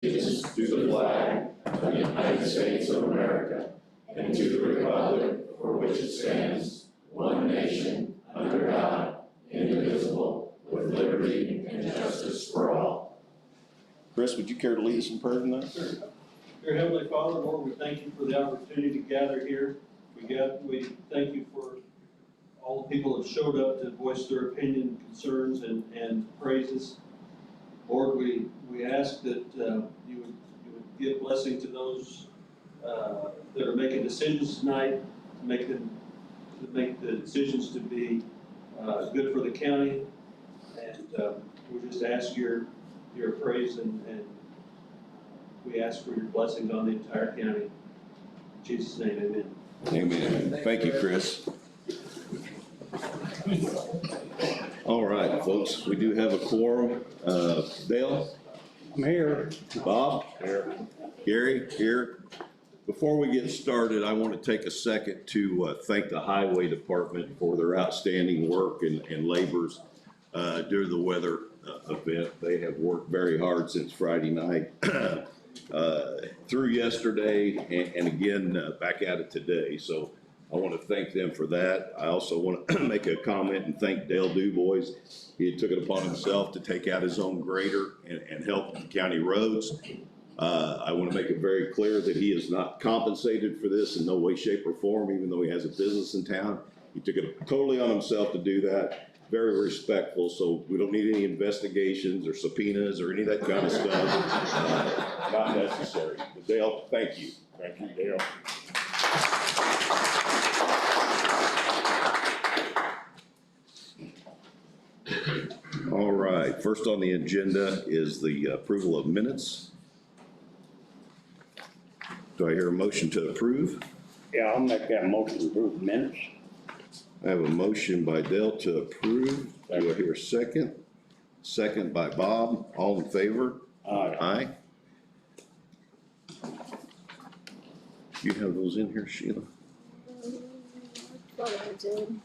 allegiance to the flag of the United States of America and to the republic for which it stands, one nation, under God, indivisible, with liberty and justice for all. Chris, would you care to lead us in prayer tonight? Sure. Dear Heavenly Father, Lord, we thank you for the opportunity to gather here. We thank you for all the people that showed up to voice their opinion, concerns, and praises. Lord, we ask that you would give blessing to those that are making decisions tonight, to make the decisions to be good for the county. And we just ask your praise and we ask for your blessings on the entire county. In Jesus' name, amen. Amen. Thank you, Chris. All right, folks, we do have a quorum. Dale? I'm here. Bob? Here. Gary? Here. Before we get started, I want to take a second to thank the Highway Department for their outstanding work and labors during the weather event. They have worked very hard since Friday night through yesterday and again back at it today. So I want to thank them for that. I also want to make a comment and thank Dale Dubois. He took it upon himself to take out his own grader and help the county roads. I want to make it very clear that he is not compensated for this in no way, shape, or form, even though he has a business in town. He took it totally on himself to do that. Very respectful, so we don't need any investigations or subpoenas or any of that kind of stuff. Not necessary. But Dale, thank you. Thank you, Dale. All right, first on the agenda is the approval of minutes. Do I hear a motion to approve? Yeah, I'll make that motion to approve the minutes. I have a motion by Dale to approve. Do I hear a second? Second by Bob. All in favor? Aye. You have those in here, Sheila? I thought I did.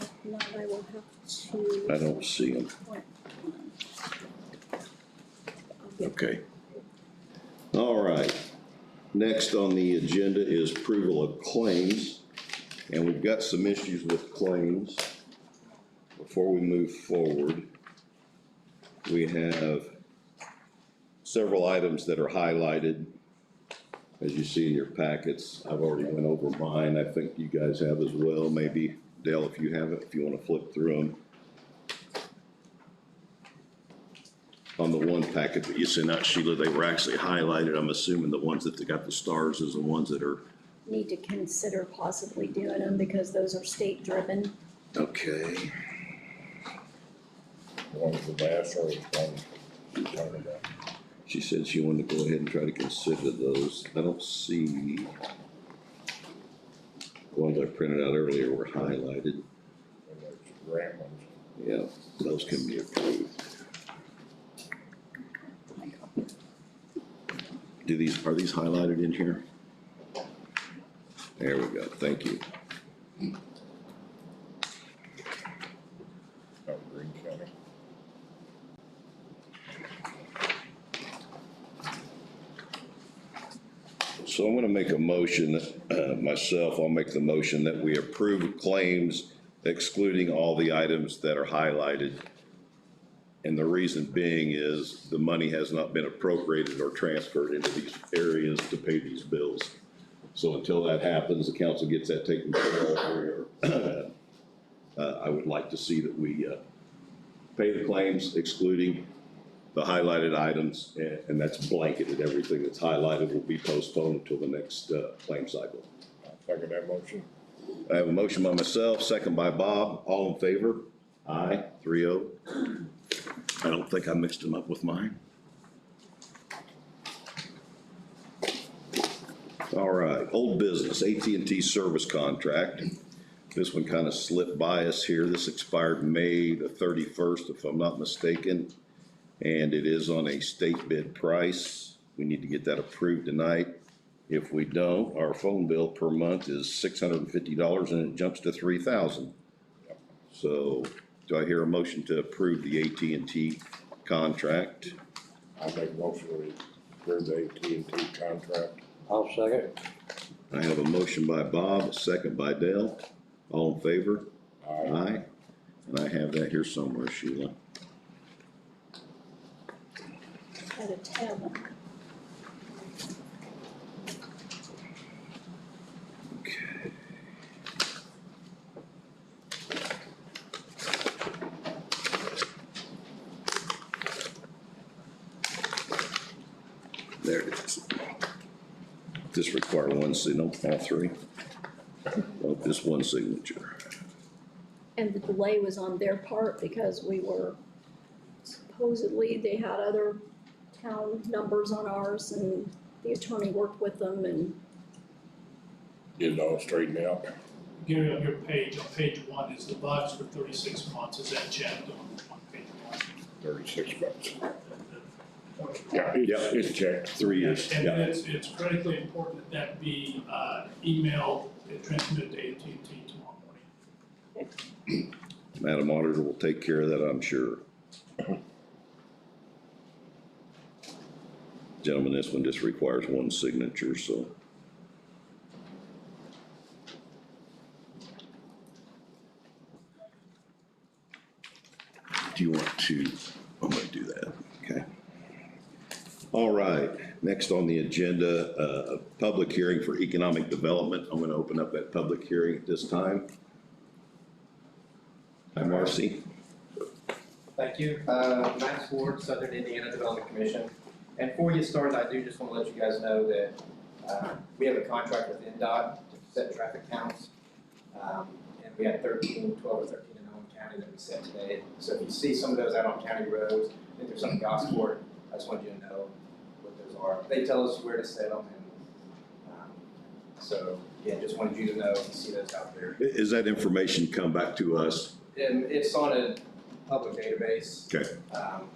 If not, I will have to. I don't see them. Okay. All right. Next on the agenda is approval of claims. And we've got some issues with claims. Before we move forward, we have several items that are highlighted. As you see in your packets, I've already went over mine. I think you guys have as well. Maybe Dale, if you have it, if you want to flip through them. On the one packet that you sent out, Sheila, they were actually highlighted. I'm assuming the ones that got the stars is the ones that are. Need to consider possibly doing them because those are state driven. Okay. One for bass or one. She said she wanted to go ahead and try to consider those. I don't see. The ones I printed out earlier were highlighted. Yeah, those can be approved. Are these highlighted in here? There we go, thank you. So I'm gonna make a motion, myself, I'll make the motion that we approve claims excluding all the items that are highlighted. And the reason being is the money has not been appropriated or transferred into these areas to pay these bills. So until that happens, the council gets that taken care of. I would like to see that we pay the claims excluding the highlighted items, and that's blanketed. Everything that's highlighted will be postponed until the next claim cycle. I'll second that motion. I have a motion by myself, second by Bob. All in favor? Aye, 3-0. I don't think I mixed them up with mine. All right, old business, AT&T service contract. This one kind of slipped by us here. This expired May the 31st, if I'm not mistaken. And it is on a state bid price. We need to get that approved tonight. If we don't, our phone bill per month is $650 and it jumps to $3,000. So do I hear a motion to approve the AT&T contract? I make a motion we approve the AT&T contract. I'll second. I have a motion by Bob, a second by Dale. All in favor? Aye. Aye. And I have that here somewhere, Sheila. Had a tab on it. Okay. There it is. Just require one signal, all three? Well, just one signature. And the delay was on their part because we were, supposedly, they had other town numbers on ours and the attorney worked with them and Get it all straightened out. Gary, on your page, on page 1 is the box for 36 months, is that checked on page 36 bucks. 1? Yeah, it's checked. 3 years, And yeah. then it's critically important that that be emailed and transmitted to AT&T tomorrow morning. Madam Auditor will take care of that, I'm sure. Gentlemen, this one just requires one signature, so. Do you want to, I'm gonna do that, okay. All right, next on the agenda, a public hearing for economic development. I'm gonna open up that public hearing at this time. Hi, Marcy. Thank you. Matt Ford, Southern Indiana Development Commission. And before we get started, I do just want to let you guys know that we have a contract with NDOT to set traffic counts. And we had 12 or 13 in Owen County that we set today. So if you see some of those out on county roads, I think there's some in Gosport, I just wanted you to know what those are. They tell us where to set them. And so, yeah, just wanted you to know if you see those out there. Is that information come back to us? And it's on a public database. Okay.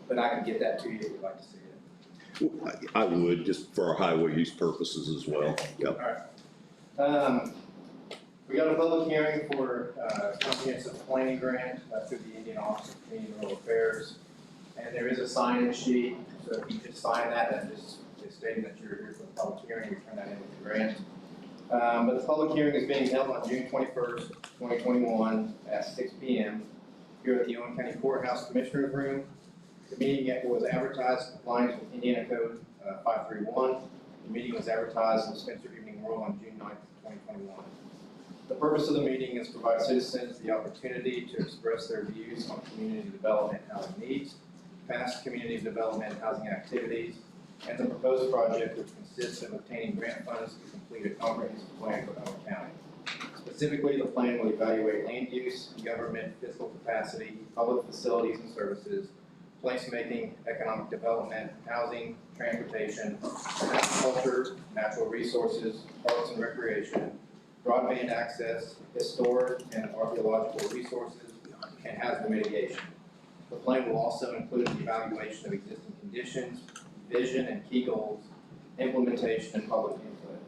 But I can get that to you if you'd like to see it. I would, just for our highway use purposes as well. Yep. Alright. We got a public hearing for comprehensive planning grant through the Indian Office of Community and Rural Affairs. And there is a sign-in sheet, so if you just sign that, and just stating that you're here for the public hearing, you turn that in with the grant. But the public hearing is being held on June 21st, 2021 at 6 p.m. here at the Owen County Courthouse Commissioner's Room. The meeting was advertised in compliance with Indiana Code 531. The meeting was advertised in the Spencer Evening World on June 9th, 2021. The purpose of the meeting is to provide citizens the opportunity to express their views on community development and housing needs, past community development and housing activities, and the proposed project, which consists of obtaining grant funds to complete a comprehensive plan for Owen County. Specifically, the plan will evaluate land use, government, fiscal capacity, public facilities and services, placemaking, economic development, housing, transportation, agriculture, natural resources, parks and recreation, broadband access, historic and archaeological resources, and hazard mitigation. The plan will also include an evaluation of existing conditions, vision and key goals, implementation and public input.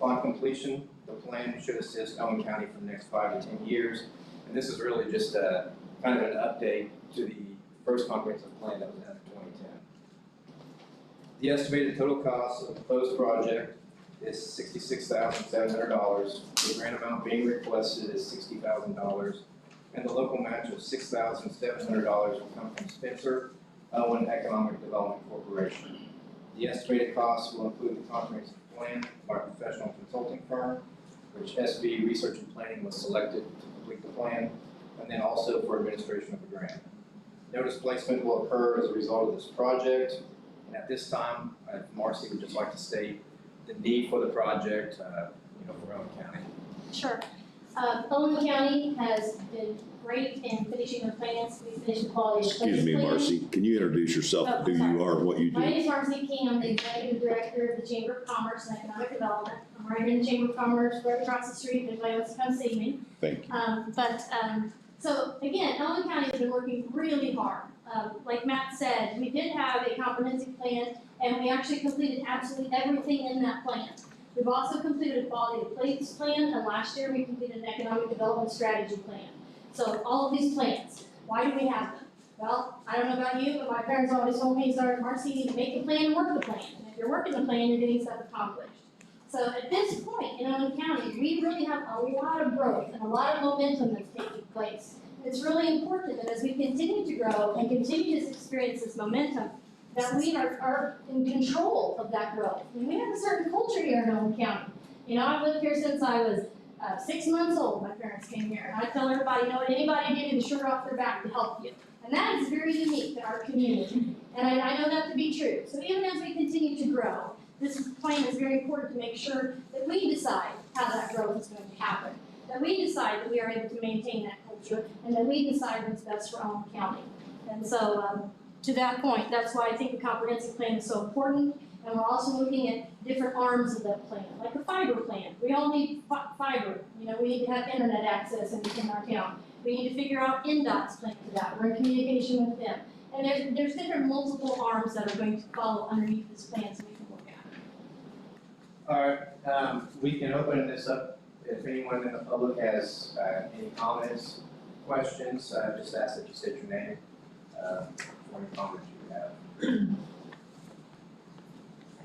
Upon completion, the plan should assist Owen County for the next 5 to 10 years. And this is really just kind of an update to the first comprehensive plan that was done in 2010. The estimated total cost of the proposed project is $66,700. The grant amount being requested is $60,000. And the local match of $6,700 will come from Spencer Owen Economic Development Corporation. The estimated costs will include the comprehensive plan by a professional consulting firm, which SB Research and Planning was selected to complete the plan, and then also for administration of the grant. Notice placement will occur as a result of this project, and at this time, Marcy would just like to state the need for the project, for Owen County. Sure. Owen County has been great in finishing their plans. We finished the quality of Excuse me, plan. Marcy, can you introduce yourself, Oh, who you sorry. are, and what you My name do? is Marcy King. I'm the Executive Director of the Chamber of Commerce and Economic Development. I'm right in the Chamber of Commerce, right across the street, if anybody wants to come see me. Thank you. So again, Owen County has been working really hard. Like Matt said, we did have a comprehensive plan, and we actually completed absolutely everything in that plan. We've also completed a quality of place plan, and last year we completed an economic development strategy plan. So all of these plans, why do we have them? Well, I don't know about you, but my parents always told me, Marcy, you need to make a plan and work the plan. And if you're working the plan, you're getting stuff accomplished. So at this point in Owen County, we really have a lot of growth and a lot of momentum that's taking place. It's really important that as we continue to grow and continue to experience this momentum, that we are in control of that growth. I mean, we have a certain culture here in Owen County. You know, I've lived here since I was 6 months old. My parents came here, and I tell everybody, you know what, anybody give you the shirt off their back to help you. And that is very unique in our community, and I know that to be true. So even as we continue to grow, this plan is very important to make sure that we decide how that growth is going to happen, that we decide that we are able to maintain that culture, and that we decide what's best for Owen County. And so, to that point, that's why I think the comprehensive plan is so important, and we're also looking at different arms of that plan, like a fiber plan. We all need fiber, you know, we need to have internet access in our town. We need to figure out NDOT's plan for that, we're in communication with them. And there's different multiple arms that are going to follow underneath this plan so we can look at it. All right, we can open this up. If anyone in the public has any comments, questions, just ask that you state your name, for any comments you have.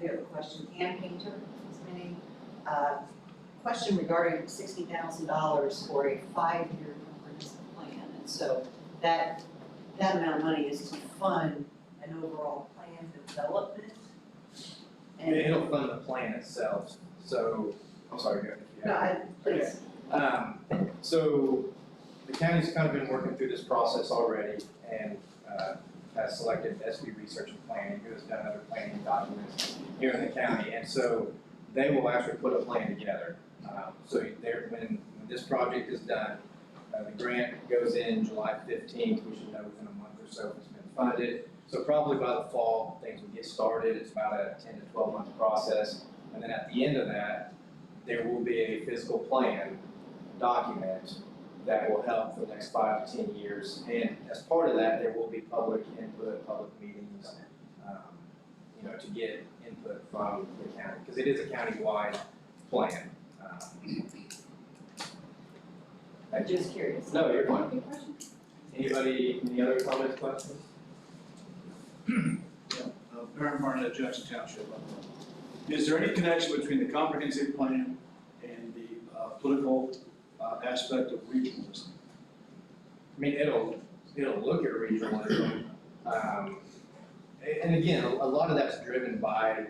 I have a question. Ann Painter is my name. Question regarding $60,000 for a 5-year comprehensive plan. And so that amount of money is to fund an overall plan development. And It'll fund the plan itself. So, I'm sorry, go ahead. no, please. So the county's kind of been working through this process already and has selected SB Research and Planning, who has done other planning documents here in the county. And so they will actually put a plan together. So when this project is done, the grant goes in July 15th. We should know within a month or so if it's been funded. So probably by the fall, things will get started. It's about a 10 to 12 month process. And then at the end of that, there will be a fiscal plan document that will help for the next 5 to 10 years. And as part of that, there will be public input, public meetings, you know, to get input from the county, because it is a county-wide plan. I'm just curious. No, you're fine. Anybody, any other comments, questions? Baron Barnett, Jackson Township. Is there any connection between the comprehensive plan and the political aspect of regionalism? I mean, it'll look at regionalism. And again, a lot of that's driven by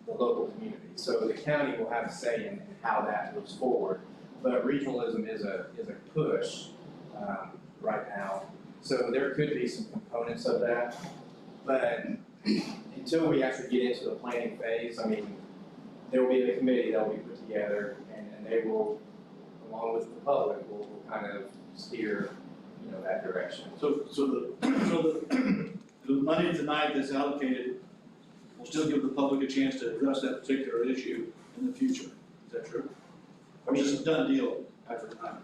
the local community. So the county will have a say in how that moves forward. But regionalism is a push right now. So there could be some components of that. But until we actually get into the planning phase, I mean, there will be a committee that will be put together, and they will, along with the public, will kind of steer, you know, that direction. So the money tonight that's allocated will still give the public a chance to address that particular issue in the future. Is that true? Or is this a done deal after tonight?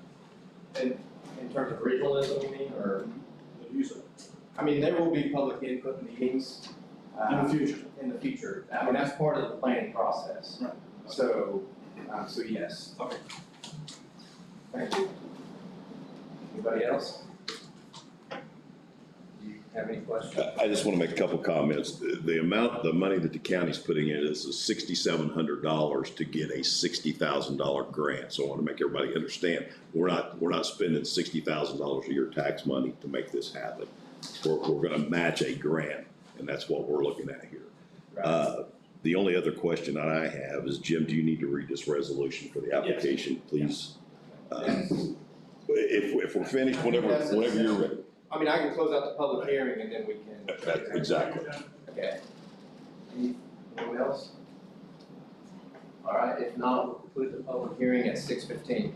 And in terms of regionalism, you mean, or? What do you say? I mean, there will be public input meetings. In the future? In the future. I mean, that's part of the planning process. Right. So yes. Okay. Thank you. Anybody else? Do you have any questions? I just want to make a couple comments. The money that the county's putting in is $6,700 to get a $60,000 grant. So I want to make everybody understand, we're not spending $60,000 of your tax money to make this happen. We're going to match a grant, and that's what we're looking at here. Right. The only other question that I have is, Jim, do you need to read this resolution for the application, please? If we're finished, whenever you're ready. I mean, I can close out the public hearing and then we can. Exactly. Okay. Anyone else? All right, if not, we'll conclude the public hearing at 6:15.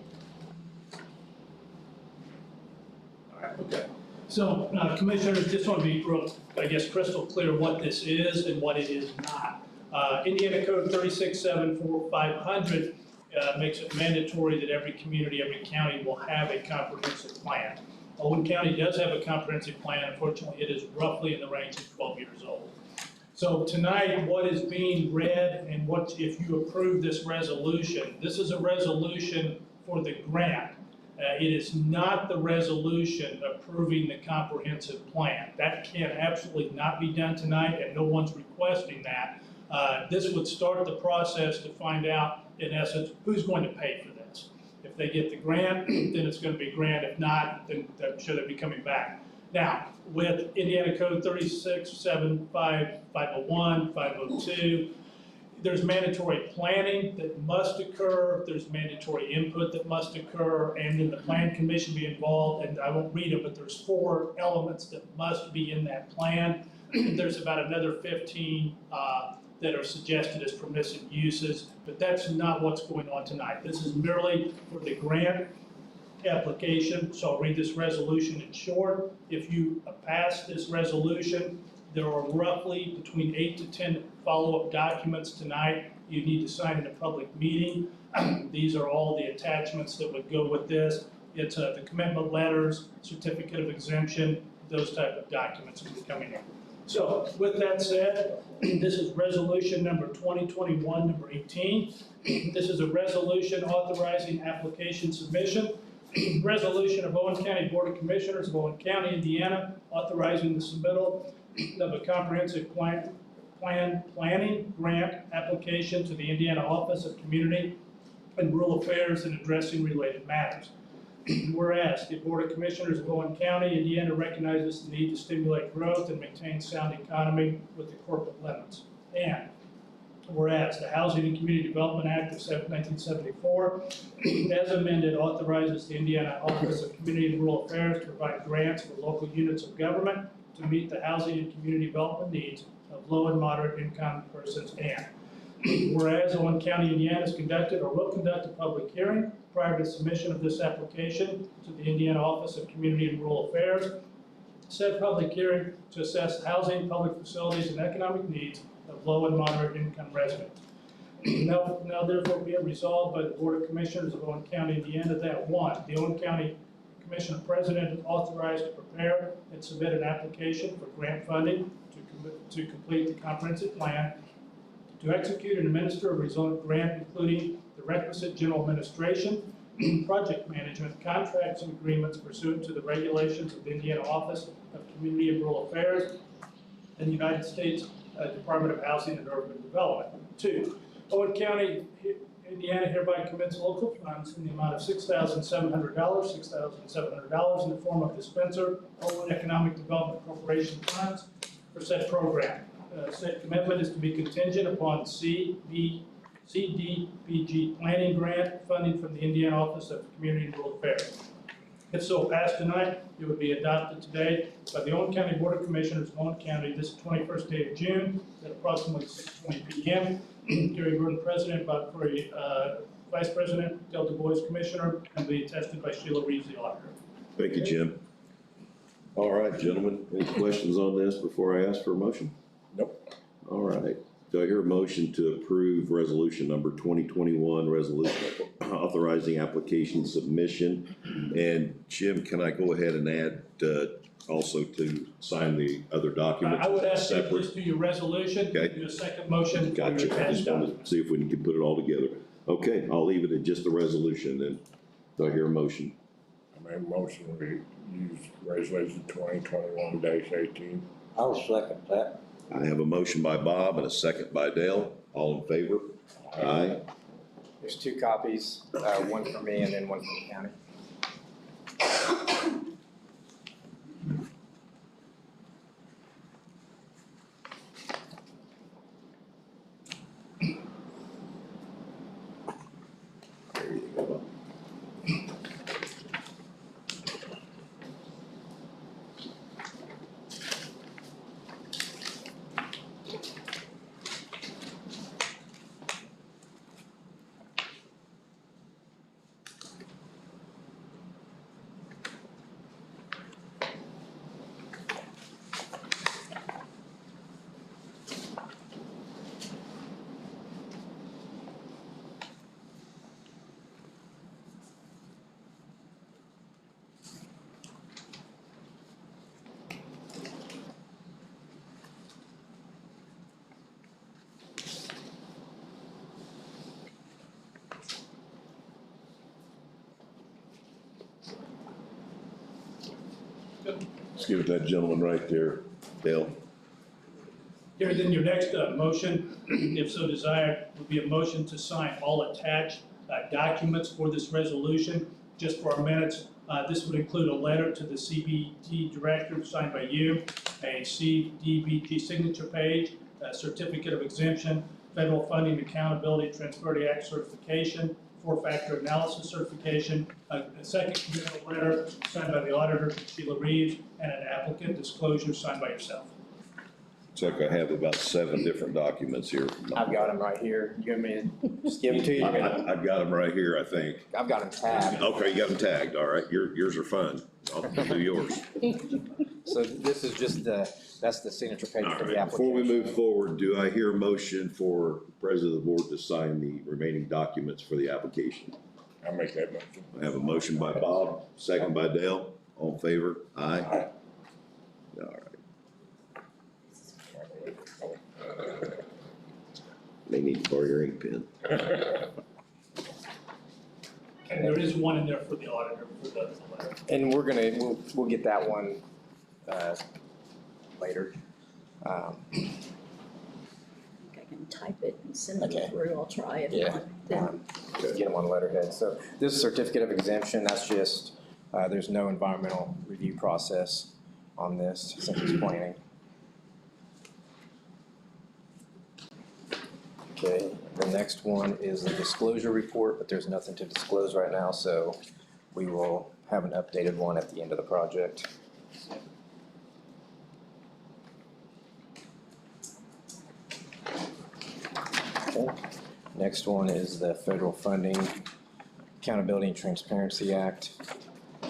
All right, okay. So, Commissioners, just want to be real, I guess, crystal clear what this is and what it is not. Indiana Code 3674-500 makes it mandatory that every community, every county will have a comprehensive plan. Owen County does have a comprehensive plan. Unfortunately, it is roughly in the range of 12 years old. So tonight, what is being read and what, if you approve this resolution, this is a resolution for the grant. It is not the resolution approving the comprehensive plan. That can absolutely not be done tonight, and no one's requesting that. This would start the process to find out, in essence, who's going to pay for this. If they get the grant, then it's going to be grant. If not, then I'm sure they'll be coming back. Now, with Indiana Code 3675, 502, there's mandatory planning that must occur, there's mandatory input that must occur, and then the plan commission be involved, and I won't read it, but there's 4 elements that must be in that plan. There's about another 15 that are suggested as permissive uses, but that's not what's going on tonight. This is merely for the grant application, so I'll read this resolution in short. If you pass this resolution, there are roughly between 8 to 10 follow-up documents tonight you need to sign in a public meeting. These are all the attachments that would go with this. It's the commitment letters, certificate of exemption, those type of documents will be coming in. So with that said, this is resolution number 2021, number 18. This is a resolution authorizing application submission. Resolution of Owen County Board of Commissioners of Owen County, Indiana, authorizing the submittal of a comprehensive planning grant application to the Indiana Office of Community and Rural Affairs and addressing related matters. Whereas the Board of Commissioners of Owen County, Indiana recognizes the need to stimulate growth and maintain sound economy with the corporate limits. And whereas the Housing and Community Development Act of 1974, as amended, authorizes the Indiana Office of Community and Rural Affairs to provide grants for local units of government to meet the housing and community development needs of low and moderate income persons. And whereas Owen County, Indiana has conducted or will conduct a public hearing prior to submission of this application to the Indiana Office of Community and Rural Affairs, said public hearing to assess housing, public facilities, and economic needs of low and moderate income residents. Now therefore be it resolved by the Board of Commissioners of Owen County, Indiana, that 1, the Owen County Commissioner President is authorized to prepare and submit an application for grant funding to complete the comprehensive plan, to execute and administer a result grant, including the requisite general administration, project management, contracts, and agreements pursuant to the regulations of the Indiana Office of Community and Rural Affairs and the United States Department of Housing and Urban Development. 2, Owen County, Indiana hereby commits local funds in the amount of $6,700 in the form of dispenser Owen Economic Development Corporation funds for said program. Said commitment is to be contingent upon CDBG planning grant funding from the Indiana Office of Community and Rural Affairs. If so passed tonight, it would be adopted today by the Owen County Board of Commissioners of Owen County this 21st day of June at approximately 6:20 p.m. Gary Gordon, President, Bob Curry, Vice President, Del Du Bois, Commissioner, and be attested by Sheila Reeves, the Auditor. Thank you, Jim. All right, gentlemen, any questions on this before I ask for a motion? Nope. All right, do I hear a motion to approve resolution number 2021, resolution authorizing application submission? And Jim, can I go ahead and add also to sign the other documents? I would ask you to separate? please do your resolution, Okay. do a second motion. for Gotcha, your I just wanted attached to see if we can put it all together. Okay, I'll leave it at just the resolution then. Do I hear a motion? I made a motion, we use resolution 2021-18. I'll second that. I have a motion by Bob and a second by Dale. All in favor? Aye. There's 2 copies, one for me and then one for the county. There you go. Let's give it that gentleman right there, Dale. Here, then your next motion, if so desired, would be a motion to sign all attached documents for this resolution. Just for our minutes, this would include a letter to the CBT director signed by you, a CDBG signature page, a certificate of exemption, federal funding, accountability, transparency act certification, 4-factor analysis certification, a second committal letter signed by the auditor, Sheila Reeves, and an applicant disclosure signed by yourself. It's like I have about 7 different documents here. I've got them right here. You want me to just give them to you? I've got them right here, I think. I've got them tagged. Okay, you got them tagged, all right. Yours are fun. I'll do yours. So this is just that's the signature page All for the right, before we application. move forward, do I hear a motion for the president of the board to sign the remaining documents for the application? I'll make that motion. I have a motion by Bob, second by Dale. All in favor? Aye. Aye. All right. May need to borrow your ink pen. And there is one in there for the auditor for the letter. And we'll get that one later. I can type it and send it Okay. through, I'll try it. Yeah. Get them on letterhead. So this certificate of exemption, that's just, there's no environmental review process on this since it's planning. Okay, the next one is the disclosure report, but there's nothing to disclose right now, so we will have an updated one at the end of the project. Okay. Next one is the Federal Funding, Accountability and Transparency Act,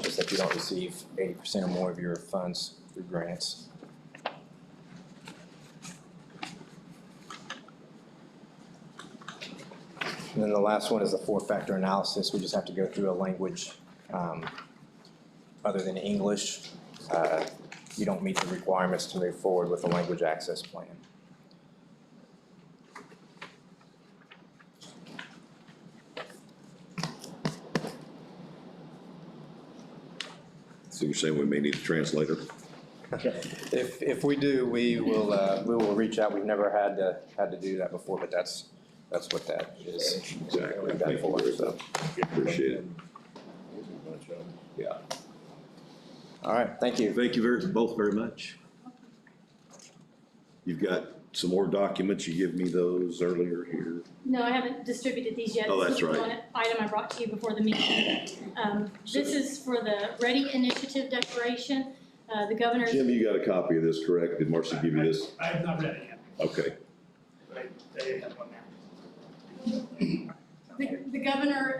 just that you don't receive 80% or more of your funds through grants. And then the last one is the 4-factor analysis. We just have to go through a language other than English. You don't meet the requirements to move forward with a language access plan. So you're saying we may need a translator? If we do, we will reach out. We've never had to do that before, but that's what that is. Exactly. We've done before, so. Appreciate it. Yeah. All right, thank you. Thank you both very much. You've got some more documents. You gave me those earlier here. No, I haven't distributed these yet. Oh, that's This is right. one item I brought to you before the meeting. This is for the Ready Initiative Declaration. The governor's. Jim, you got a copy of this, correct? Did Marcy give you this? I have not read it yet, Okay. but they have one now. The governor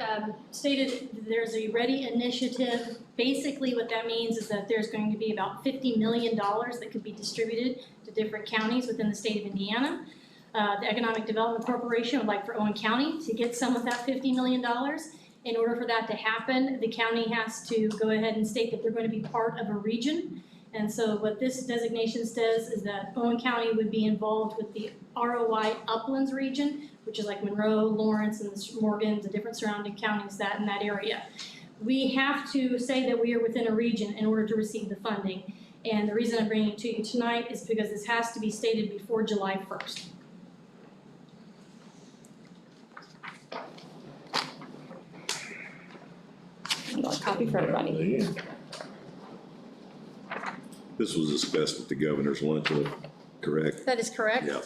stated there's a Ready Initiative. Basically, what that means is that there's going to be about $50 million that could be distributed to different counties within the state of Indiana. The Economic Development Corporation would like for Owen County to get some of that $50 million. In order for that to happen, the county has to go ahead and state that they're going to be part of a region. And so what this designation says is that Owen County would be involved with the ROI Uplands region, which is like Monroe, Lawrence, and Morgan, the different surrounding counties that in that area. We have to say that we are within a region in order to receive the funding. And the reason I'm bringing it to you tonight is because this has to be stated before July 1st. You want a copy for everybody? This was discussed at the governor's luncheon, correct? That is correct. Yeah.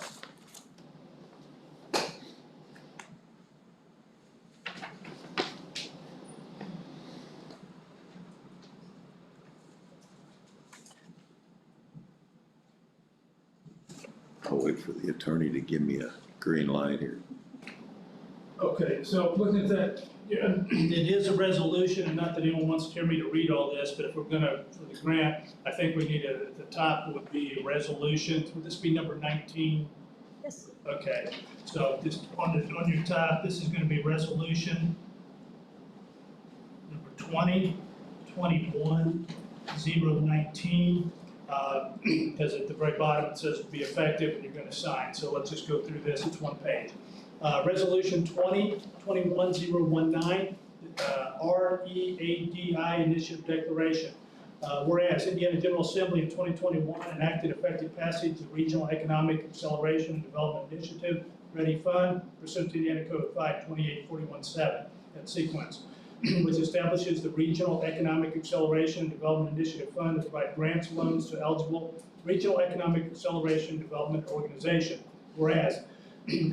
I'll wait for the attorney to give me a green light here. Okay, so looking at that, yeah, it is a resolution, and not that anyone wants to hear me to read all this, but if we're gonna, for the grant, I think we need at the top would be a resolution. Would this be number 19? Yes. Okay, so just on your top, this is gonna be resolution number 2021-019. Because at the very bottom, it says to be effective, and you're gonna sign. So let's just go through this, it's one page. Resolution 2021-019, READI Initiative Declaration. Whereas Indiana General Assembly in 2021 enacted effective passage the Regional Economic Acceleration and Development Initiative Ready Fund pursuant to Indiana Code 528-41-7 and sequence, which establishes the Regional Economic Acceleration and Development Initiative Fund to provide grants and loans to eligible Regional Economic Acceleration and Development Organization. Whereas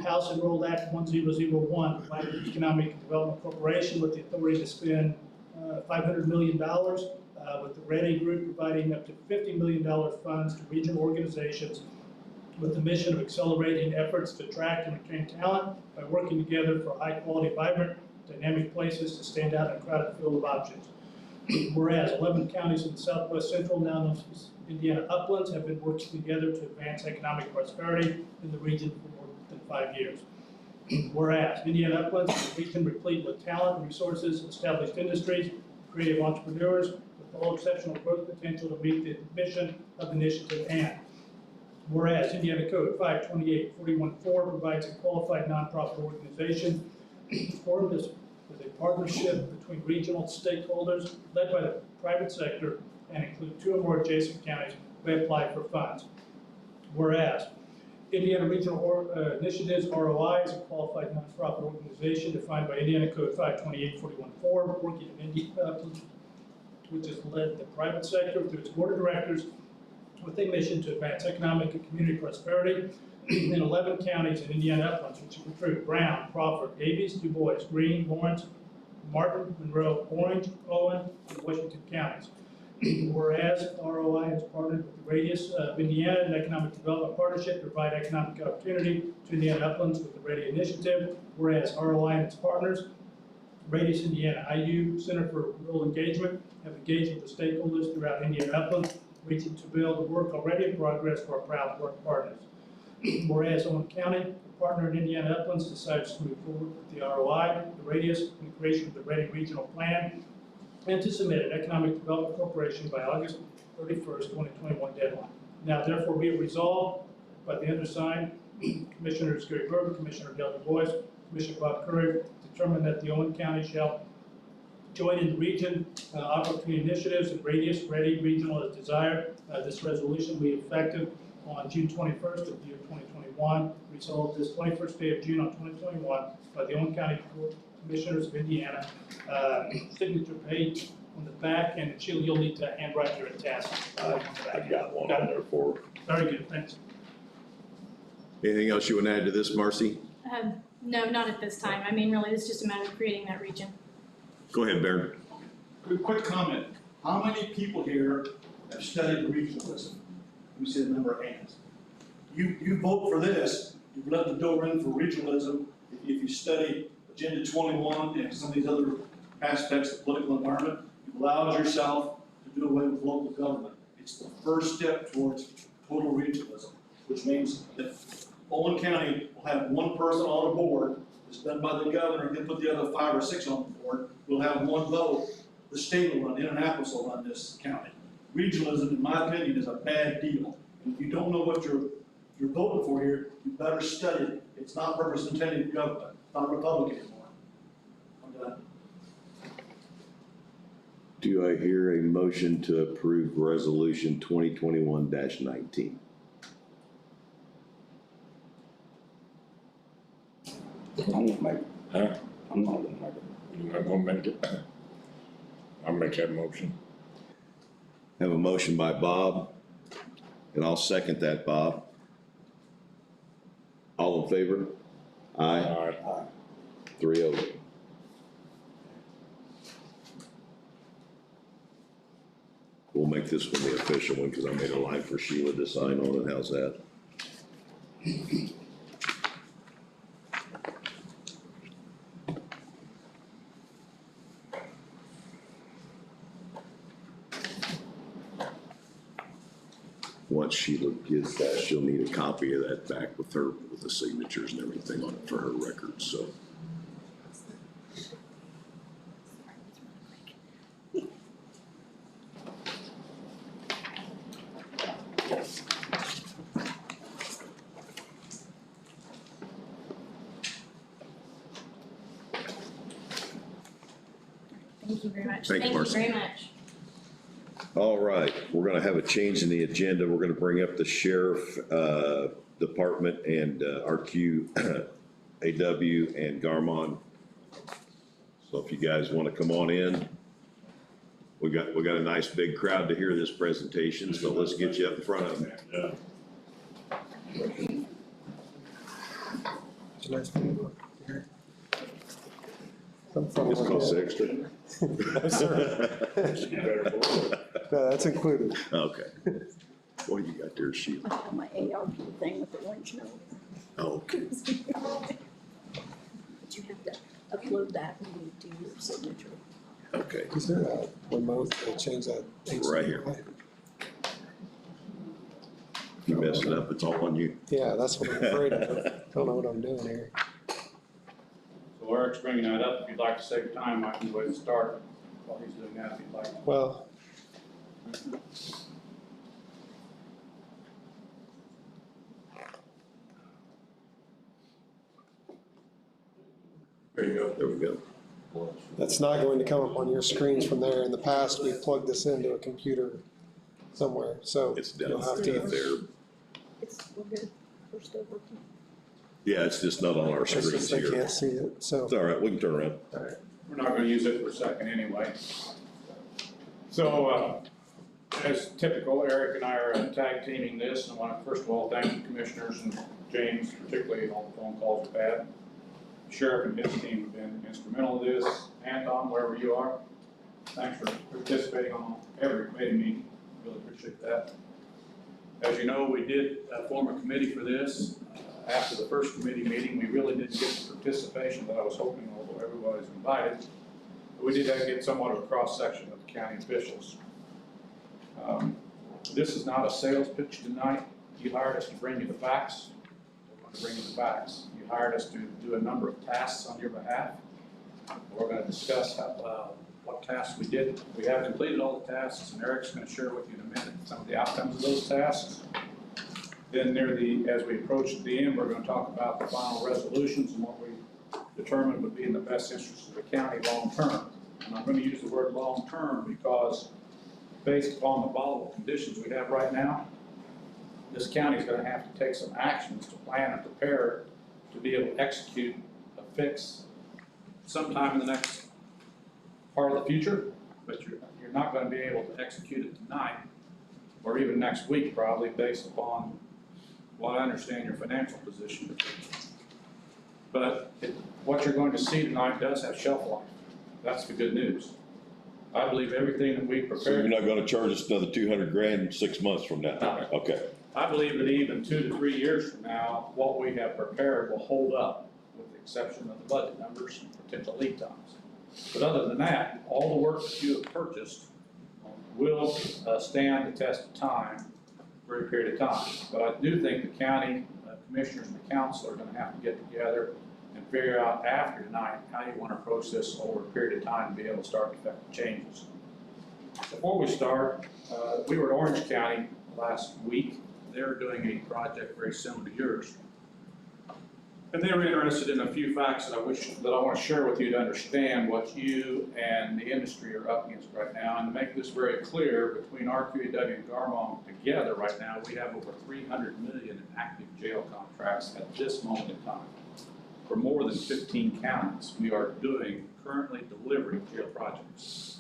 House Enrolled Act 1001 provided the Economic Development Corporation with the authority to spend $500 million, with the Ready Group providing up to $50 million funds to regional organizations with the mission of accelerating efforts to attract and retain talent by working together for high-quality, vibrant, dynamic places to stand out in a crowded field of options. Whereas 11 counties in the southwest central, now known as Indiana Uplands, have been working together to advance economic prosperity in the region for more than 5 years. Whereas Indiana Uplands is a region replete with talent, resources, established industries, creative entrepreneurs, with all exceptional growth potential to meet the mission of the initiative. And whereas Indiana Code 528-41-4 provides a qualified nonprofit organization formed as a partnership between regional stakeholders led by the private sector and include 2 or more adjacent counties may apply for funds. Whereas Indiana Regional Initiatives, ROI, is a qualified nonprofit organization defined by Indiana Code 528-41-4, working in Indiana, which has led the private sector through its board of directors with a mission to advance economic and community prosperity in 11 counties in Indiana Uplands, which include Brown, Crawford, Davies, Du Bois, Greene, Lawrence, Martin, Monroe, Orange, Owen, and Washington counties. Whereas ROI has partnered with the Radius of Indiana and Economic Development Partnership to provide economic opportunity to Indiana Uplands with the Ready Initiative. Whereas ROI and its partners, Radius Indiana, IU Center for Rural Engagement, have engaged with the stakeholders throughout Indiana Uplands, reaching to build the work already in progress for our proud work partners. Whereas Owen County, a partner in Indiana Uplands, decides to move forward with the ROI, the Radius, and the creation of the Ready Regional Plan, and to submit an Economic Development Corporation by August 31st, 2021 deadline. Now therefore be it resolved by the undersigned, Commissioners Gary Berger, Commissioner Dale Du Bois, Commissioner Bob Curry, determine that the Owen County shall join in the region opportunity initiatives and Radius Ready Regional as desired. This resolution will be effective on June 21st of the year 2021. Resolved this 21st day of June on 2021 by the Owen County Commissioners of Indiana. Signature page on the back, and Sheila, you'll need to handwrite your attest. I've got one on there for. Very good, thanks. Anything else you want to add to this, Marcy? No, not at this time. I mean, really, it's just a matter of creating that region. Go ahead, Baron. Quick comment. How many people here have studied regionalism? Let me see the number of hands. You vote for this, you've let the door in for regionalism. If you study Agenda 21 and some of these other aspects of the political environment, you've allowed yourself to do away with local government. It's the first step towards total regionalism, which means that Owen County will have one person on a board that's done by the governor, and then put the other 5 or 6 on the board. We'll have one vote. The state will run, Indianapolis will run this county. Regionalism, in my opinion, is a bad deal. And if you don't know what you're voting for here, you better study it. It's not representative government. It's not Republican anymore. I'm done. Do I hear a motion to approve Resolution 2021-19? I'm gonna make it. Huh? I'm not gonna make it. You're not gonna make it? I'll make that motion. Have a motion by Bob, and I'll second that, Bob. All in favor? Aye. Aye. 3-0. We'll make this one the official one, because I made a line for Sheila to sign on it. How's that? Once Sheila gets that, she'll need a copy of that back with her, with the signatures and everything on it for her records, so. Thank you very much. Thank you, Marcy. Thank you very much. All right, we're gonna have a change in the agenda. We're gonna bring up the sheriff, department and, RQ, AW and Garmon. So if you guys wanna come on in, we got a nice big crowd to hear this presentation, so let's get you up in front of them. Yeah. This costs extra. No, sir. No, that's included. Okay. What do you got there, Sheila? I have my ARP thing with the orange note. Okay. But you have to upload that when you do your signature. Okay. Is there a remote to change that? Right here. If you mess it up, it's all on you. Yeah, that's what I'm afraid of. Don't know what I'm doing here. So Eric's bringing that up. If you'd like to save time, I can go ahead and start while he's doing that if you'd like. Well, There you go. There we go. that's not going to come up on your screens from there. In the past, we plugged this into a computer somewhere, so It's down you'll have to. there. We're good, we're still working. Yeah, it's just not on our It's screens just I here. can't see it, so. It's all right, we can turn around. We're not gonna use it for a second anyway. So, as typical, Eric and I are tag teaming this, and I want to first of all thank the commissioners and James, particularly all the phone calls we've had. The sheriff and his team have been instrumental in this, and Tom, wherever you are. Thanks for participating on every committee meeting, really appreciate that. As you know, we did form a committee for this. After the first committee meeting, we really didn't get the participation that I was hoping, although everybody was invited. But we did get somewhat of a cross-section of the county officials. This is not a sales pitch tonight. You hired us to bring you the facts. We're going to bring you the facts. You hired us to do a number of tasks on your behalf. We're going to discuss what tasks we did. We have completed all the tasks, and Eric's going to share with you in a minute some of the outcomes of those tasks. Then as we approach the end, we're going to talk about the final resolutions and what we determined would be in the best interest of the county long-term. And I'm going to use the word long-term because based upon the volatile conditions we have right now, this county is going to have to take some actions to plan and prepare to be able to execute a fix sometime in the next part of the future, but you're not going to be able to execute it tonight or even next week probably based upon what I understand your financial position to be. But what you're going to see tonight does have shelf life. That's the good news. I believe everything that we prepared. So you're not gonna charge us another 200 grand 6 months from now? No. Okay. I believe that even 2 to 3 years from now, what we have prepared will hold up, with the exception of the budget numbers and potential lead times. But other than that, all the work that you have purchased will stand the test of time for a period of time. But I do think the county commissioners and the council are going to have to get together and figure out after tonight how you want to approach this over a period of time to be able to start effective changes. Before we start, we were in Orange County last week. They were doing a project very similar to yours. And they were interested in a few facts that I want to share with you to understand what you and the industry are up against right now. And to make this very clear, between RQAW and Garmon together right now, we have over $300 million in active jail contracts at this moment in time. For more than 15 counties, we are currently delivering jail projects.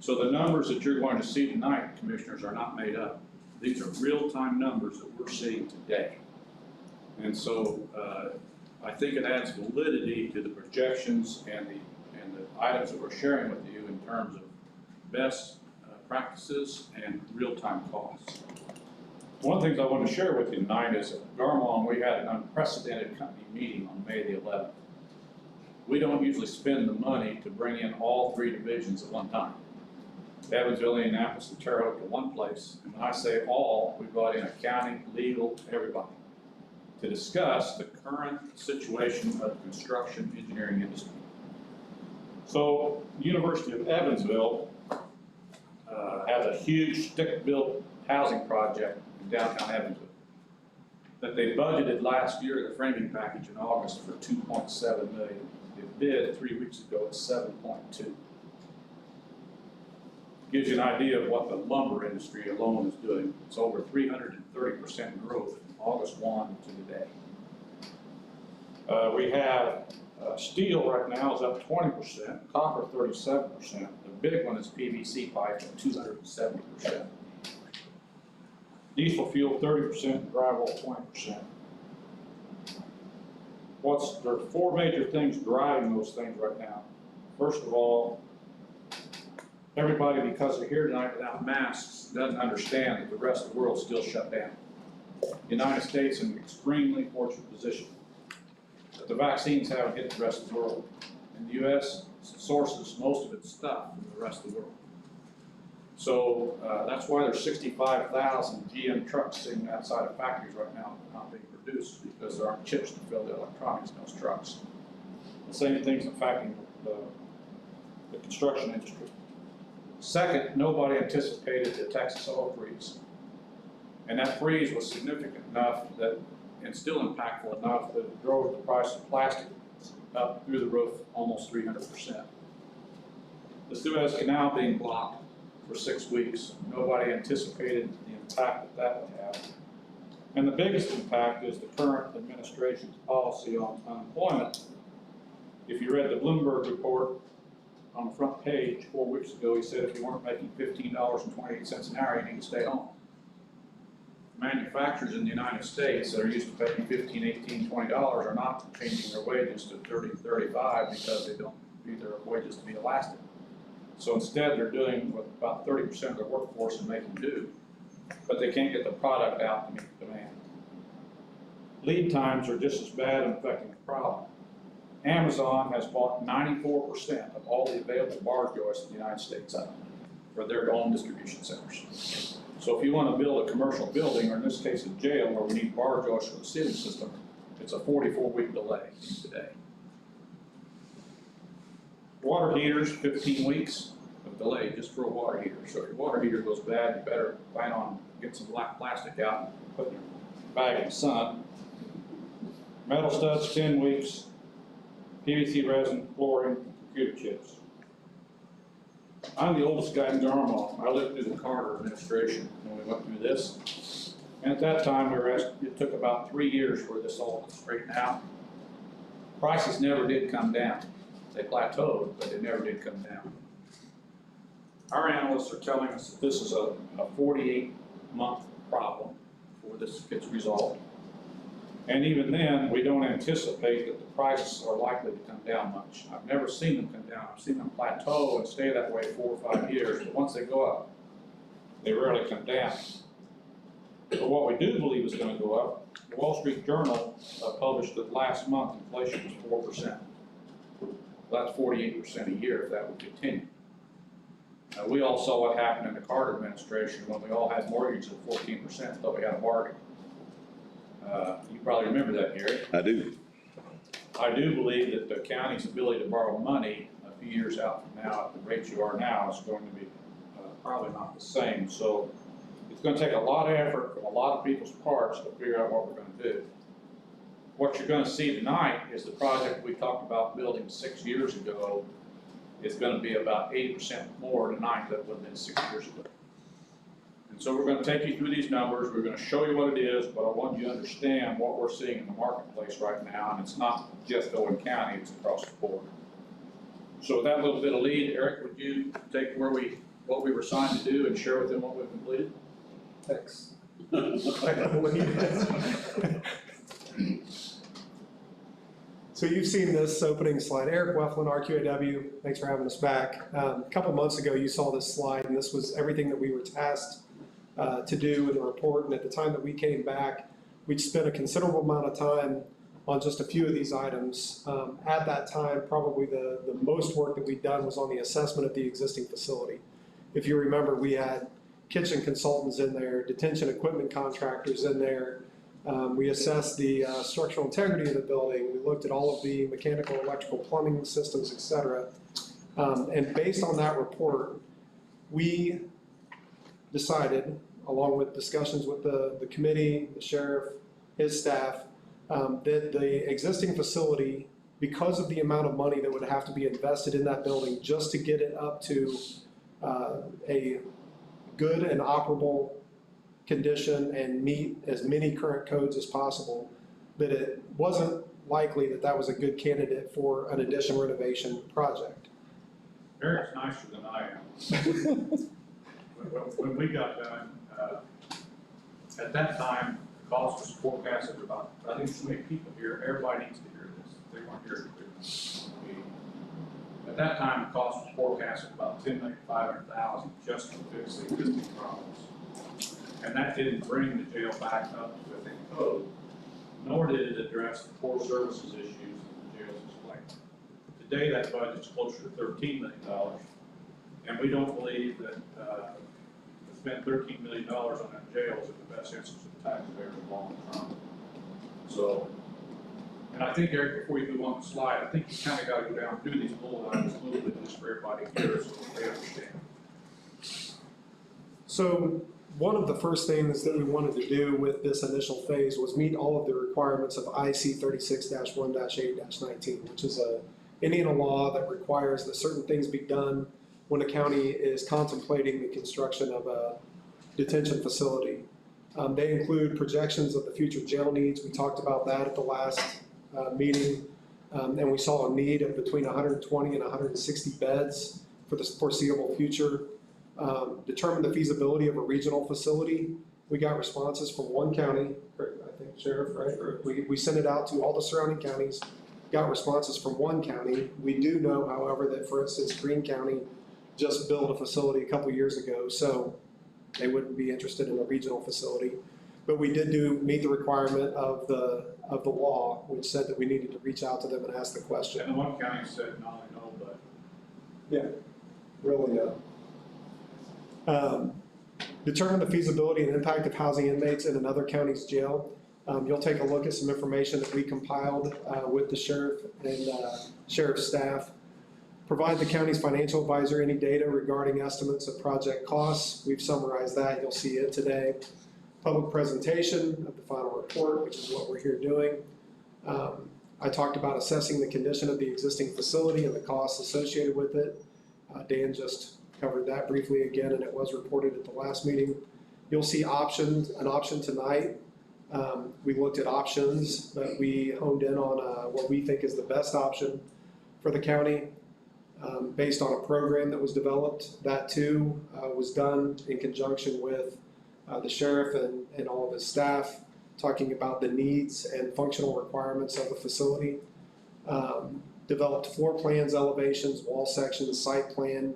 So the numbers that you're going to see tonight, commissioners, are not made up. These are real-time numbers that we're seeing today. And so I think it adds validity to the projections and the items that we're sharing with you in terms of best practices and real-time costs. One of the things I want to share with you tonight is at Garmon, we had an unprecedented company meeting on May the 11th. We don't usually spend the money to bring in all 3 divisions at one time. Evansville, Indianapolis, and Terre Haute to one place. And when I say all, we brought in accounting, legal, everybody, to discuss the current situation of the construction engineering industry. So, the University of Evansville has a huge stick-built housing project in downtown Evansville that they budgeted last year, the framing package in August, for $2.7 million. It bid 3 weeks ago at $7.2. Gives you an idea of what the lumber industry alone is doing. It's over 330% growth from August 1 to today. We have steel right now is up 20%, copper 37%. The big one is PVC pipe at 270%. Diesel fuel 30%, and drywall 20%. There are four major things driving those things right now. First of all, everybody, because they're here tonight without masks, doesn't understand that the rest of the world's still shut down. The United States in an extremely fortunate position. But the vaccines haven't hit the rest of the world. And the U.S. sources most of its stuff from the rest of the world. So that's why there's 65,000 GM trucks sitting outside of factories right now not being produced, because there aren't chips to fill the electronics in those trucks. The same thing's affecting the construction industry. Second, nobody anticipated the Texas oil freeze. And that freeze was significant enough that, and still impactful enough, that it drove the price of plastic up through the roof almost 300%. The Suez Canal being blocked for 6 weeks, nobody anticipated the impact that would have. And the biggest impact is the current administration's policy on unemployment. If you read the Bloomberg report on the front page 4 weeks ago, he said if you weren't making $15.28 an hour, you need to stay home. Manufacturers in the United States that are used to paying $15, $18, $20 are not changing their wages to $30, $35 because they don't need their wages to be elastic. So instead, they're doing what about 30% of their workforce is making do, but they can't get the product out to meet the demand. Lead times are just as bad and affecting the problem. Amazon has bought 94% of all the available bar joists in the United States out for their own distribution centers. So if you want to build a commercial building, or in this case a jail where we need bar joists for the ceiling system, it's a 44-week delay today. Water heaters, 15 weeks of delay just for a water heater. So if your water heater goes bad, you better plan on getting some black plastic out and putting your bag in the sun. Metal studs, 10 weeks. PVC resin, flooring, computer chips. I'm the oldest guy in Garmont. I lived through the Carter administration when we went through this. And at that time, we were asked, it took about 3 years for this all to straighten out. Prices never did come down. They plateaued, but they never did come down. Our analysts are telling us that this is a 48-month problem before this gets resolved. And even then, we don't anticipate that the prices are likely to come down much. I've never seen them come down. I've seen them plateau and stay that way 4 or 5 years, but once they go up, they rarely come down. But what we do believe is going to go up, the Wall Street Journal published that last month inflation was 4%. That's 48% a year if that would continue. We all saw what happened in the Carter administration when we all had mortgages at 14%, thought we had a bargain. You probably remember that, Gary. I do. I do believe that the county's ability to borrow money a few years out from now at the rates you are now is going to be probably not the same. So it's going to take a lot of effort from a lot of people's parts to figure out what we're going to do. What you're going to see tonight is the project we talked about building 6 years ago is going to be about 80% more tonight than it would have been 6 years ago. And so we're going to take you through these numbers. We're going to show you what it is, but I want you to understand what we're seeing in the marketplace right now. And it's not just Owen County, it's across the board. So with that little bit of lead, Eric, would you take what we were assigned to do and share with them what we've completed? Thanks. So you've seen this opening slide. Eric Weflin, RQAW, thanks for having us back. A couple months ago, you saw this slide, and this was everything that we were tasked to do in the report. And at the time that we came back, we'd spent a considerable amount of time on just a few of these items. At that time, probably the most work that we'd done was on the assessment of the existing facility. If you remember, we had kitchen consultants in there, detention equipment contractors in there. We assessed the structural integrity of the building. We looked at all of the mechanical, electrical, plumbing systems, et cetera. And based on that report, we decided, along with discussions with the committee, the sheriff, his staff, that the existing facility, because of the amount of money that would have to be invested in that building just to get it up to a good and operable condition and meet as many current codes as possible, that it wasn't likely that that was a good candidate for an addition renovation project. Eric's nicer than I am. When we got done, at that time, the cost was forecasted about, I think so many people here, everybody needs to hear this, they weren't here to hear. At that time, the cost was forecasted about $10,500,000 just to fix the existing problems. And that didn't bring the jail back up to within code, nor did it address the poor services issues that the jails explained. Today, that budget's closer to $13 million, and we don't believe that to spend $13 million on that jail is in the best interest of the taxpayer in the long term. So, and I think, Eric, before you move on the slide, I think you kind of got to go down through these bullet items a little bit just for everybody here so that they understand. So one of the first things that we wanted to do with this initial phase was meet all of the requirements of IC 36-1-8-19, which is a Indiana law that requires that certain things be done when a county is contemplating the construction of a detention facility. They include projections of the future jail needs. We talked about that at the last meeting, and we saw a need of between 120 and 160 beds for the foreseeable future. Determine the feasibility of a regional facility. We got responses from one county, I think Sheriff, right? We sent it out to all the surrounding counties, got responses from one county. We do know, however, that for instance, Greene County just built a facility a couple years ago, so they wouldn't be interested in a regional facility. But we did meet the requirement of the law, which said that we needed to reach out to them and ask the question. And the one county said not only no, but. Yeah, really no. Determine the feasibility and impact of housing inmates in another county's jail. You'll take a look at some information that we compiled with the sheriff and sheriff's staff. Provide the county's financial advisor any data regarding estimates of project costs. We've summarized that. You'll see it today. Public presentation of the final report, which is what we're here doing. I talked about assessing the condition of the existing facility and the costs associated with it. Dan just covered that briefly again, and it was reported at the last meeting. You'll see an option tonight. We looked at options, but we honed in on what we think is the best option for the county based on a program that was developed. That too was done in conjunction with the sheriff and all of his staff, talking about the needs and functional requirements of the facility. Developed floor plans, elevations, wall sections, site plan,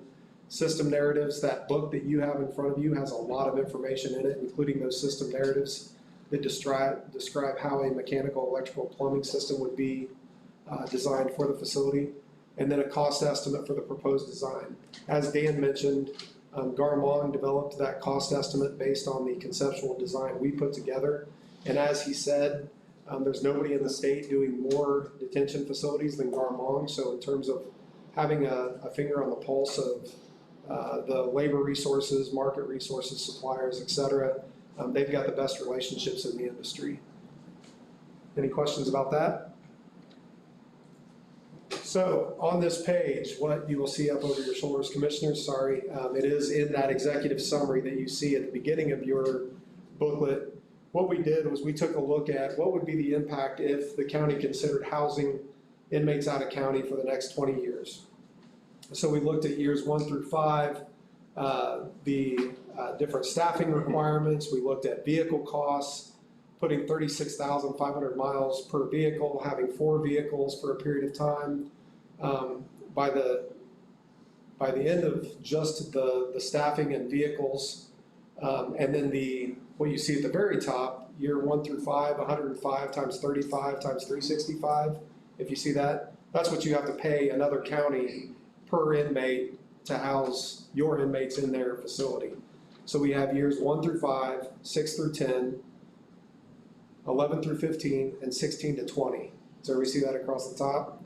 system narratives. That book that you have in front of you has a lot of information in it, including those system narratives that describe how a mechanical, electrical, plumbing system would be designed for the facility, and then a cost estimate for the proposed design. As Dan mentioned, Garmong developed that cost estimate based on the conceptual design we put together, and as he said, there's nobody in the state doing more detention facilities than Garmong, so in terms of having a finger on the pulse of the labor resources, market resources, suppliers, et cetera, they've got the best relationships in the industry. Any questions about that? So on this page, what you will see up over your shoulders, commissioners, it is in that executive summary that you see at the beginning of your booklet. What we did was we took a look at what would be the impact if the county considered housing inmates out of county for the next 20 years. So we looked at years 1 through 5, the different staffing requirements. We looked at vehicle costs, putting 36,500 miles per vehicle, having 4 vehicles for a period of time. By the end of just the staffing and vehicles, and then what you see at the very top, year 1 through 5, 105 times 35 times 365. If you see that, that's what you have to pay another county per inmate to house your inmates in their facility. So we have years 1 through 5, 6 through 10, 11 through 15, and 16 to 20. So we see that across the top.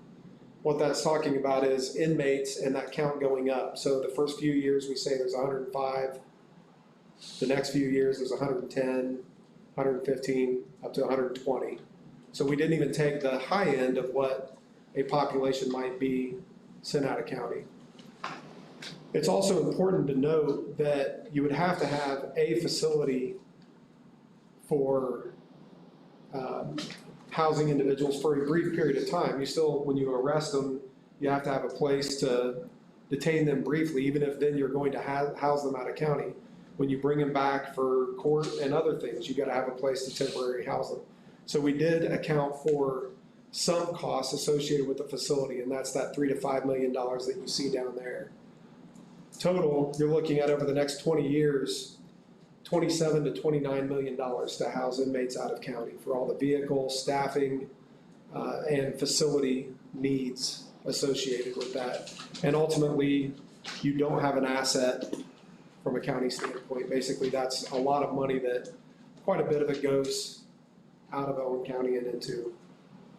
What that's talking about is inmates and that count going up. So the first few years we say there's 105. The next few years there's 110, 115, up to 120. So we didn't even take the high end of what a population might be sent out of county. It's also important to note that you would have to have a facility for housing individuals for a brief period of time. You still, when you arrest them, you have to have a place to detain them briefly, even if then you're going to house them out of county. When you bring them back for court and other things, you gotta have a place to temporarily house them. So we did account for some costs associated with the facility, and that's that $3 to $5 million that you see down there. Total, you're looking at over the next 20 years, $27 to $29 million to house inmates out of county for all the vehicle, staffing, and facility needs associated with that. And ultimately, you don't have an asset from a county standpoint. Basically, that's a lot of money that, quite a bit of it goes out of Owen County and into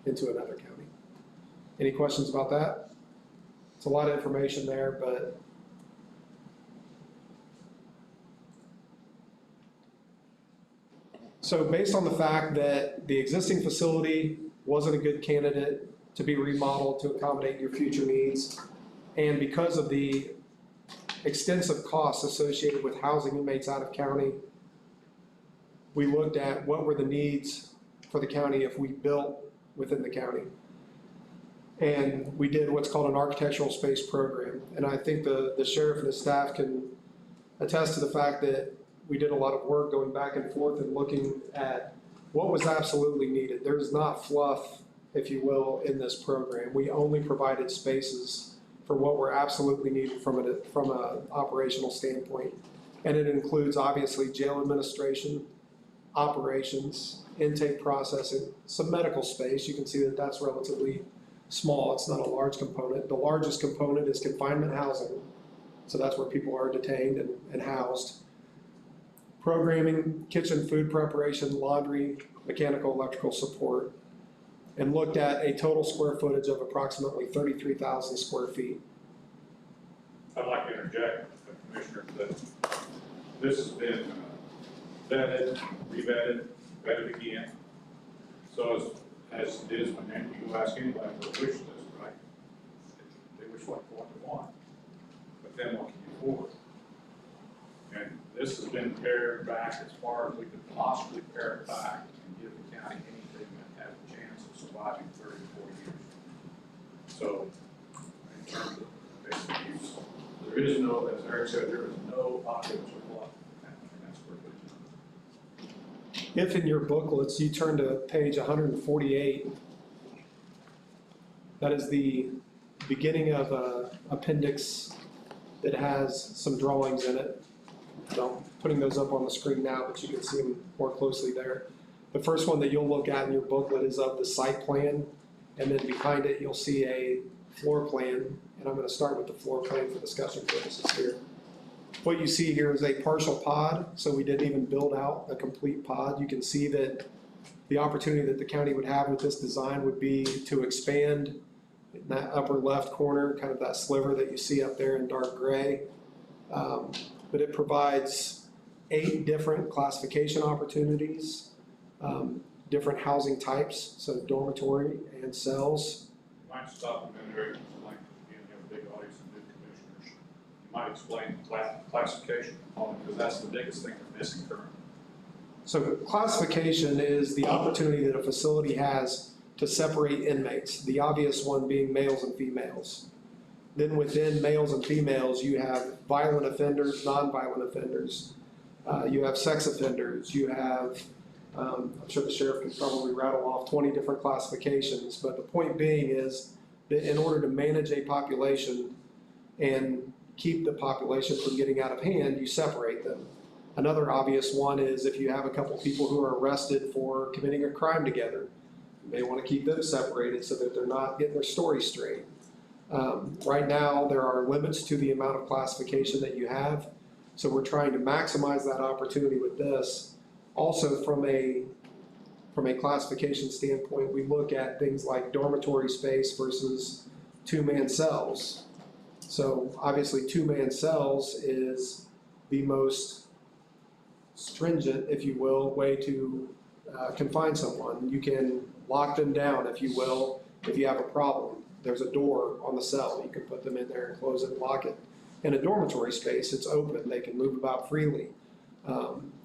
another county. Any questions about that? It's a lot of information there, but so based on the fact that the existing facility wasn't a good candidate to be remodeled to accommodate your future needs, and because of the extensive costs associated with housing inmates out of county, we looked at what were the needs for the county if we built within the county. And we did what's called an architectural space program. And I think the sheriff and the staff can attest to the fact that we did a lot of work going back and forth and looking at what was absolutely needed. There's not fluff, if you will, in this program. We only provided spaces for what were absolutely needed from an operational standpoint. And it includes obviously jail administration, operations, intake processing, some medical space. You can see that that's relatively small. It's not a large component. The largest component is confinement housing. So that's where people are detained and housed. Programming, kitchen food preparation, laundry, mechanical, electrical support, and looked at a total square footage of approximately 33,000 square feet. I'd like to interject, Commissioner, that this has been vetted, revetted, vetted again. So as it is when you ask anybody for a wish list, right? They wish what they want, but then what can you afford? And this has been pared back as far as we could possibly pare it back and give the county anything that has a chance of surviving 30 to 40 years. So, in terms of basic use, there is no, as Eric said, there is no population law. And that's perfect. If in your booklets you turn to page 148, that is the beginning of an appendix that has some drawings in it. I'm putting those up on the screen now, but you can see them more closely there. The first one that you'll look at in your booklet is of the site plan, and then behind it you'll see a floor plan, and I'm going to start with the floor plan for discussion purposes here. What you see here is a partial pod, so we didn't even build out a complete pod. You can see that the opportunity that the county would have with this design would be to expand in that upper left corner, kind of that sliver that you see up there in dark gray. But it provides 8 different classification opportunities, different housing types, so dormitory and cells. You might stop a minute, Eric, and explain, because you have a big audience of new commissioners. You might explain the classification component, because that's the biggest thing they're missing currently. So classification is the opportunity that a facility has to separate inmates, the obvious one being males and females. Then within males and females, you have violent offenders, non-violent offenders. You have sex offenders. You have, I'm sure the sheriff can probably rattle off 20 different classifications, but the point being is that in order to manage a population and keep the population from getting out of hand, you separate them. Another obvious one is if you have a couple people who are arrested for committing a crime together, you may want to keep them separated so that they're not getting their story straight. Right now, there are limits to the amount of classification that you have, so we're trying to maximize that opportunity with this. Also, from a classification standpoint, we look at things like dormitory space versus 2-man cells. So obviously, 2-man cells is the most stringent, if you will, way to confine someone. You can lock them down, if you will, if you have a problem. There's a door on the cell. You can put them in there and close it and lock it. In a dormitory space, it's open, they can move about freely.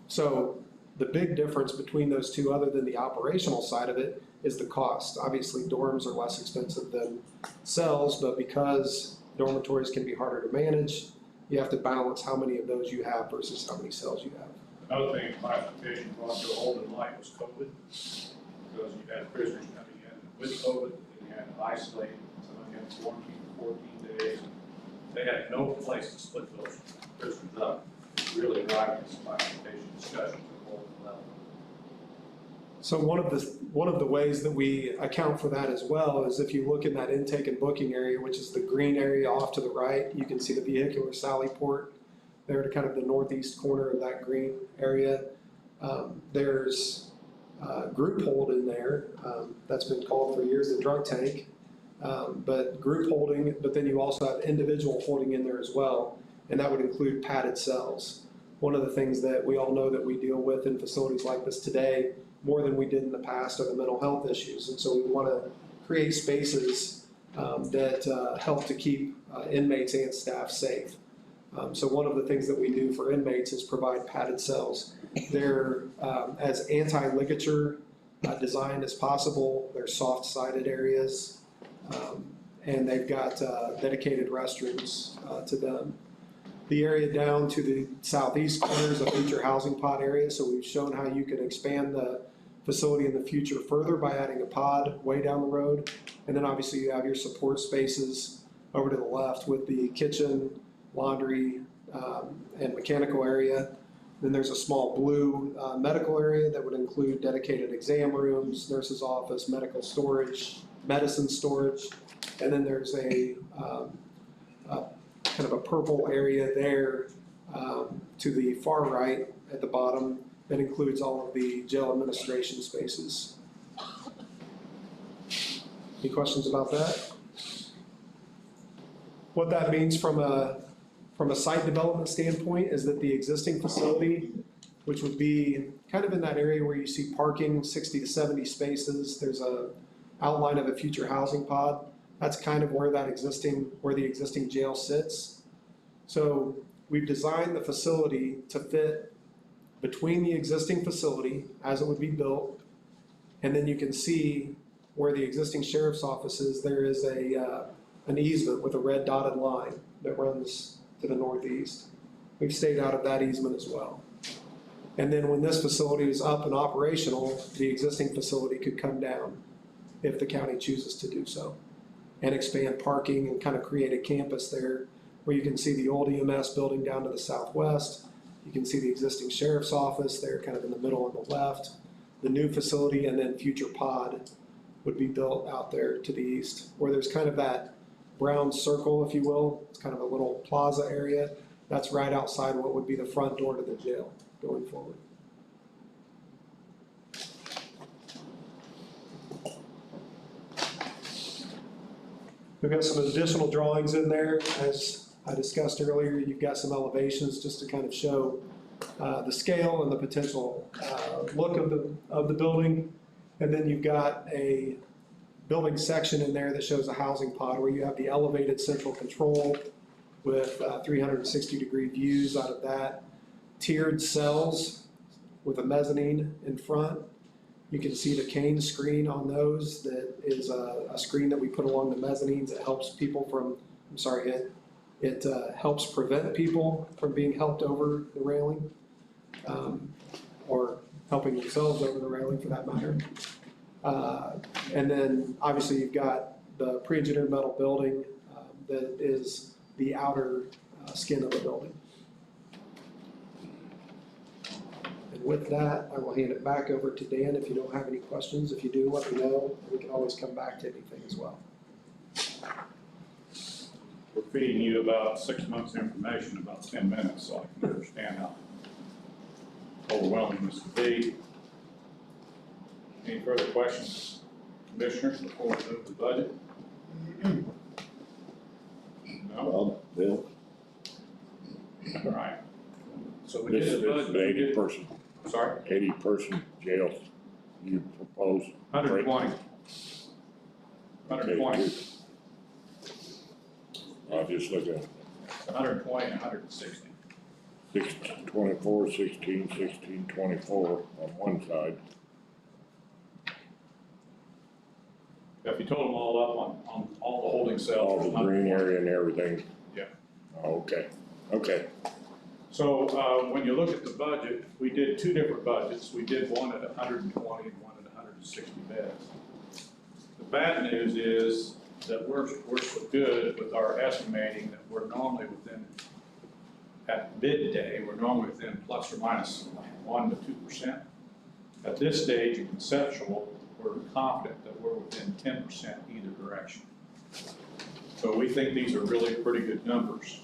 So the big difference between those two, other than the operational side of it, is the cost. Obviously, dorms are less expensive than cells, but because dormitories can be harder to manage, you have to balance how many of those you have versus how many cells you have. Another thing, classification brought to old in life was COVID, because you had prisoners coming in with COVID, and you had to isolate, some of them had quarantine for 14 days. They had no place to split those prisoners up, really driving this classification discussion to a whole level. So one of the ways that we account for that as well is if you look in that intake and booking area, which is the green area off to the right, you can see the vehicular sally port there to kind of the northeast corner of that green area. There's group hold in there. That's been called for years the drunk tank. But group holding, but then you also have individual holding in there as well, and that would include padded cells. One of the things that we all know that we deal with in facilities like this today, more than we did in the past, are the mental health issues. And so we want to create spaces that help to keep inmates and staff safe. So one of the things that we do for inmates is provide padded cells. They're as anti-ligature designed as possible. They're soft-sided areas, and they've got dedicated restrooms to them. The area down to the southeast corner is a future housing pod area, so we've shown how you can expand the facility in the future further by adding a pod way down the road. And then obviously you have your support spaces over to the left with the kitchen, laundry, and mechanical area. Then there's a small blue medical area that would include dedicated exam rooms, nurse's office, medical storage, medicine storage. And then there's a kind of a purple area there to the far right at the bottom that includes all of the jail administration spaces. Any questions about that? What that means from a site development standpoint is that the existing facility, which would be kind of in that area where you see parking, 60 to 70 spaces, there's a outline of a future housing pod. That's kind of where the existing jail sits. So we've designed the facility to fit between the existing facility as it would be built, and then you can see where the existing sheriff's office is, there is an easement with a red dotted line that runs to the northeast. We've stayed out of that easement as well. And then when this facility is up and operational, the existing facility could come down if the county chooses to do so, and expand parking and kind of create a campus there where you can see the old EMS building down to the southwest. You can see the existing sheriff's office there kind of in the middle on the left, the new facility, and then future pod would be built out there to the east, where there's kind of that brown circle, if you will. It's kind of a little plaza area. That's right outside what would be the front door to the jail going forward. We've got some additional drawings in there. As I discussed earlier, you've got some elevations just to kind of show the scale and the potential look of the building. And then you've got a building section in there that shows a housing pod where you have the elevated central control with 360-degree views out of that. Tiered cells with a mezzanine in front. You can see the cane screen on those. That is a screen that we put along the mezzanines that helps people from, it helps prevent people from being helped over the railing, or helping themselves over the railing for that matter. And then obviously you've got the pre-engineered metal building that is the outer skin of the building. And with that, I will hand it back over to Dan if you don't have any questions. If you do, let me know. We can always come back to anything as well. We're feeding you about 6 months information in about 10 minutes, so I can understand how overwhelming this could be. Any further questions, commissioners, before we move to the budget? No? Bill? All right. So we This did is the budget. the 80-person, Sorry? 80-person jail you propose. 120. 120. I'll just look at it. 120 and 160. 24, 16, 16, 24 on one side. If you total them all up on all the holding cells. All the green area and everything. Yeah. Okay, okay. So, when you look at the budget, we did two different budgets. We did one at 120 and one at 160 beds. The bad news is that we're so good with our estimating that we're normally within, at midday, we're normally within plus or minus 1 to 2%. At this stage in conceptual, we're confident that we're within 10% either direction. So we think these are really pretty good numbers.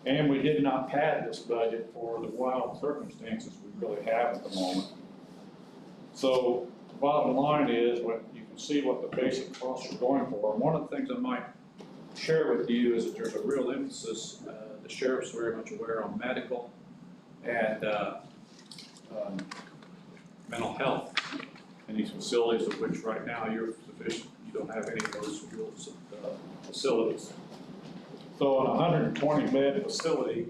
And we did not pad this budget for the wild circumstances we really have at the moment. So the bottom line is, what you can see what the basic costs are going for. And one of the things I might share with you is that there's a real emphasis, the sheriff's very much aware on medical and mental health in these facilities, of which right now you're sufficient, you don't have any of those facilities. So on a 120 bed facility,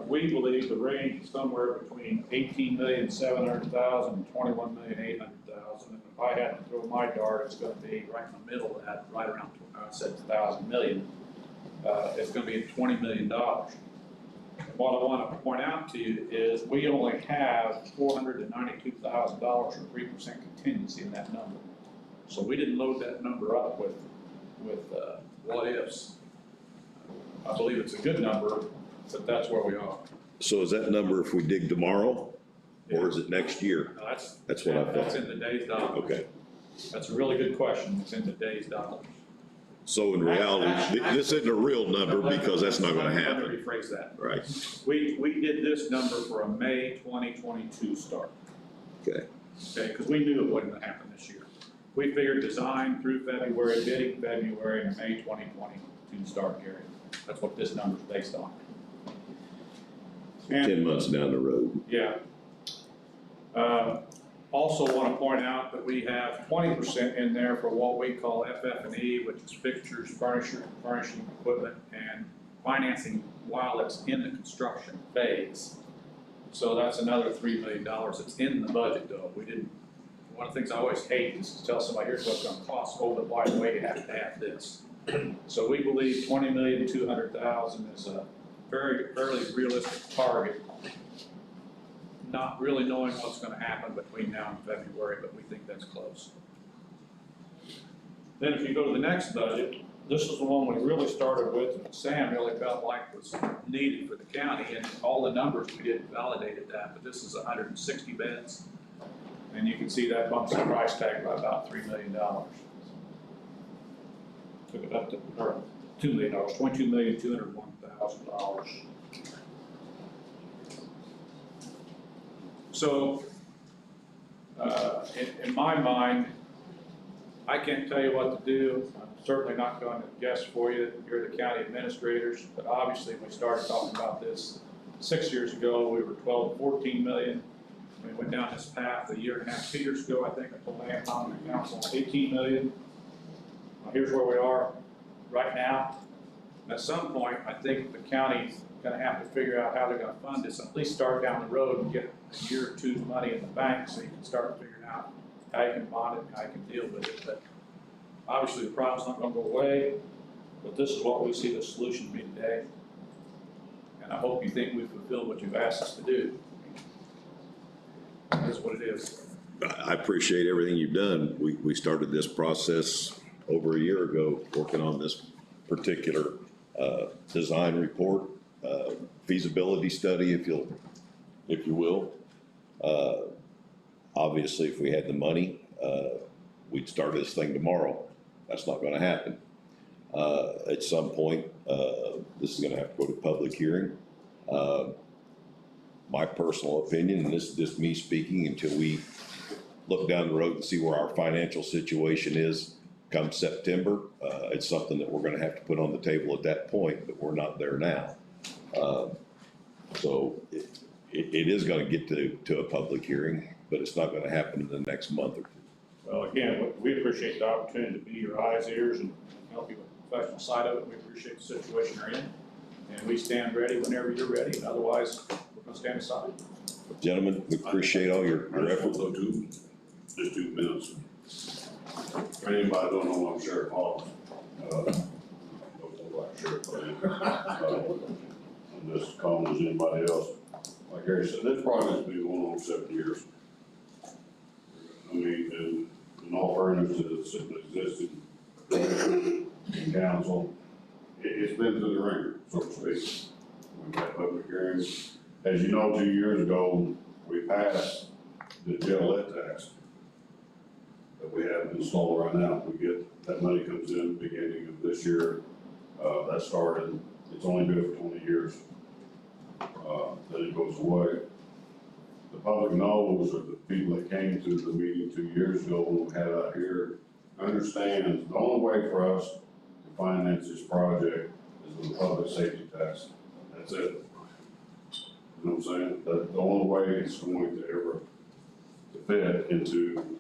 we believe the range is somewhere between 18,700,000 and 21,800,000. And if I had to throw my dart, it's going to be right in the middle of that, right around, I said 1,000 million. It's going to be $20 million. And what I want to point out to you is we only have $492,000 for 3% contingency in that number. So we didn't load that number up with what ifs. I believe it's a good number, but that's where we are. So is that number if we dig tomorrow, or is it next year? No, That's what I thought. That's in today's dollars. Okay. That's a really good question. It's in today's dollars. So in reality, this isn't a real number because that's not gonna Let happen. me rephrase that. Right, We did this number for a May 2022 start. okay. Okay, because we knew it wasn't gonna happen this year. We figured design through February, bidding February, and May 2022 start, Gary. That's what this number's based on. And 10 months down the road. yeah. Also want to point out that we have 20% in there for what we call FF&E, which is fixtures, furnishing equipment, and financing while it's in the construction phase. So that's another $3 million. It's in the budget though. We didn't, one of the things I always hate is to tell somebody, here's what it's going to cost. Oh, but by the way, you have to have this. So we believe 20,200,000 is a fairly realistic target. Not really knowing what's going to happen between now and February, but we think that's close. Then if you go to the next budget, this is the one we really started with, and Sam really felt like was needed for the county, and all the numbers we did validated that, but this is 160 beds. And you can see that bumps the price tag by about $3 million. Took it up to, or $2 million, $22,201,000. So, in my mind, I can't tell you what to do. I'm certainly not going to guess for you. You're the county administrators, but obviously we started talking about this 6 years ago. We were 12 to 14 million. We went down this path a year and a half, 2 years ago, I think, I told Ann on the council, 18 million. Well, here's where we are right now. At some point, I think the county's gonna have to figure out how they're gonna fund this, at least start down the road and get a year or two's money in the bank so you can start figuring out how you can bond it and how you can deal with it. But obviously the problem's not gonna go away, but this is what we see the solution be today. And I hope you think we've fulfilled what you've asked us to do. That's what it is. I appreciate everything you've done. We started this process over a year ago, working on this particular design report, feasibility study, if you will. Obviously, if we had the money, we'd start this thing tomorrow. That's not gonna happen. At some point, this is gonna have to go to public hearing. My personal opinion, and this is just me speaking, until we look down the road and see where our financial situation is come September, it's something that we're gonna have to put on the table at that point, but we're not there now. So it is gonna get to a public hearing, but it's not gonna happen in the next month or two. Well, again, we appreciate the opportunity to be your eyes, ears, and help you with the professional side of it. We appreciate the situation you're in. and we stand ready whenever you're ready, and otherwise, we're gonna stand aside. Gentlemen, we appreciate all your effort. So just 2 minutes. For anybody don't know, I'm Sheriff Hall. Don't look like Sheriff, I'm just as calm as anybody else. Like Gary said, this project's been going on 7 years. I mean, in all fairness to the existing council, it's been through the ringer, so to speak. We've had public hearings. As you know, 2 years ago, we passed the jail lit tax that we have installed right now. We get, that money comes in beginning of this year. That started, it's only good for 20 years. Then it goes away. The public knows, or the people that came to the meeting 2 years ago when we had it out here, understands the only way for us to finance this project is with a public safety tax. That's it. You know what I'm saying? The only way it's going to ever fit into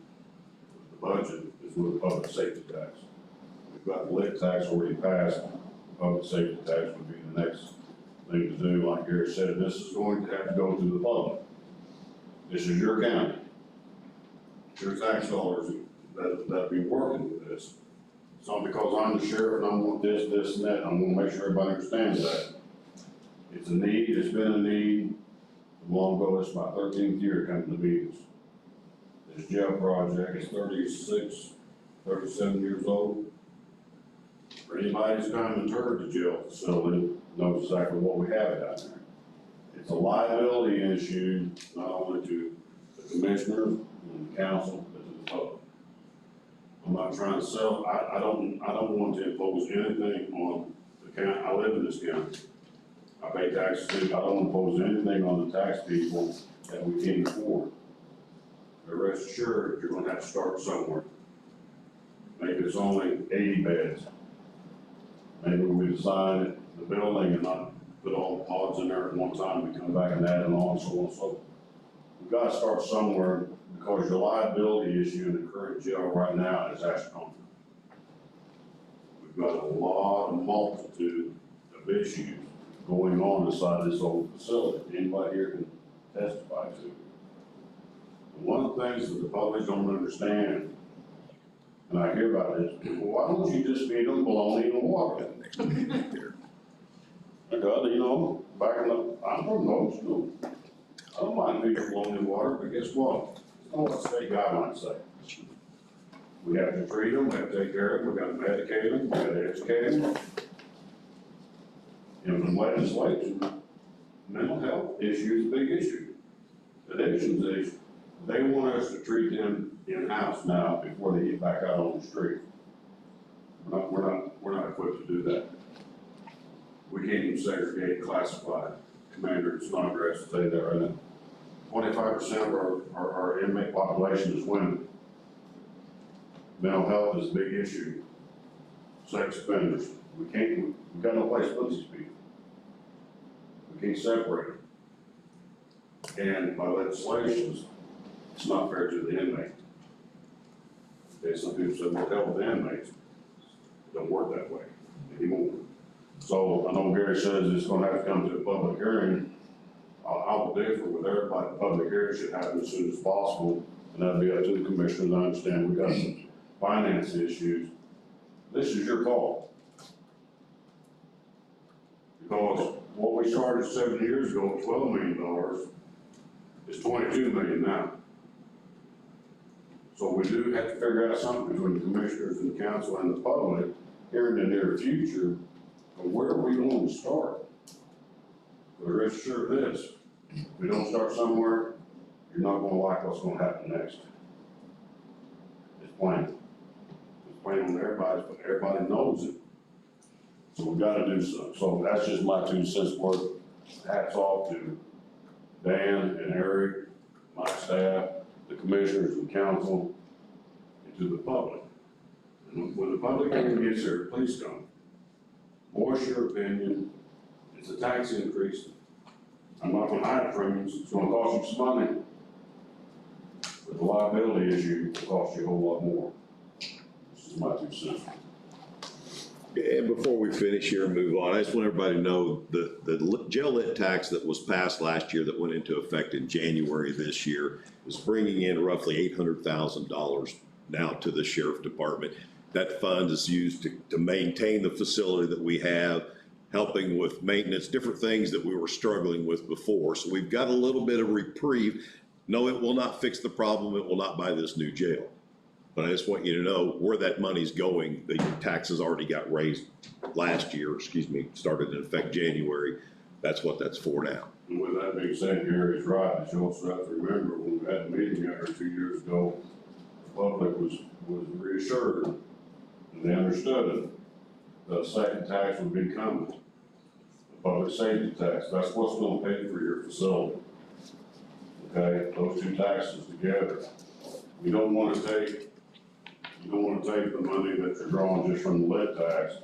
the budget is with a public safety tax. We've got the lit tax already passed. Public safety tax would be the next thing to do. Like Gary said, this is going to have to go to the public. This is your county. It's your tax dollars that be working with this. It's not because I'm the sheriff and I want this, this, and that. I'm gonna make sure everybody understands that. It's a need, it's been a need. Long ago, it's my 13th year coming to meetings. This jail project is 36, 37 years old. For anybody who's come and toured the jail facility, knows exactly what we have down there. It's a liability issue, not only to the commissioners and the council, but to the public. I'm not trying to sell, I don't want to impose anything on the county. I live in this county. I pay taxes too. I don't impose anything on the tax people that we can't afford. But rest assured, you're gonna have to start somewhere. Maybe it's only 80 beds. Maybe we design the building and not put all the pods in there at one time, we come back and add it on, so on and so forth. We've got to start somewhere because your liability issue in the current jail right now is astronomical. We've got a multitude of issues going on inside this old facility. Anybody here can testify to. And one of the things that the public don't understand, and I hear about this, well, why don't you just feed them bologna and water? Because, you know, back in the, I'm from the old school. I don't mind feeding bologna and water, but guess what? It's not what the state guidelines say. We have to treat them, we have to take care of them, we got to medicate them, we got to educate them. You know, the legislation, mental health issue is a big issue. Addictions issue. They want us to treat them in-house now before they get back out on the street. We're not equipped to do that. We can't even segregate, classify. Commander Snodgrass will tell you that right now. 25% of our inmate population is women. Mental health is a big issue. Sex offenders. We've got no place to put these people. We can't separate them. And by legislations, it's not fair to the inmate. Okay, some people say, well, hell with the inmates. It don't work that way anymore. So I know Gary says it's gonna have to come to a public hearing. I will differ with everybody. The public hearing should happen as soon as possible, and that'll be up to the commissioners. I understand we got some finance issues. This is your call. Because what we started 7 years ago at $12 million is $22 million now. So we do have to figure out something between the commissioners and the council and the public here in the near future. But where are we going to start? But rest assured of this, if we don't start somewhere, you're not gonna like what's gonna happen next. It's plain. It's plain on everybody's, but everybody knows it. So we gotta do something. So that's just my 2 cents worth. Hats off to Dan and Eric, my staff, the commissioners and council, and to the public. And when the public even gets here, please come. Voice your opinion. It's a tax increase. I'm not gonna hide it from you. It's gonna cost you some money. But the liability issue will cost you a whole lot more. This is my 2 cents. And before we finish here and move on, I just want everybody to know the jail lit tax that was passed last year that went into effect in January this year is bringing in roughly $800,000 now to the sheriff department. That fund is used to maintain the facility that we have, helping with maintenance, different things that we were struggling with before. So we've got a little bit of reprieve. No, it will not fix the problem. It will not buy this new jail. But I just want you to know where that money's going. The taxes already got raised last year, started in effect January. That's what that's for now. And with that being said, Gary's right, but you also have to remember, when we had a meeting here 2 years ago, the public was reassured, and they understood it. The second tax would be coming, the public safety tax. That's what's gonna pay for your facility. Okay, those two taxes together. You don't wanna take the money that you're drawing just from the lead tax,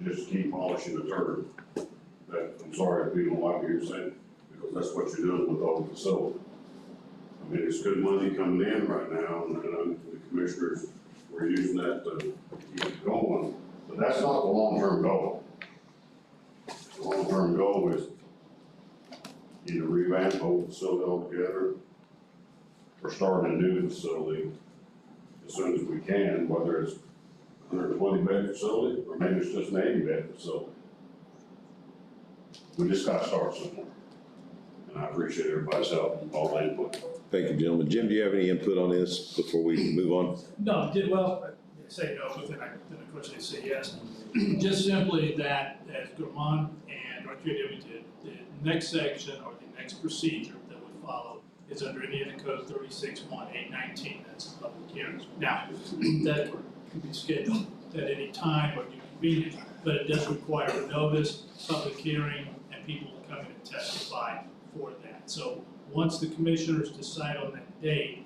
just to keep polishing the turd. I'm sorry if you don't like what you're saying, because that's what you're doing with the whole facility. I mean, it's good money coming in right now, and the commissioners were using that to keep it going, but that's not the long-term goal. The long-term goal is either revamp the whole facility altogether, or start a new facility as soon as we can, whether it's a 120-bed facility, or maybe it's just an 80-bed facility. We just got to start somewhere. And I appreciate everybody's help and all the input. Thank you, gentlemen. Jim, do you have any input on this before we move on? No, did well, I say no, but then of course they say yes. Just simply that, as Gurman and RQAW did, the next section or the next procedure that would follow is under Indiana Code 36-1-819, that's public hearings. Now, that can be scheduled at any time or convenient, but it does require a notice, public hearing, and people to come in and testify for that. So once the commissioners decide on that date,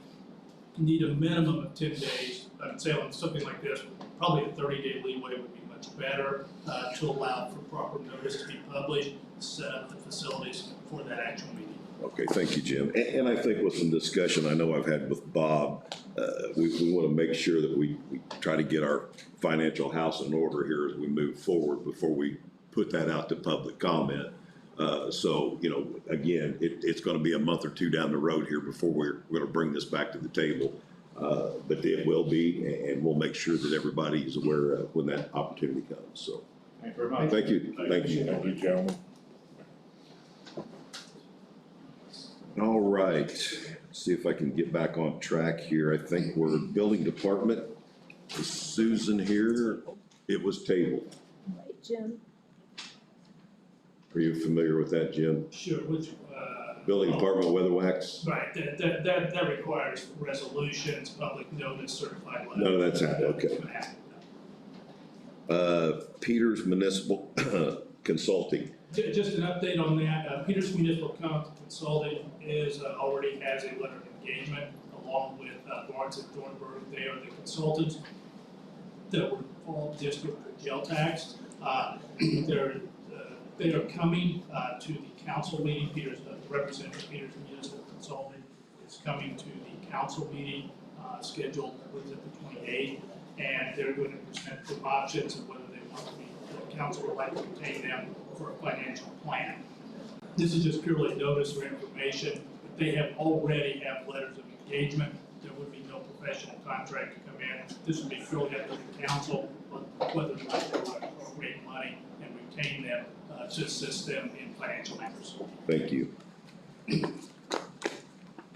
you need a minimum of 10 days. I would say on something like this, probably a 30-day leeway would be much better to allow for proper notice to be published, set up the facilities for that actual meeting. Okay, thank you, Jim. And I think with some discussion I know I've had with Bob, we want to make sure that we try to get our financial house in order here as we move forward before we put that out to public comment. So, you know, again, it's going to be a month or two down the road here before we're going to bring this back to the table. But it will be, and we'll make sure that everybody is aware of when that opportunity comes. So, Thank you very much. thank you. Thank you, gentlemen. All right, see if I can get back on track here. I think we're building department. Is Susan here? It was tabled. Right, Jim? Are you familiar with that, Jim? Sure, which, Building department weather wax? right, that requires resolutions, public notice, certified letter. None of that's happened, okay. Peters Municipal Consulting. Just an update on that, Peters Municipal Consulting already has a letter of engagement along with Lawrence and Thornburg. They are the consultants that would fall district for jail tax. They are coming to the council meeting. The representative of Peters Municipal Consulting is coming to the council meeting scheduled with the 28th, and they're going to present some options of whether they want to be, the council would like to retain them for a financial plan. This is just purely notice or information. They already have letters of engagement. There would be no professional contract to come in. This would be purely up to the council, whether or not they want to appropriate money and retain them to assist them in financial matters. Thank you.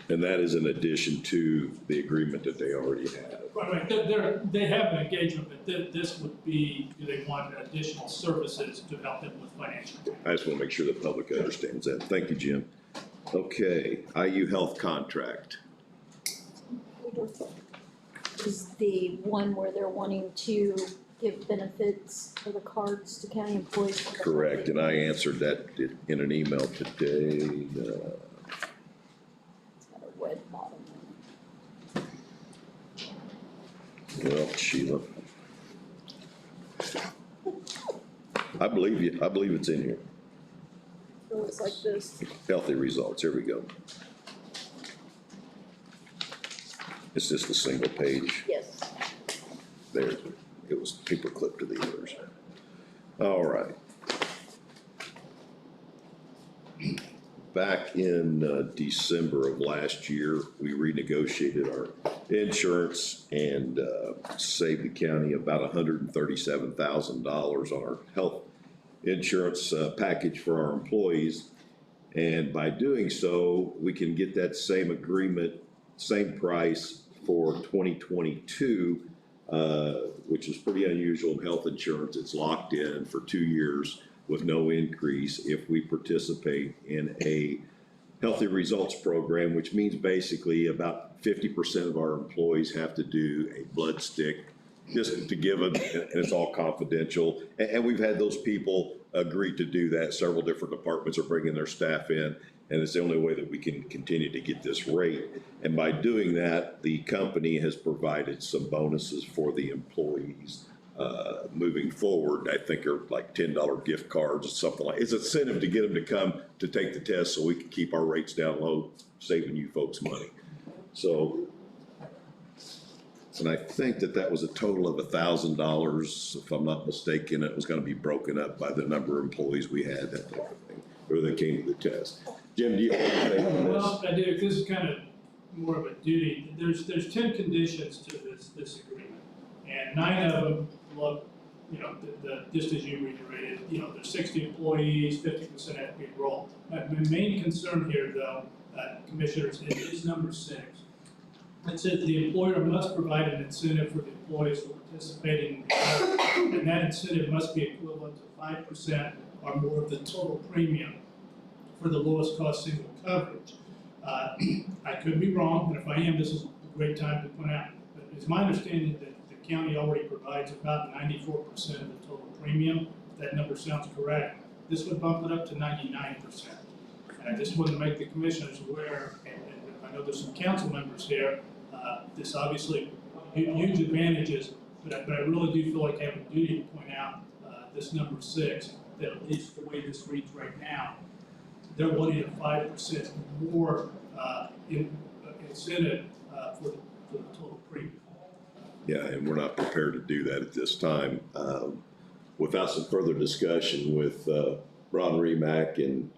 And that is in addition to the agreement that they already have. Right. They have an engagement, but this would be, do they want additional services to help them with financial matters? I just want to make sure the public understands that. Thank you, Jim. Okay, IU Health contract. Is the one where they're wanting to give benefits for the cards to county employees? Correct, and I answered that in an email today. It's got a red bottom. Well, Sheila. I believe you. I believe it's in here. It looks like this. Healthy results, here we go. It's just a single page. Yes. There, it was paper clipped to the others. All right. Back in December of last year, we renegotiated our insurance and saved the county about $137,000 on our health insurance package for our employees. And by doing so, we can get that same agreement, same price for 2022, which is pretty unusual in health insurance. It's locked in for 2 years with no increase if we participate in a healthy results program, which means basically about 50% of our employees have to do a blood stick just to give them, and it's all confidential. And we've had those people agree to do that. Several different departments are bringing their staff in, and it's the only way that we can continue to get this rate. And by doing that, the company has provided some bonuses for the employees moving forward. I think are like $10 gift cards or something like. It's an incentive to get them to come to take the test so we can keep our rates down low, saving you folks money. So, and I think that was a total of $1,000, if I'm not mistaken. It was going to be broken up by the number of employees we had, that type of thing, or they came to the test. Jim, do you have anything on this? Well, I do. This is kind of more of a duty. There's 10 conditions to this agreement, and 9 of them look, just as you reiterated, there's 60 employees, 50% have to be enrolled. My main concern here, though, commissioners, is number 6. It says the employer must provide an incentive for the employees who participate in the program, and that incentive must be equivalent to 5% or more of the total premium for the lowest cost single coverage. I could be wrong, and if I am, this is a great time to point out, but it's my understanding that the county already provides about 94% of the total premium. If that number sounds correct, this would bump it up to 99%. And I just want to make the commissioners aware, and I know there's some council members here, this obviously huge advantages, but I really do feel like I have a duty to point out this number 6, that at least the way this reads right now, they're wanting a 5% more incentive for the total premium. Yeah, and we're not prepared to do that at this time. Without some further discussion with Ron Remack and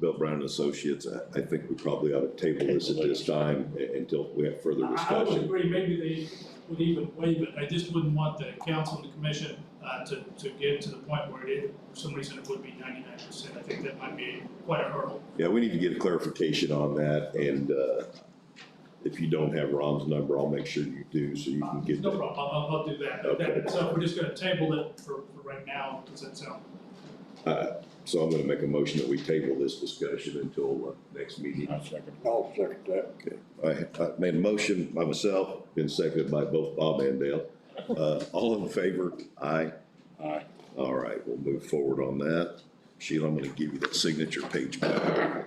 Bill Brown and Associates, I think we probably ought to table this at this time until we have further I would discussion. agree, maybe they would even waive it. I just wouldn't want the council and the commission to get to the point where for some reason it would be 99%. I think that might be quite a hurdle. Yeah, we need to get a clarification on that, and if you don't have Ron's number, I'll make sure you do, so you can get No that. problem, I'll do that. Okay. So we're just gonna table it for right now. Does that sound? So I'm gonna make a motion that we table this discussion until next meeting. I'll second that. Okay, I made a motion by myself, been seconded by both Bob and Dale. All in favor? Aye. Aye. All right, we'll move forward on that. Sheila, I'm gonna give you that signature page back.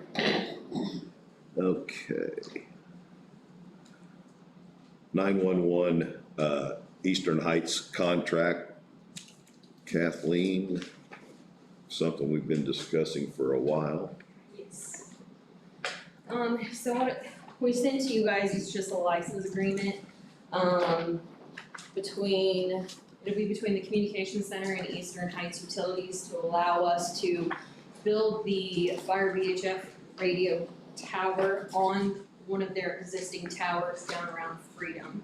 Okay. 911 Eastern Heights contract. Kathleen, something we've been discussing for a while. Yes. So what we sent to you guys is just a license agreement, it'll be between the Communication Center and Eastern Heights Utilities to allow us to build the Fire VHF radio tower on one of their existing towers down around Freedom.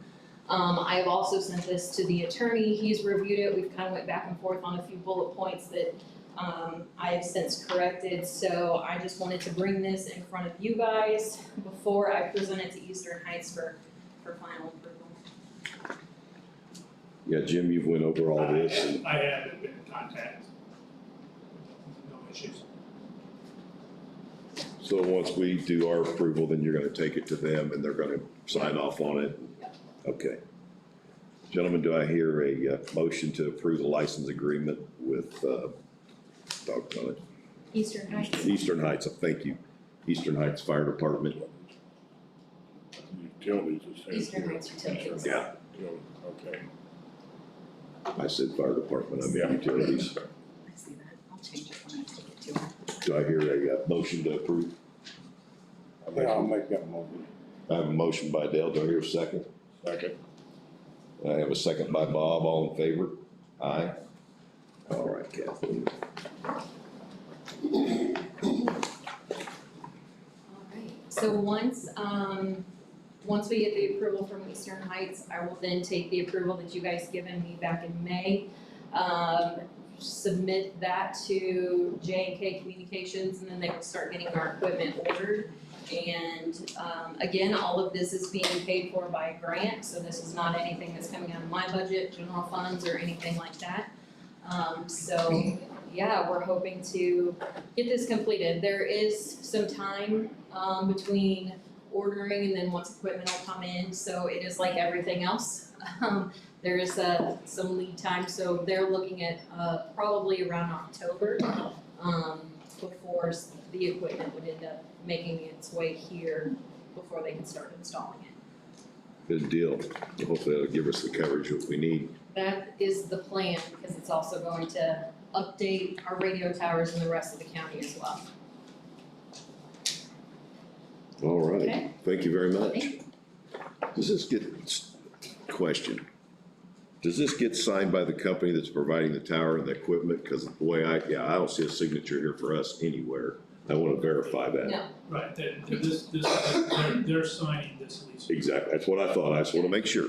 I have also sent this to the attorney, he's reviewed it, we've kind of went back and forth on a few bullet points that I have since corrected, so I just wanted to bring this in front of you guys before I present it to Eastern Heights for final approval. Yeah, Jim, you've went over all this. And I haven't been in contact. No issues. so once we do our approval, then you're gonna take it to them and they're gonna sign off on it? Okay. Gentlemen, do I hear a motion to approve the license agreement with, doggone it, Eastern Heights. Eastern Heights, thank you, Eastern Heights Fire Department. Utilities, it says. Eastern Heights Utilities. Yeah. Okay. I said Fire Department, I Yeah. mean utilities. I see that, I'll change it when I take it to them. Do I hear a motion to approve? I'll make that motion. I have a motion by Dale, do I hear a second? Second. I have a second by Bob, all in favor? Aye. All right, Kathleen. So once we get the approval from Eastern Heights, I will then take the approval that you guys given me back in May, submit that to J&K Communications, and then they will start getting our equipment ordered. And, again, all of this is being paid for by a grant, so this is not anything that's coming out of my budget, general funds, or anything like that. So, yeah, we're hoping to get this completed. There is some time, between ordering and then once equipment will come in, so it is like everything else. There is, some lead time, so they're looking at, probably around October, before the equipment would end up making its way here before they can start installing it. Good deal. Hopefully that'll give us the coverage that we need. That is the plan, because it's also going to update our radio towers in the rest of the county as well. All right. Okay. Thank you very much. Thank you. Does this get, question, does this get signed by the company that's providing the tower and the equipment? Because the way I don't see a signature here for us anywhere. I want to verify that. No. Right, they're signing this lease. Exactly, that's what I thought. I just want to make sure.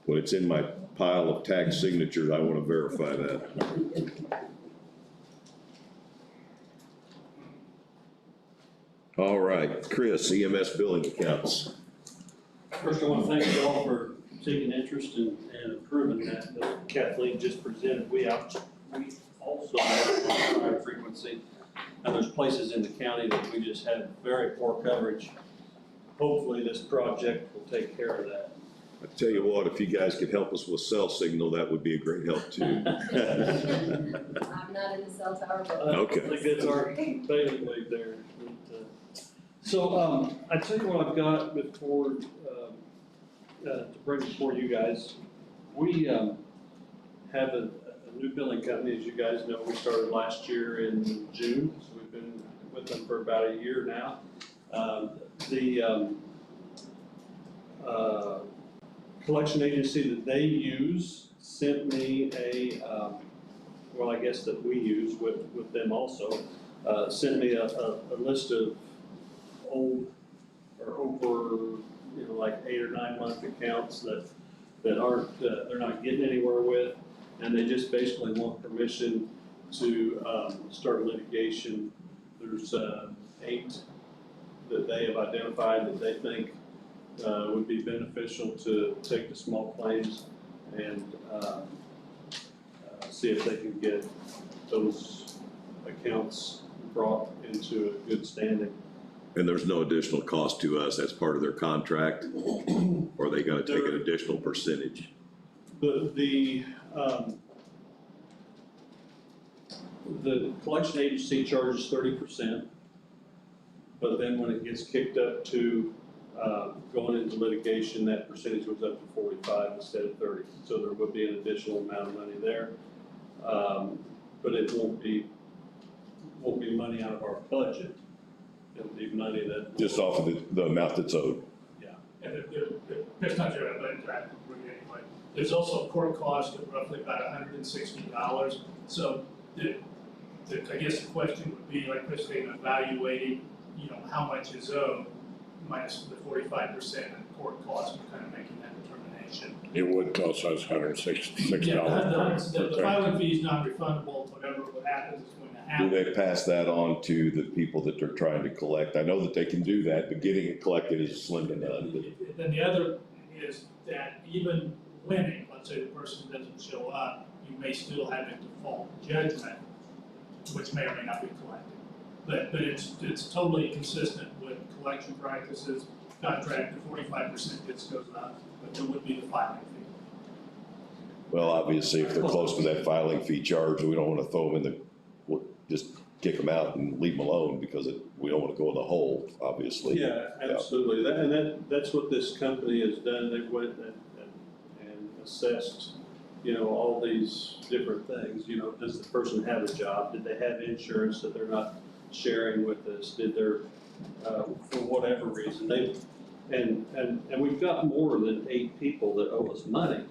When it's in my pile of tagged signatures, I want to verify that. All right, Chris, EMS billing accounts. First, I want to thank you all for taking interest and approving that Kathleen just presented. We also have a high frequency. And there's places in the county that we just have very poor coverage. Hopefully, this project will take care of that. I tell you what, if you guys could help us with cell signal, that would be a great help too. I'm not in the cell tower, but. Okay. I think that's our bailiwick there. So, I tell you what I've got before, to bring before you guys. We, have a new billing company, as you guys know. We started last year in June, so we've been with them for about a year now. The collection agency that they use sent me well, I guess that we use with them also, sent me a list of old or over, like 8 or 9 month accounts that aren't, they're not getting anywhere with, and they just basically want permission to start litigation. There's 8 that they have identified that they think would be beneficial to take to small claims and see if they can get those accounts brought into a good standing. And there's no additional cost to us, that's part of their contract, or are they gonna take an additional percentage? The collection agency charges 30%, but then when it gets kicked up to going into litigation, that percentage goes up to 45 instead of 30. So there would be an additional amount of money there, but it won't be money out of our budget. It'll be money that Just off of the amount that's owed. And that's not your, but anyway, there's also a court cost of roughly about $160. So I guess the question would be, like Christine, evaluating, how much is owed minus the 45% in court cost, and kind of making that determination. It would cost us $166. Yeah, the filing fee is non-refundable, whatever happens is going to Do happen. they pass that on to the people that they're trying to collect? I know that they can do that, but getting it collected is slim to none. Then the other is that even winning, let's say the person doesn't show up, you may still have a default judgment, which may or may not be collected. But it's totally consistent with collection practices, contract, the 45% just goes up, but there would be the filing fee. Well, obviously, if they're close to that filing fee charge, we don't want to throw them in we'll just kick them out and leave them alone because we don't want to go in the hole, obviously. Yeah, absolutely. That's what this company has done. They went and assessed, all these different things. Does the person have a job? Did they have insurance that they're not sharing with us? Did there, for whatever reason, And we've got more than 8 people that owe us money,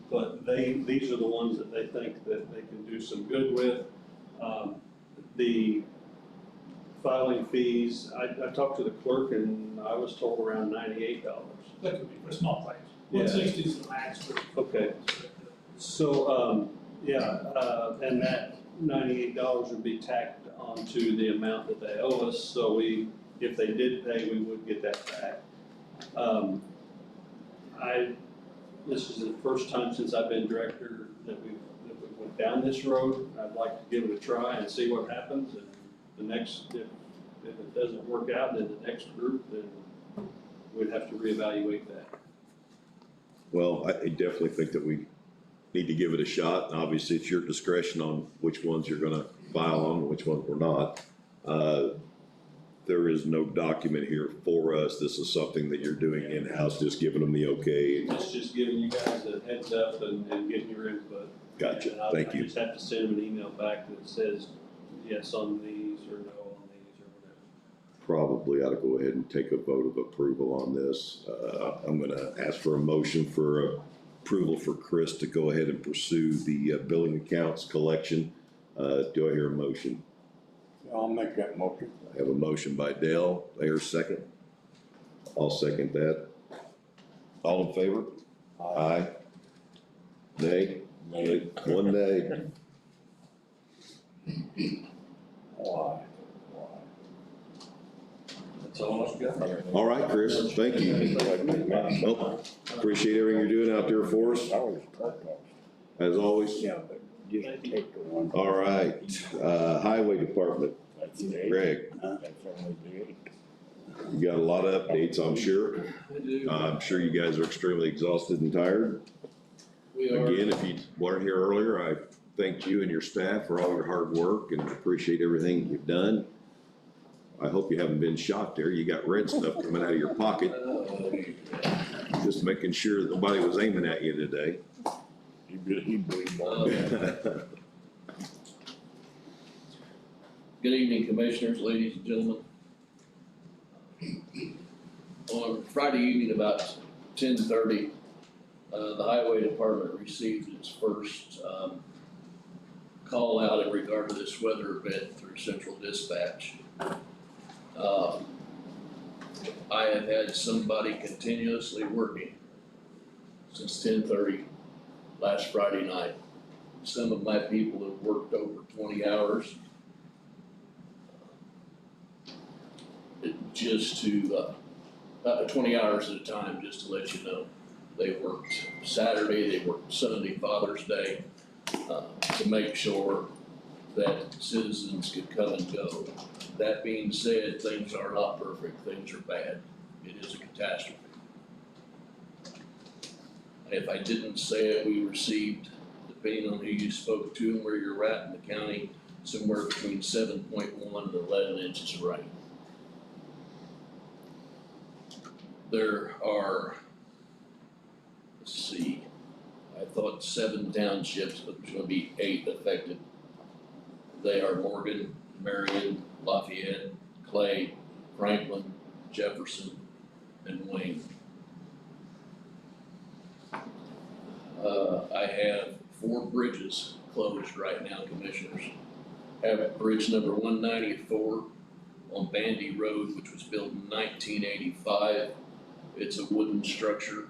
but these are the ones that they think that they can do some good with. The filing fees, I talked to the clerk and I was told around $98. That could be for small claims. Yeah. 160 is the max for. Okay. So, and that $98 would be tacked onto the amount that they owe us, so if they did pay, we would get that back. This is the first time since I've been director that we went down this road. I'd like to give it a try and see what happens, and the next, if it doesn't work out, then the next group, then we'd have to reevaluate that. Well, I definitely think that we need to give it a shot, and obviously it's your discretion on which ones you're gonna file on and which ones we're not. There is no document here for us. This is something that you're doing in-house, just giving them the okay. It's just giving you guys a heads up and getting your input. Gotcha, And thank you. I just have to send them an email back that says yes on these or no on these or whatever. Probably ought to go ahead and take a vote of approval on this. I'm gonna ask for a motion for approval for Chris to go ahead and pursue the billing accounts collection. Do I hear a motion? I'll make that motion. I have a motion by Dale. There's second. I'll second that. All in favor? Aye. Nay? Nay. One nay. Why? That's all I've got. All right, Chris, thank you. Well, appreciate everything you're doing out there for us, I was talking. as always. Yeah, but just take the one. All right, Highway Department, That's the eight. Greg, That's only the eight. you got a lot of updates, I'm sure. I do. I'm sure you guys are extremely exhausted and tired. We are. Again, if you weren't here earlier, I thank you and your staff for all your hard work and appreciate everything you've done. I hope you haven't been shot there. You got red stuff coming out of your pocket. Just making sure that nobody was aiming at you today. He blew more. Good evening, Commissioners, ladies and gentlemen. On Friday evening about 10:30, the Highway Department received its first call out in regard to this weather event through Central Dispatch. I have had somebody continuously working since 10:30 last Friday night. Some of my people have worked over 20 hours. Just to, 20 hours at a time, just to let you know. They worked Saturday, they worked Sunday, Father's Day, to make sure that citizens could come and go. That being said, things are not perfect, things are bad. It is a catastrophe. If I didn't say it, we received, depending on who you spoke to and where you're at in the county, somewhere between 7.1 and 11 inches of rain. There are, let's see, I thought 7 townships, but there's gonna be 8 affected. They are Morgan, Marion, Lafayette, Clay, Franklin, Jefferson, and Wayne. I have 4 bridges closed right now, Commissioners. I have bridge number 194 on Bandy Road, which was built in 1985. It's a wooden structure.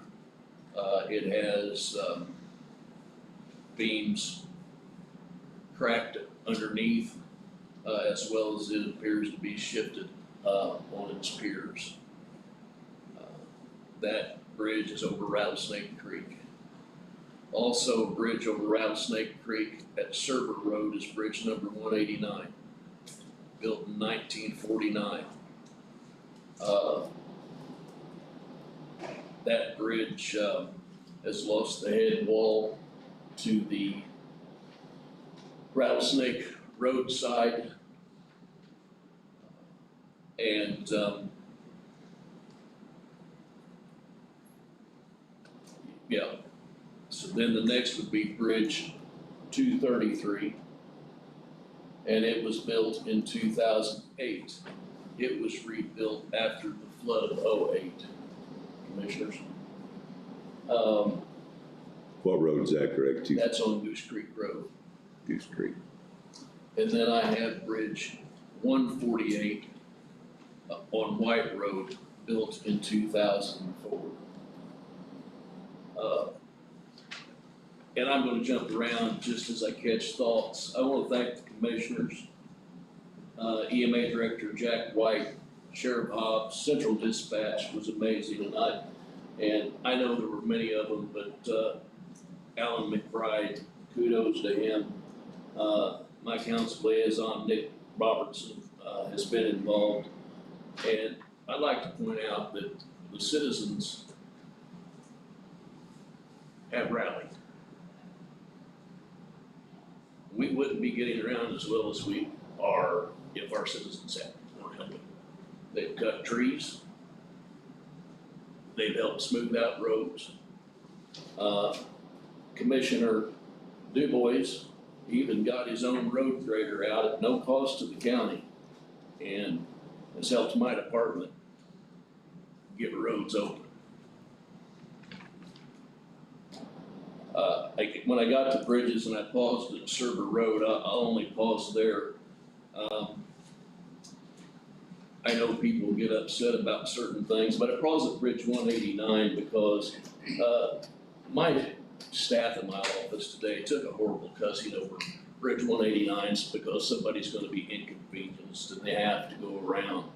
It has beams cracked underneath, as well as it appears to be shifted on its piers. That bridge is over Rattlesnake Creek. Also, a bridge over Rattlesnake Creek at Server Road is bridge number 189, built in 1949. That bridge has lost the head wall to the Rattlesnake roadside. And yeah, so then the next would be Bridge 233. And it was built in 2008. It was rebuilt after the flood of 2008. Commissioners. What road is that, Greg? That's on Goose Creek Road. Goose Creek. And then I have Bridge 148 on White Road, built in 2004. And I'm gonna jump around just as I catch thoughts. I wanna thank the commissioners, EMA Director Jack White, Sheriff Hobbs, Central Dispatch was amazing, and I know there were many of them, but Alan McBride, kudos to him. My council liaison, Nick Robertson, has been involved. And I'd like to point out that the citizens have rallied. We wouldn't be getting around as well as we are if our citizens weren't helping. They've cut trees. They've helped smooth out roads. Commissioner DuBois even got his own road grader out at no cost to the county and has helped my department get roads open. When I got to bridges and I paused at Server Road, I only paused there. I know people get upset about certain things, but I paused at Bridge 189 because my staff in my office today took a horrible cussing over Bridge 189 because somebody's gonna be inconvenienced and they have to go around.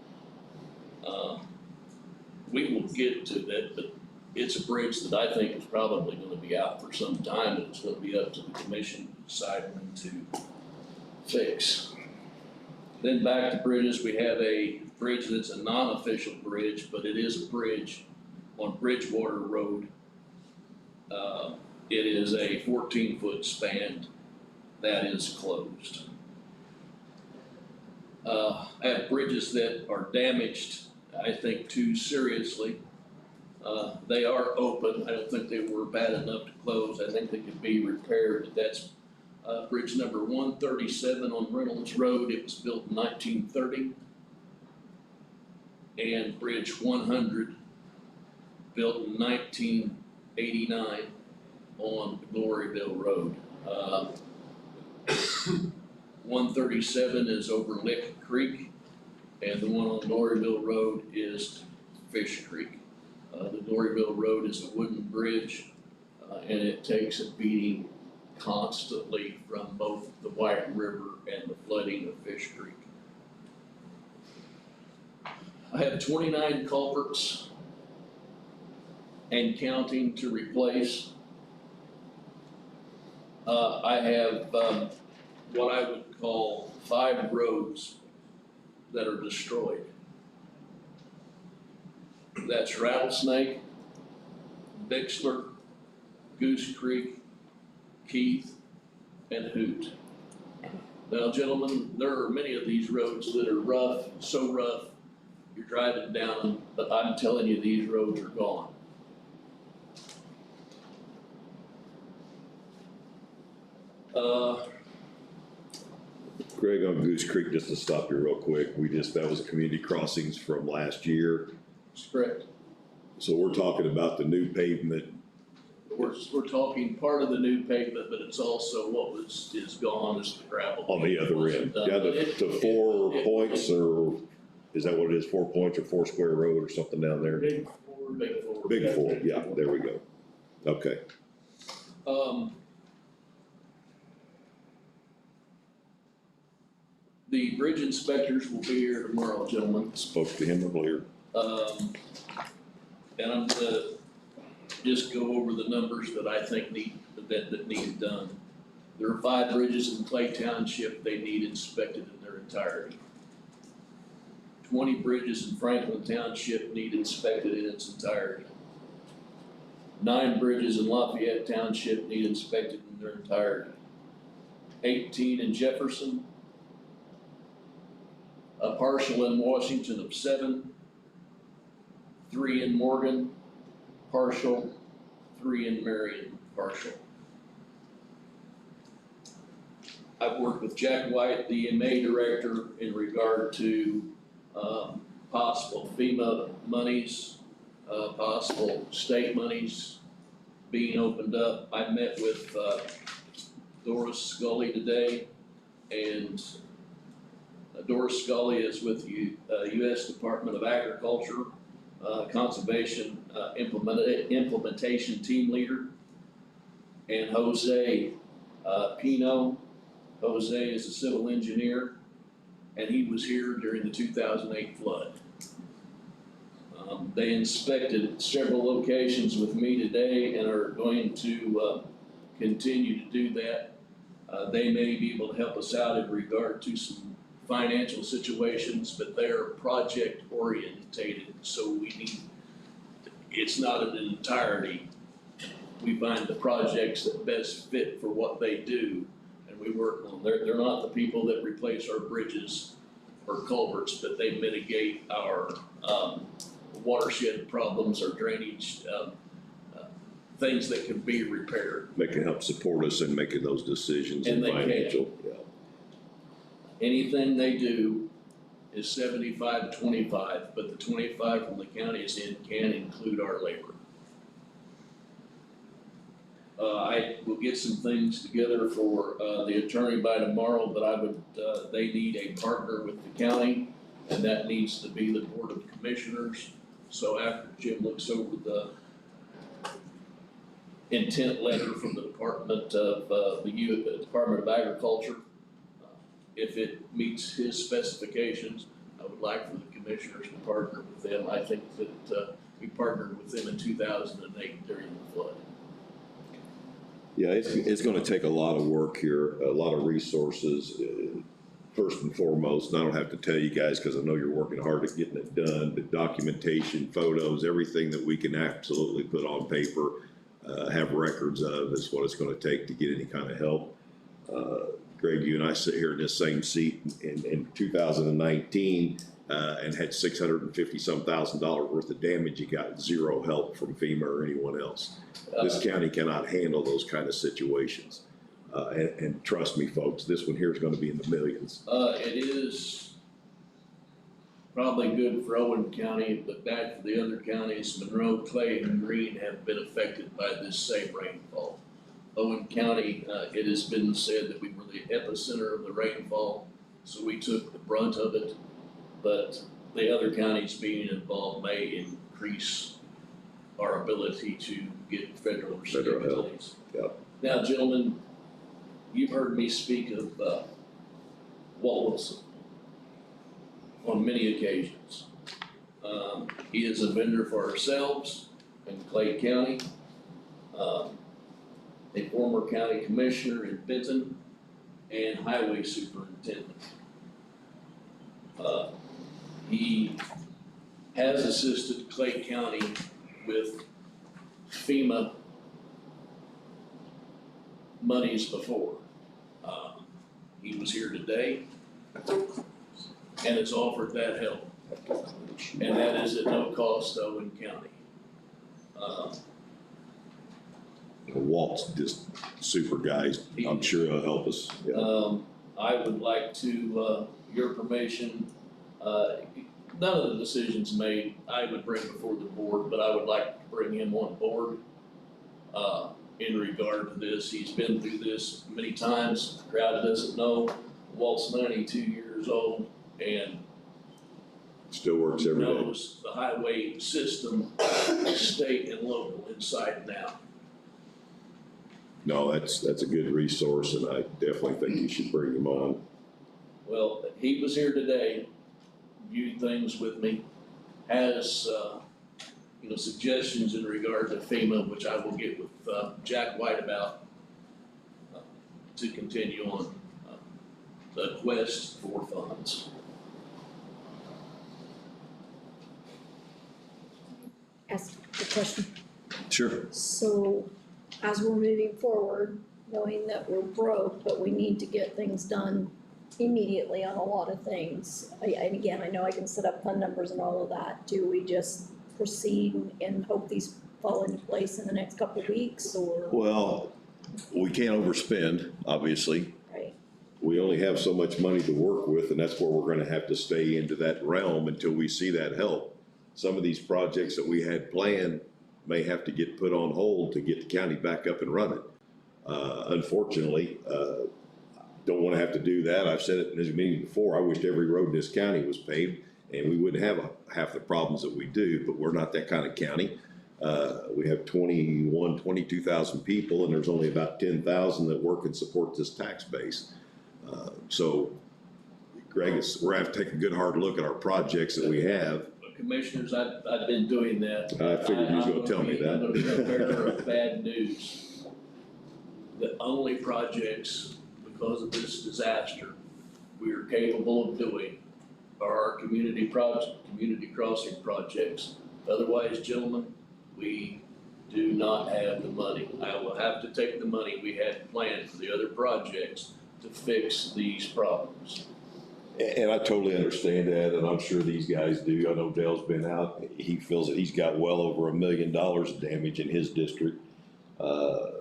We will get to that, but it's a bridge that I think is probably gonna be out for some time, and it's gonna be up to the commission to decide when to fix. Then back to bridges, we have a bridge that's a non-official bridge, but it is a bridge on Bridgewater Road. It is a 14-foot span that is closed. I have bridges that are damaged, I think too seriously. They are open. I don't think they were bad enough to close. I think they could be repaired. That's bridge number 137 on Reynolds Road. It was built in 1930. And bridge 100, built in 1989 on Gloryville Road. 137 is over Lick Creek, and the one on Gloryville Road is Fish Creek. The Gloryville Road is a wooden bridge, and it takes a beating constantly from both the White River and the flooding of Fish Creek. I have 29 culverts and counting to replace. I have what I would call 5 roads that are destroyed. That's Rattlesnake, Bixler, Goose Creek, Keith, and Hoot. Now, gentlemen, there are many of these roads that are rough, so rough, you're driving down them, but I'm telling you, these roads are gone. Greg, on Goose Creek, just to stop you real quick, that was community crossings from last year. That's correct. So we're talking about the new pavement. We're talking part of the new pavement, but it's also what is gone is the gravel. On the other end, yeah, the 4 points, or is that what it is, 4 points or 4 square road or something down there? Big four. Big 4, yeah, there we go. Okay. The bridge inspectors will be here tomorrow, gentlemen. Spoke to him earlier. And I'm gonna just go over the numbers that I think that need done. There are 5 bridges in Clay Township they need inspected in their entirety. 20 bridges in Franklin Township need inspected in its entirety. 9 bridges in Lafayette Township need inspected in their entirety. 18 in Jefferson. A partial in Washington of 7. 3 in Morgan, partial. 3 in Marion, partial. I've worked with Jack White, the EMA director, in regard to possible FEMA monies possible state monies being opened up. I met with, Doris Scully today, and Doris Scully is with the, U.S. Department of Agriculture, Conservation, Implementation Team Leader. And Jose, Pino, Jose is a civil engineer, and he was here during the 2008 flood. They inspected several locations with me today and are going to continue to do that. They may be able to help us out in regard to some financial situations, but they're project orientated, so we need, it's not an entirety. We find the projects that best fit for what they do, and we work on. They're not the people that replace our bridges or culverts, but they mitigate our watershed problems or drainage, things that can be repaired. They can help support us in making those decisions and And they can. financial. Yeah. Anything they do is 75-25, but the 25 from the county is can include our labor. I will get some things together for the attorney by tomorrow, but I would, they need a partner with the county, and that needs to be the Board of Commissioners. So after Jim looks over the intent letter from the Department of, the Department of Agriculture, if it meets his specifications, I would like for the commissioners to partner with them. I think that we partnered with them in 2008 during the flood. Yeah, it's gonna take a lot of work here, a lot of resources. First and foremost, and I don't have to tell you guys, because I know you're working hard at getting it done, but documentation, photos, everything that we can absolutely put on paper, have records of, is what it's gonna take to get any kind of help. Greg, you and I sit here in this same seat in 2019, and had $650-some thousand worth of damage. You got zero help from FEMA or anyone else. This county cannot handle those kind of situations. And trust me, folks, this one here is gonna be in the millions. It is probably good for Owen County, but bad for the other counties. Monroe, Clay, and Greene have been affected by this same rainfall. Owen County, it has been said that we were the epicenter of the rainfall, so we took the brunt of it. But the other counties being involved may increase our ability to get federal or state utilities. Yep. Now, gentlemen, you've heard me speak of Walt Wilson on many occasions. He is a vendor for ourselves in Clay County, a former county commissioner in Benton, and highway superintendent. He has assisted Clay County with FEMA monies before. He was here today and has offered that help. And that is at no cost to Owen County. Walt's just super guy. I'm sure he'll help us. Yeah. I would like to, your permission, none of the decisions made I would bring before the board, but I would like to bring him on board in regard to this. He's been through this many times. The crowd doesn't know. Walt's 92 years old and Still works every day. knows the highway system, state and local, inside and out. No, that's a good resource, and I definitely think you should bring him on. Well, he was here today, viewed things with me, has, suggestions in regard to FEMA, which I will get with, Jack White about, to continue on, the quest for funds. Ask the question. Sure. So as we're moving forward, knowing that we're broke, but we need to get things done immediately on a lot of things. And again, I know I can set up fund numbers and all of that. Do we just proceed and hope these fall into place in the next couple of weeks, or? Well, we can't overspend, obviously. Right. We only have so much money to work with, and that's where we're gonna have to stay into that realm until we see that help. some of these projects that we had planned may have to get put on hold to get the county back up and running. Unfortunately, don't want to have to do that. I've said it in this meeting before. I wished every road in this county was paved and we wouldn't have half the problems that we do, but we're not that kind of county. We have 22,000 people and there's only about 10,000 that work and support this tax base. So Greg, we're gonna have to take a good hard look at our projects that we have. Commissioners, I've been doing that. I figured you was gonna tell me that. I'm gonna be a bearer of bad news. The only projects, because of this disaster, we are capable of doing are our community crossing projects. Otherwise, gentlemen, we do not have the money. I will have to take the money we had planned for the other projects to fix these problems. And I totally understand that, and I'm sure these guys do. I know Dale's been out. He feels that he's got well over $1 million of damage in his district.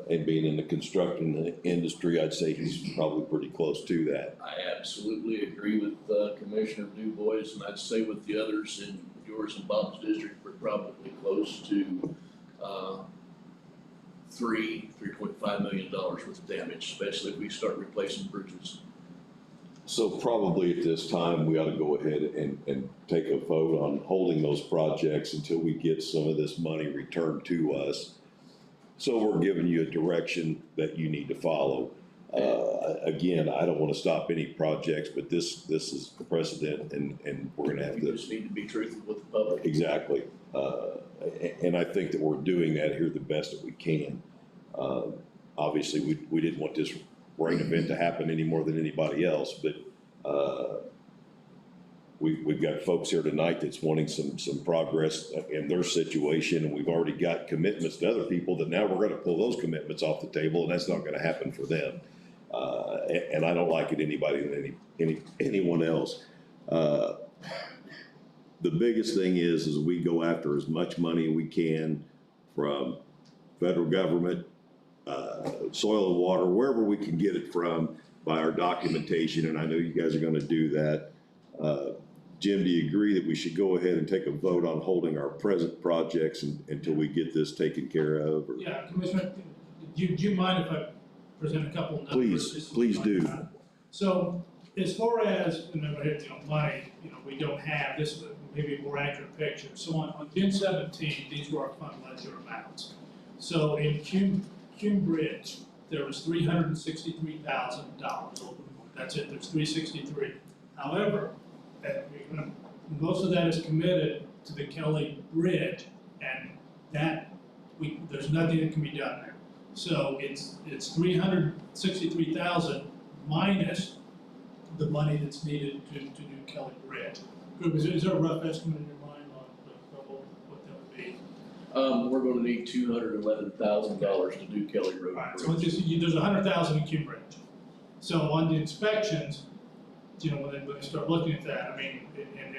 And being in the construction industry, I'd say he's probably pretty close to that. I absolutely agree with Commissioner DuBois, and I'd say with the others in yours and Bob's district, we're probably close to $3.5 million worth of damage, especially if we start replacing bridges. So probably at this time, we ought to go ahead and take a vote on holding those projects until we get some of this money returned to us. So we're giving you a direction that you need to follow. Again, I don't want to stop any projects, but this is the precedent and we're gonna have to. We just need to be truthful with the public. Exactly. And I think that we're doing that here the best that we can. Obviously, we didn't want this rain event to happen any more than anybody else, but we've got folks here tonight that's wanting some progress in their situation, and we've already got commitments to other people that now we're going to pull those commitments off the table, and that's not going to happen for them. And I don't like it anybody than anyone else. The biggest thing is we go after as much money we can from federal government, soil and water, wherever we can get it from by our documentation, and I know you guys are going to do that. Jim, do you agree that we should go ahead and take a vote on holding our present projects until we get this taken care of? Or? Yeah, Commissioner, do you mind if I present a couple of numbers? Please do. So as far as, money, we don't have, this is maybe a more accurate picture. So on June 17th, these were our fund ledger amounts. So in Cume Bridge, there was $363,000. That's it, there's $363,000. However, most of that is committed to the Kelly Bridge, and there's nothing that can be done there. So it's $363,000 minus the money that's needed to do Kelly Bridge. Is there a rough estimate in your mind on what that would be? We're going to need $211,000 to do Kelly Road. Right, so there's $100,000 in Cume Bridge. So on the inspections, when they start looking at that, I mean,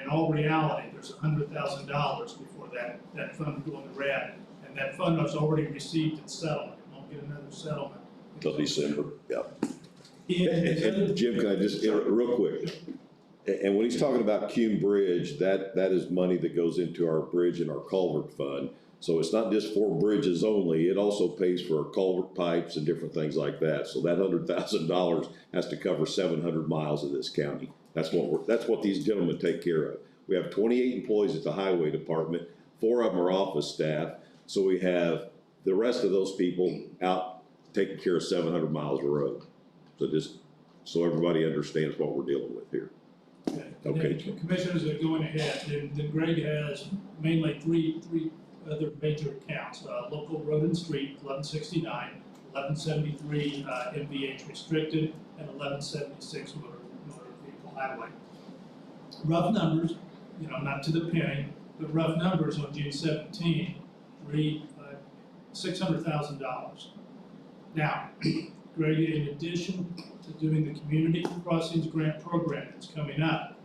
in all reality, there's $100,000 before that fund would go in the red, and that fund has already received its settlement. It won't get another settlement Till December, yeah. And Jim, can I just, real quick, and when he's talking about Cume Bridge, that is money that goes into our bridge and our culvert fund. So it's not just for bridges only, it also pays for culvert pipes and different things like that. So that $100,000 has to cover 700 miles of this county. That's what these gentlemen take care of. We have 28 employees at the highway department, 4 of them are office staff. So we have the rest of those people out taking care of 700 miles of road. So just so everybody understands what we're dealing with here. Okay. Commissioners are going ahead, then Greg has mainly three other major accounts, local road and street, 1169, 1173 MVH restricted, and 1176 motor vehicle highway. Rough numbers, not to the penny, but rough numbers on June 17, $600,000. Now, Greg, in addition to doing the community crossings grant program that's coming up,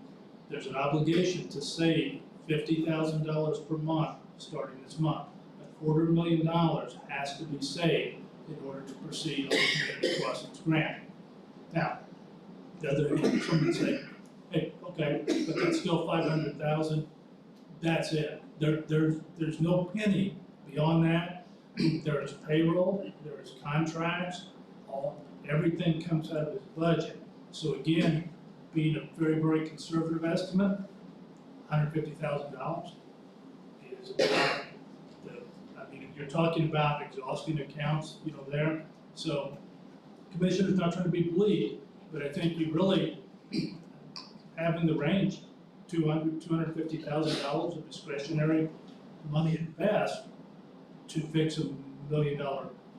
there's an obligation to save $50,000 per month starting this month. $250,000 has to be saved in order to proceed on the community crossings grant. Now, the other someone would say, hey, okay, but that's still $500,000. That's it. there's no penny beyond that. There is payroll, there is contracts, everything comes out of his budget. So again, being a very, very conservative estimate, $150,000 is about I mean, if you're talking about exhausting accounts, there. So Commissioner's not trying to be bleak, but I think you really have in the range $250,000 of discretionary money at best to fix $1 million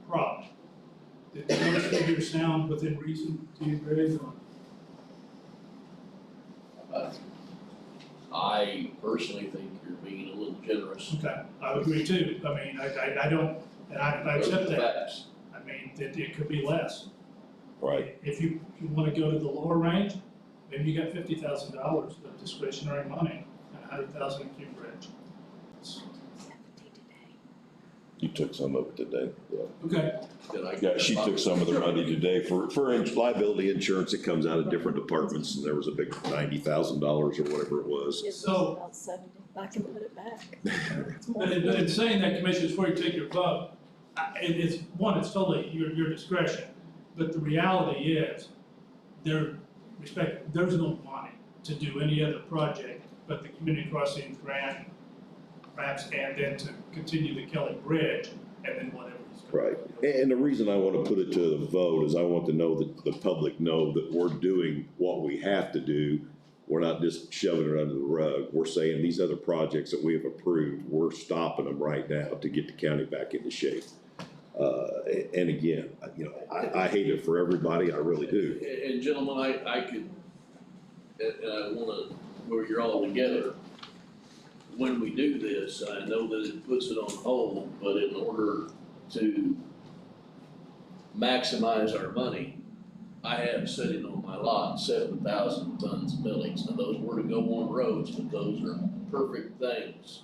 problem. Did those figures sound within reason to you, Greg? I personally think you're being a little generous. Okay, I would agree too. I mean, I don't, and I accept that. Facts. I mean, it could be less. Right. If you wanna go to the lower range, maybe you got $50,000 of discretionary money and $100,000 in Cube Bridge. You took some of it today, yeah. Okay, Yeah, she took some of the money today for liability insurance. It comes out of different departments, and there was a big $90,000 or whatever it was. It's So- about 70, I can put it back. but in saying that, Commissioners, before you take your vote, it's totally your discretion, but the reality is, there's no money to do any other project but the community crossing grant, perhaps, and then to continue the Kelly Bridge, and then whatever. Right, and the reason I want to put it to the vote is I want to know that the public know that we're doing what we have to do. We're not just shoving it under the rug. We're saying these other projects that we have approved, we're stopping them right now to get the county back into shape. And again, I hate it for everybody, I really do. And gentlemen, I could, and I wanna, where you're all together, when we do this, I know that it puts it on hold, but in order to maximize our money, I have sitting on my lot 7,000 tons of millings. Now, those were to go on roads, but those are perfect things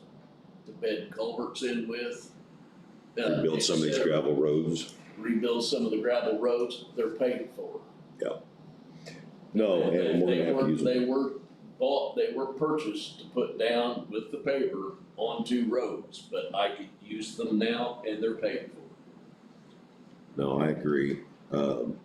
to bed culverts in with. Rebuild some of these gravel roads. Rebuild some of the gravel roads, they're paid for. No, and we're gonna have to use them. They were purchased to put down with the paper onto roads, but I could use them now and they're paid for. No, I agree. And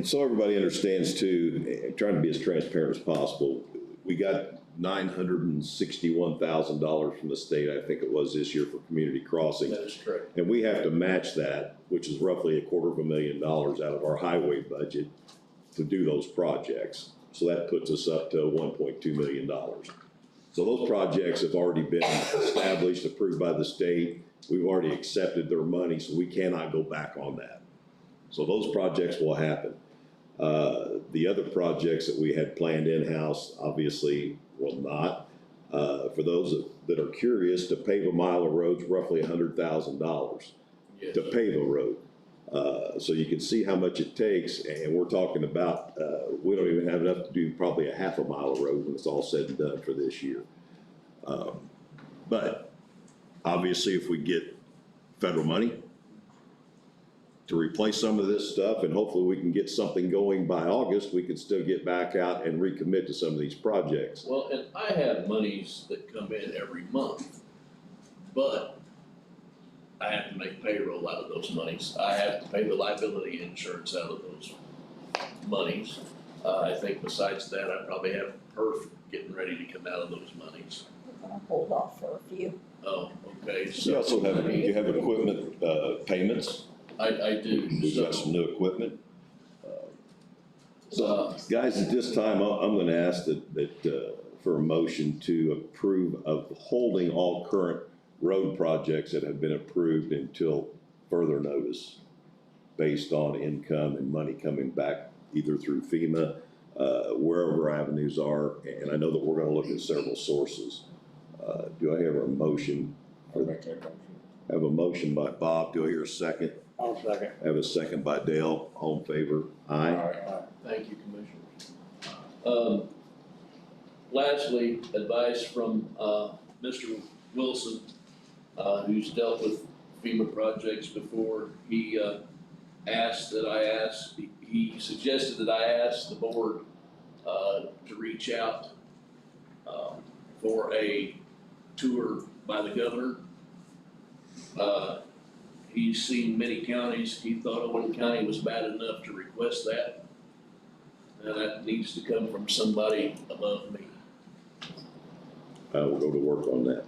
so everybody understands too, trying to be as transparent as possible, we got $961,000 from the state, I think it was this year, for community crossing. That is correct. And we have to match that, which is roughly $250,000 out of our highway budget to do those projects. So that puts us up to $1.2 million. So those projects have already been established, approved by the state. We've already accepted their money, so we cannot go back on that. So those projects will happen. The other projects that we had planned in-house obviously will not. For those that are curious, to pave a mile of roads, roughly $100,000 to pave a road. So you can see how much it takes, and we're talking about, we don't even have enough to do probably a half a mile of road when it's all said and done for this year. But obviously if we get federal money to replace some of this stuff, and hopefully we can get something going by August, we can still get back out and recommit to some of these projects. Well, and I have monies that come in every month, but I have to make payroll out of those monies. I have to pay the liability insurance out of those monies. I think besides that, I probably have perf getting ready to come out of those monies. We're gonna hold off for a few. Oh, okay, You so. also have, you have equipment, payments. I do, We've got some new equipment. So, guys, at this time, I'm gonna ask that for a motion to approve of holding all current road projects that have been approved until further notice, based on income and money coming back either through FEMA, wherever avenues are, and I know that we're gonna look at several sources. Do I hear a motion? I'll make that motion. I have a motion by Bob. Do I hear a second? I'll second. I have a second by Dale. All in favor? Aye. Aye. Thank you, Commissioners. Lastly, advice from, Mr. Wilson, who's dealt with FEMA projects before. He, he suggested that I ask the board, to reach out, for a tour by the governor. He's seen many counties, he thought Owen County was bad enough to request that. And that needs to come from somebody above me. We'll go to work on that.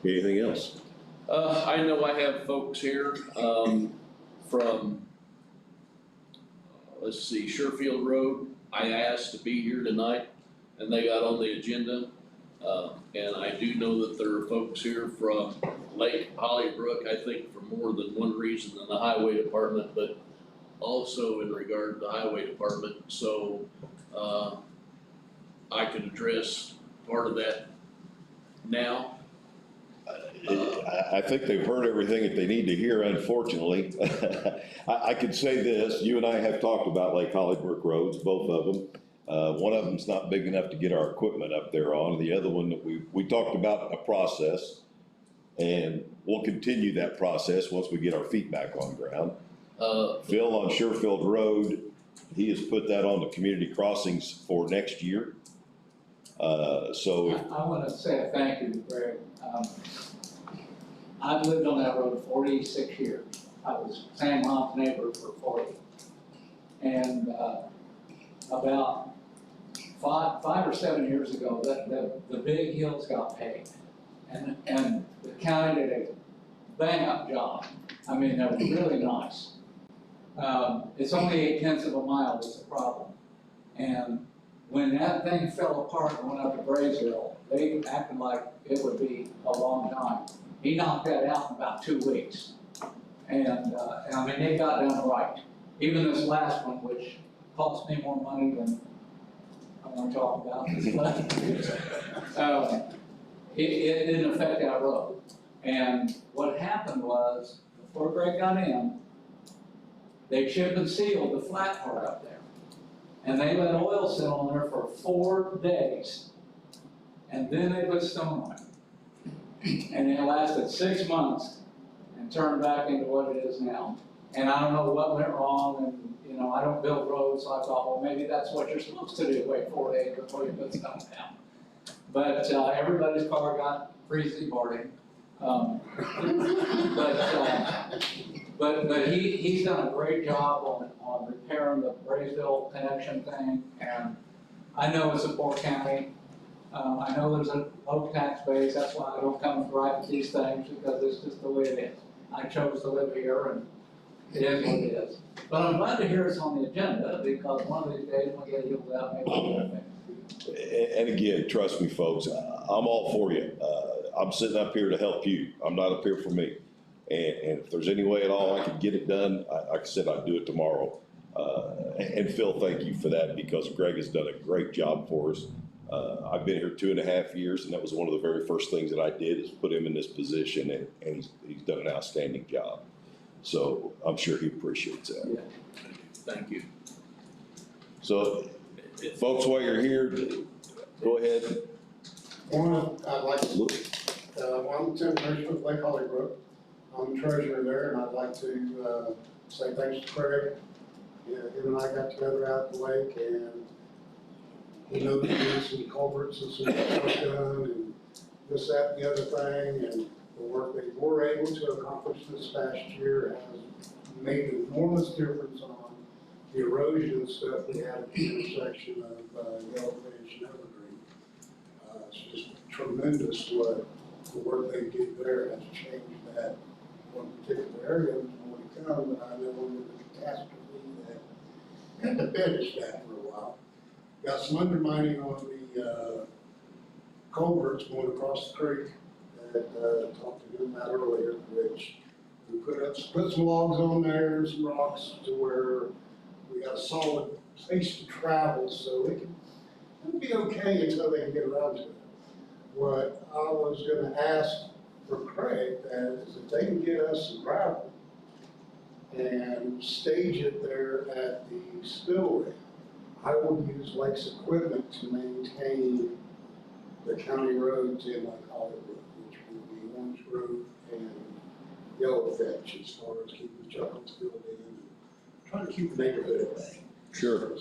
Anything else? I know I have folks here, from, let's see, Sherfield Road. I asked to be here tonight and they got on the agenda. And I do know that there are folks here from Lake Hollybrook, I think for more than one reason than the highway department, but also in regard to the highway department. So, I can address part of that now. I think they've heard everything that they need to hear, unfortunately. I could say this, you and I have talked about Lake Hollybrook roads, both of them. One of them's not big enough to get our equipment up there on. The other one that we talked about a process, and we'll continue that process once we get our feet back on ground. Phil on Sherfield Road, he has put that on the community crossings for next year. So I want to say a thank you, Greg. I've lived on that road 46 years. I was Sam Mom's neighbor for 40. And about five or 7 years ago, the big hills got paved. And the county did a bang-up job. I mean, they were really nice. It's only 0.8 of a mile was the problem. And when that thing fell apart and went up to Braysville, they acted like it would be a long time. He knocked that out in about 2 weeks. And I mean, they got done right. Even this last one, which cost me more money than I want to talk about this, but it didn't affect that road. And what happened was, before Greg got in, they chip and sealed the flat part up there. And they let oil sit on there for 4 days. And then they put stone on it. And it lasted 6 months and turned back into what it is now. And I don't know what went wrong, and you know, I don't build roads, so I thought, well, maybe that's what you're supposed to do, wait 4 days before you put stone down. But everybody's car got freezy boarding. But he's done a great job on repairing the Braysville connection thing, and I know it's a poor county. I know there's a low tax base, that's why I don't come and gripe these things, because it's just the way it is. I chose to live here, and it is what it is. But I'm glad to hear it's on the agenda, because one of these days when we get healed out, maybe we'll have it. and again, trust me, folks, I'm all for you. I'm sitting up here to help you. I'm not up here for me. And if there's any way at all I can get it done, like I said, I'd do it tomorrow. And Phil, thank you for that, because Greg has done a great job for us. I've been here 2.5 years, and that was one of the very first things that I did, is put him in this position, and he's done an outstanding job. So I'm sure he appreciates that. Yeah. Thank you. So, folks, while you're here, go ahead. I'd like to, I'm Tim Commissioner with Lake Hollybrook. I'm the treasurer there, and I'd like to say thanks to Craig. Yeah, him and I got together out at the lake, and he noted some culverts and some stuff done, and this, that, and the other thing, and the work they were able to accomplish this past year has made an enormous difference on the erosion stuff we had at the intersection of Yellowfish and Evergreen. It's just tremendous what the work they did there has changed that one particular area. There's more to come, but I know with the catastrophe that had to finish that for a while. Got some undermining on the culverts going across the creek that talked to him about earlier, which we put some logs on there and some rocks to where we got a solid place to travel, so it'll be okay until they can get around to it. What I was gonna ask for Craig is if they can get us some gravel and stage it there at the spillway, I will use Lake's equipment to maintain the county roads in Lake Hollybrook, which will be Orange Grove and Yellowfish, as far as keeping the chuckles filled in and trying to keep the neighborhood away. Sure.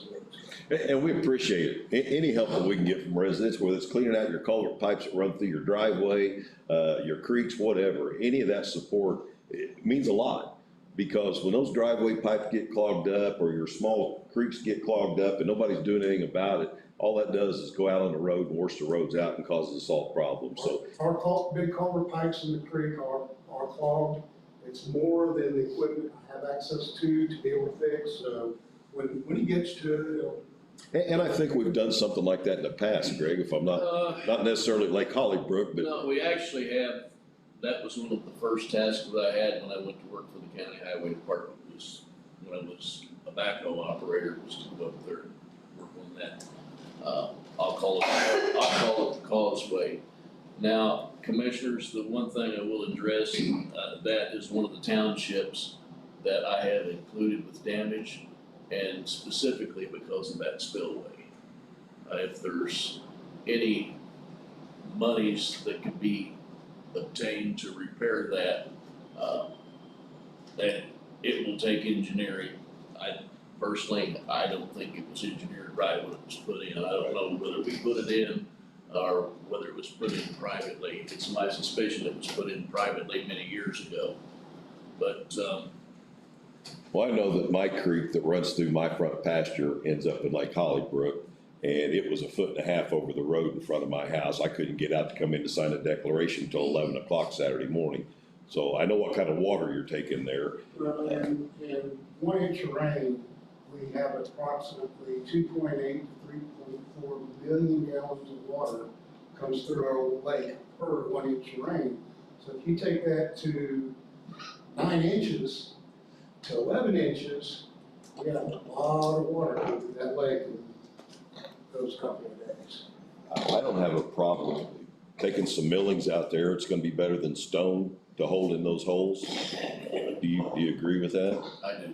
And we appreciate it. Any help that we can get from residents, whether it's cleaning out your culvert pipes that run through your driveway, your creeks, whatever, any of that support, it means a lot. Because when those driveway pipes get clogged up or your small creeks get clogged up and nobody's doing anything about it, all that does is go out on the road and wash the roads out and causes us all problems, so. Our big culvert pipes in the creek are clogged. It's more than the equipment I have access to be able to fix, so when he gets to it, it'll. And I think we've done something like that in the past, Greg, if I'm not necessarily Lake Hollybrook, but. No, we actually have, that was one of the first tasks that I had when I went to work for the county highway department, was when I was a backhoe operator, was to go up there and work on that. I'll call it the causeway. Now, commissioners, the one thing I will address, that is one of the townships that I have included with damage, and specifically because of that spillway. If there's any monies that could be obtained to repair that, that it will take engineering. Personally, I don't think it was engineered right when it was put in. I don't know whether we put it in or whether it was put in privately. It's my suspicion it was put in privately many years ago. But, Well, I know that my creek that runs through my front pasture ends up in Lake Hollybrook, and it was 1.5 feet over the road in front of my house. I couldn't get out to come in to sign a declaration until 11 o'clock Saturday morning. So I know what kind of water you're taking there. Well, in 1 inch of rain, we have approximately 2.8 to 3.4 million gallons of water comes through our old lake per 1 inch of rain. So if you take that to 9 inches to 11 inches, we got a lot of water coming through that lake in those couple of days. I don't have a problem taking some millings out there. It's gonna be better than stone to hold in those holes. Do you agree with that? I do.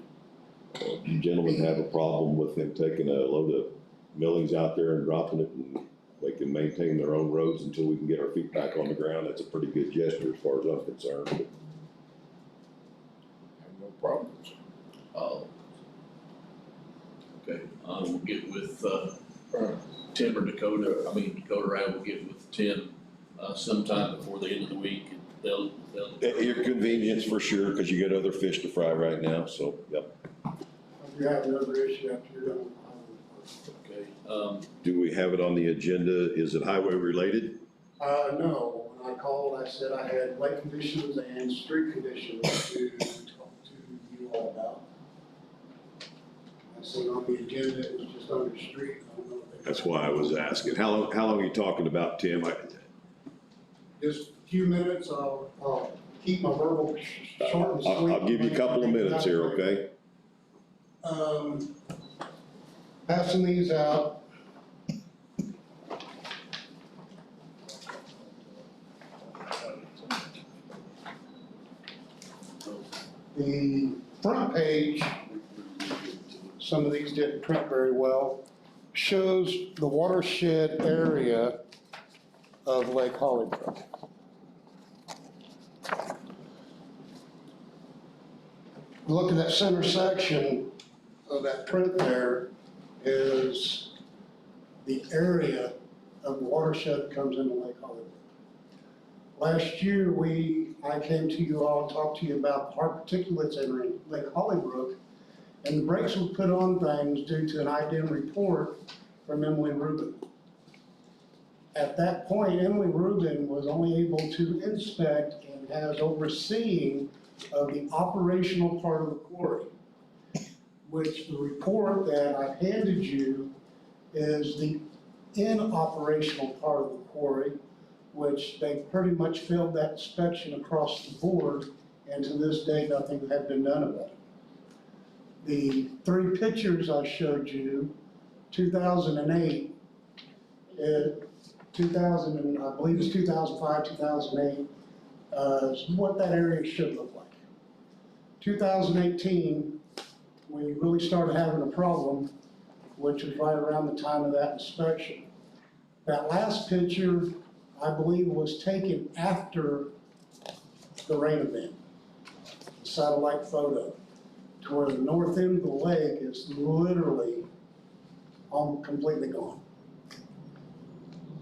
Do you gentlemen have a problem with them taking a load of millings out there and dropping it, and they can maintain their own roads until we can get our feet back on the ground? That's a pretty good gesture as far as I'm concerned. Have no problems. Okay, we'll get with, Tim or Dakota, Dakota, I will get with Tim, sometime before the end of the week. They'll. At your convenience for sure, because you got other fish to fry right now, so, yep. If you have another issue after you're done with highway. Okay, Do we have it on the agenda? Is it highway related? No, when I called, I said I had lake conditions and street conditions to talk to you all about. I said on the agenda, it was just under street. I don't know if they- That's why I was asking. How long are you talking about, Tim? Just a few minutes, I'll keep my verbal short and sweet. I'll give you a couple of minutes here, okay? Passing these out. The front page, some of these didn't print very well, shows the watershed area of Lake Hollybrook. Look at that center section of that print there is the area of the watershed that comes into Lake Hollybrook. Last year, I came to you all and talked to you about hard particulates entering Lake Hollybrook, and the brakes were put on things due to an IDEM report from Emily Rubin. At that point, Emily Rubin was only able to inspect and has overseeing of the operational part of the quarry, which the report that I've handed you is the inoperational part of the quarry, which they pretty much failed that inspection across the board, and to this day, nothing had been done about it. The 3 pictures I showed you, 2008, 2000, and I believe it's 2005, 2008, is what that area should look like. 2018, we really started having a problem, which was right around the time of that inspection. That last picture, I believe, was taken after the rain event, satellite photo, to where the north end of the lake is literally completely gone.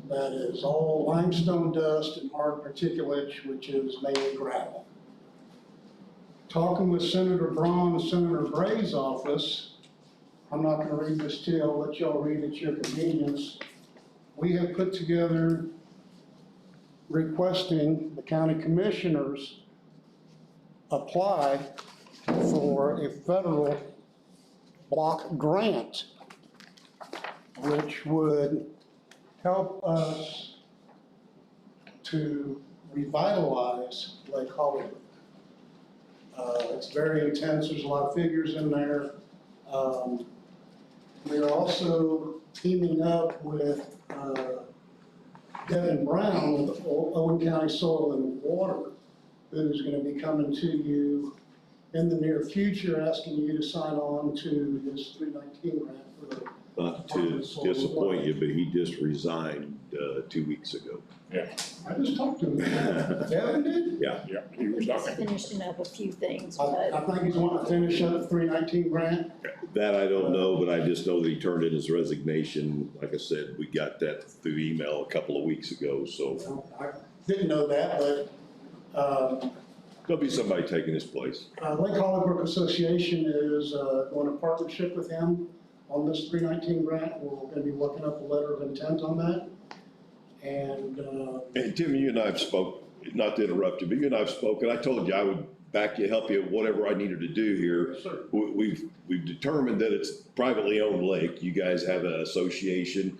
That is all limestone dust and hard particulates, which is mainly gravel. Talking with Senator Braun and Senator Bray's office, I'm not gonna read this to you, I'll let y'all read at your convenience. We have put together requesting the county commissioners apply for a federal block grant, which would help us to revitalize Lake Hollywood. It's very intense, there's a lot of figures in there. We're also teaming up with Devin Brown with Owen County Soil and Water, who's gonna be coming to you in the near future, asking you to sign on to his 319 grant for the. Not to disappoint you, but he just resigned 2 weeks ago. I just talked to him. Devin did? Yeah. Yeah, he was He's talking. finishing up a few things, I but think he's wanting to finish up the 319 grant. That I don't know, but I just know that he turned in his resignation. Like I said, we got that through email a couple of weeks ago, so I didn't know that, but there'll be somebody taking his place. Lake Hollybrook Association is going to partnership with him on this 319 grant. We're going to be working up a letter of intent on that. And And Tim, you and I have spoke, not to interrupt you, but you and I have spoken. I told you I would back you, help you, whatever I needed to do here. yes, sir. We've determined that it's privately owned lake. You guys have an association.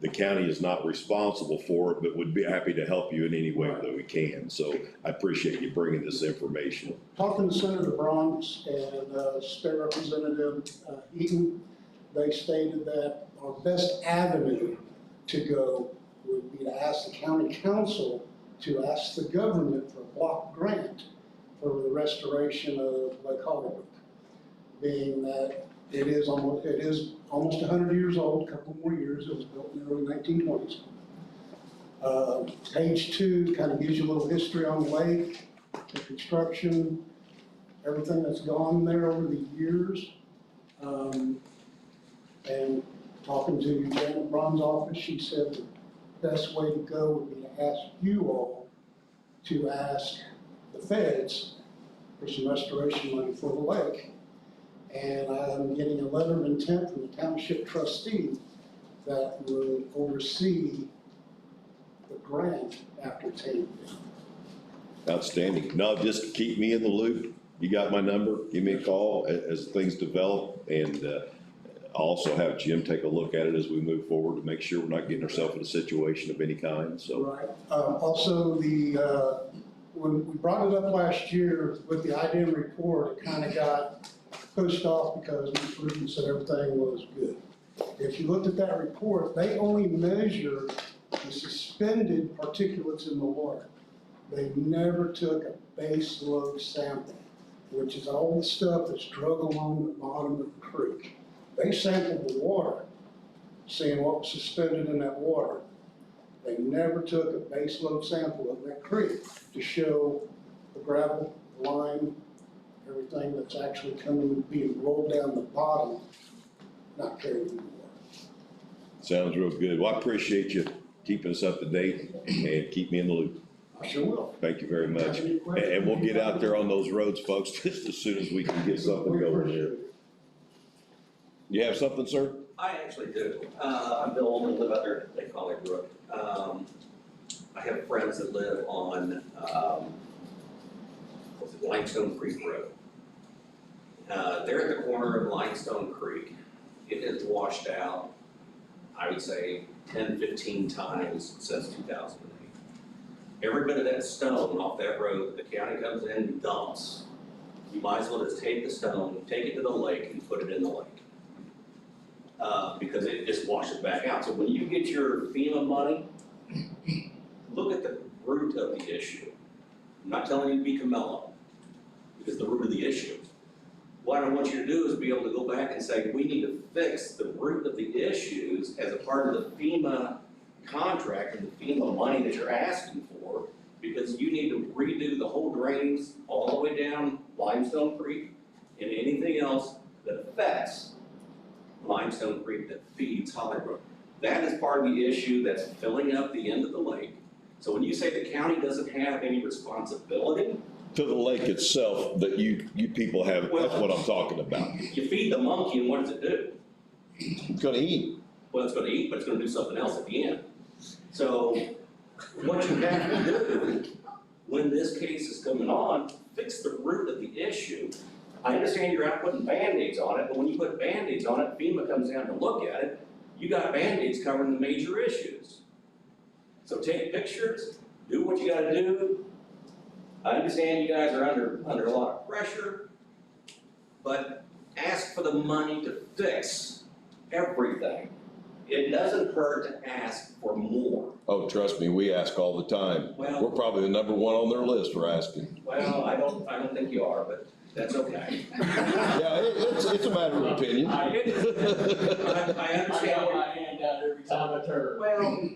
The county is not responsible for it, but would be happy to help you in any way that we can. So I appreciate you bringing this information. Talking to Senator Braun and State Representative Eaton, they stated that our best avenue to go would be to ask the county council to ask the government for a block grant for the restoration of Lake Hollywood, being that it is almost 100 years old, a couple more years. It was built in the early 1920s. Page 2 kind of gives you a little history on the lake, the construction, everything that's gone there over the years. And talking to Janet Braun's office, she said the best way to go would be to ask you all to ask the feds for some restoration money for the lake. And I'm getting a letter of intent from the township trustee that would oversee the grant after it's handed down. Outstanding. No, just keep me in the loop. You got my number. Give me a call as things develop, and I'll also have Jim take a look at it as we move forward to make sure we're not getting ourselves in a situation of any kind, so. Right. Also, when we brought it up last year with the IDM report, it kind of got pushed off because Mr. Rubin said everything was good. If you looked at that report, they only measured the suspended particulates in the water. They never took a base load sample, which is all the stuff that's drug along the bottom of the creek. They sampled the water, seeing what was suspended in that water. They never took a base load sample of that creek to show the gravel, the lime, everything that's actually being rolled down the bottom, not carried in the water. Sounds real good. Well, I appreciate you keeping us up to date and keep me in the loop. I sure will. Thank you very much. And we'll get out there on those roads, folks, just as soon as we can get something going here. You have something, sir? I actually do. I'm Bill Owen, live out there, they call it Brook. I have friends that live on, Limestone Creek Road. They're at the corner of Limestone Creek. It has washed out, I would say, 10, 15 times since 2008. Every bit of that stone off that road that the county comes in and dumps, you might as well just take the stone, take it to the lake and put it in the lake. Because it just washes back out. So when you get your FEMA money, look at the root of the issue. I'm not telling you to be Camelo, because the root of the issue. What I want you to do is be able to go back and say, we need to fix the root of the issues as a part of the FEMA contract and the FEMA money that you're asking for, because you need to redo the whole drains all the way down Limestone Creek and anything else that affects Limestone Creek that feeds Hollybrook. That is part of the issue that's filling up the end of the lake. So when you say the county doesn't have any responsibility, To the lake itself that you people have, that's what I'm talking about. you feed the monkey and what does it do? It's gonna eat. Well, it's gonna eat, but it's gonna do something else at the end. So what you have to do when this case is coming on, fix the root of the issue. I understand you're out putting Band-Aids on it, but when you put Band-Aids on it, FEMA comes down to look at it, you got Band-Aids covering the major issues. So take pictures, do what you gotta do. I understand you guys are under a lot of pressure, but ask for the money to fix everything. It doesn't hurt to ask for more. Oh, trust me, we ask all the time. Well- We're probably the number one on their list for asking. Well, I don't think you are, but that's okay. Yeah, it's a matter of opinion. I understand what my hand out every time I turn. Well,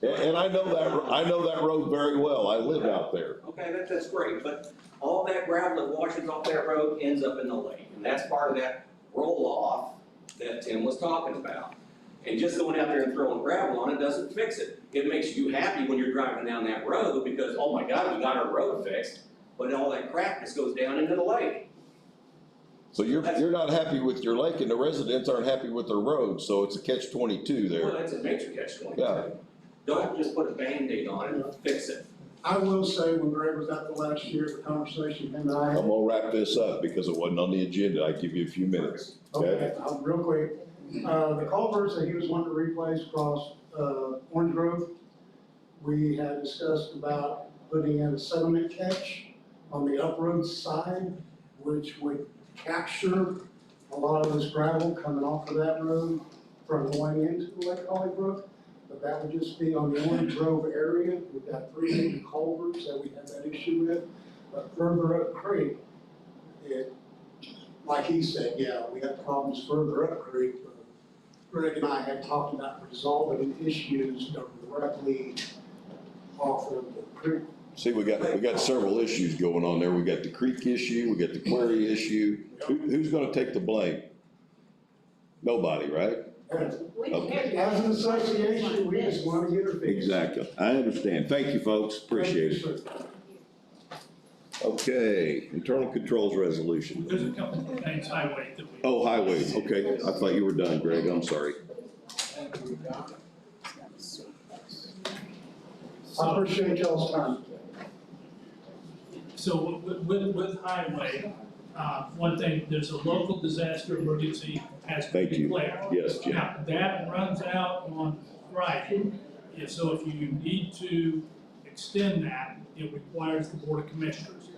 And I know that road very well. I live out there. okay, that's great, but all that gravel that washes off that road ends up in the lake, and that's part of that roll-off that Tim was talking about. And just going out there and throwing gravel on it doesn't fix it. It makes you happy when you're driving down that road because, oh my God, we got our road fixed, but all that crap just goes down into the lake. So you're not happy with your lake and the residents aren't happy with their road, so it's a catch-22 there. Well, that's a major catch-22. Yeah. Don't just put a Band-Aid on it, fix it. I will say, when Greg was out the last year, the conversation him and I I'm had. gonna wrap this up because it wasn't on the agenda. I give you a few minutes. Okay, real quick. The culverts that he was wanting to replace across, Orange Grove, we had discussed about putting in a sediment catch on the up-road side, which would capture a lot of this gravel coming off of that road from going into Lake Hollybrook. But that would just be on the Orange Grove area. We've got 3 major culverts that we have that issue with. But further up creek, like he said, yeah, we got problems further up creek. Greg and I had talked about resolving issues directly off of the creek. See, we got several issues going on there. We got the creek issue, we got the quarry issue. Who's gonna take the blame? Nobody, right? Okay. As an association, we just want to get it fixed. Exactly. I understand. Thank you, folks. Appreciate it. Okay, internal controls resolution. There's a couple of things highway that we. Oh, highway. Okay. I thought you were done, Greg. I'm sorry. I appreciate y'all's time. So with highway, one thing, there's a local disaster emergency has been Thank you. declared. Yes, Jim. Now, that runs out on Friday. So if you need to extend that, it requires the Board of Commissioners.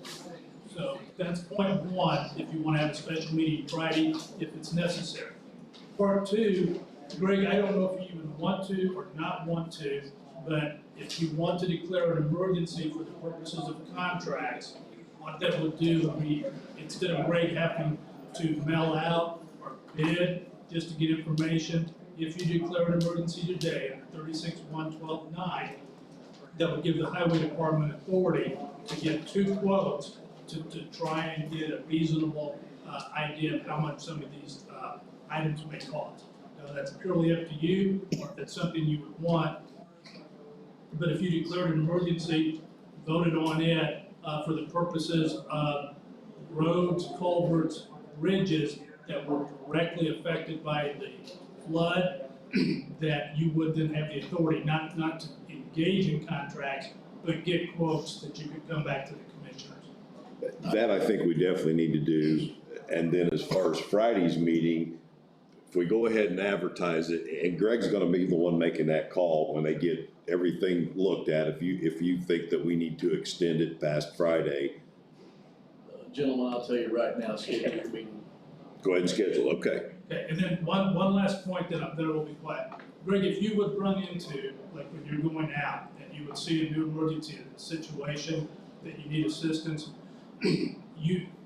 So that's point one, if you want to have a special meeting Friday, if it's necessary. Part two, Greg, I don't know if you even want to or not want to, but if you want to declare an emergency for the purposes of contracts, what that would do would be, instead of Greg having to mail out or bid just to get information, if you declare an emergency today under 36-112-9, that would give the highway department authority to get 2 quotes to try and get a reasonable idea of how much some of these items may cost. Now, that's purely up to you, or if that's something you would want. But if you declared an emergency, voted on it for the purposes of roads, culverts, bridges that were directly affected by the flood, that you would then have the authority not to engage in contracts, but get quotes that you could come back to the commissioners. That I think we definitely need to do. And then as far as Friday's meeting, if we go ahead and advertise it, and Greg's gonna be the one making that call when they get everything looked at, if you think that we need to extend it past Friday. Gentlemen, I'll tell you right now, schedule your meeting. Go ahead and schedule, okay. Okay, and then one last point that I will be quiet. Greg, if you would run into, like when you're going out, and you would see a new emergency situation that you need assistance,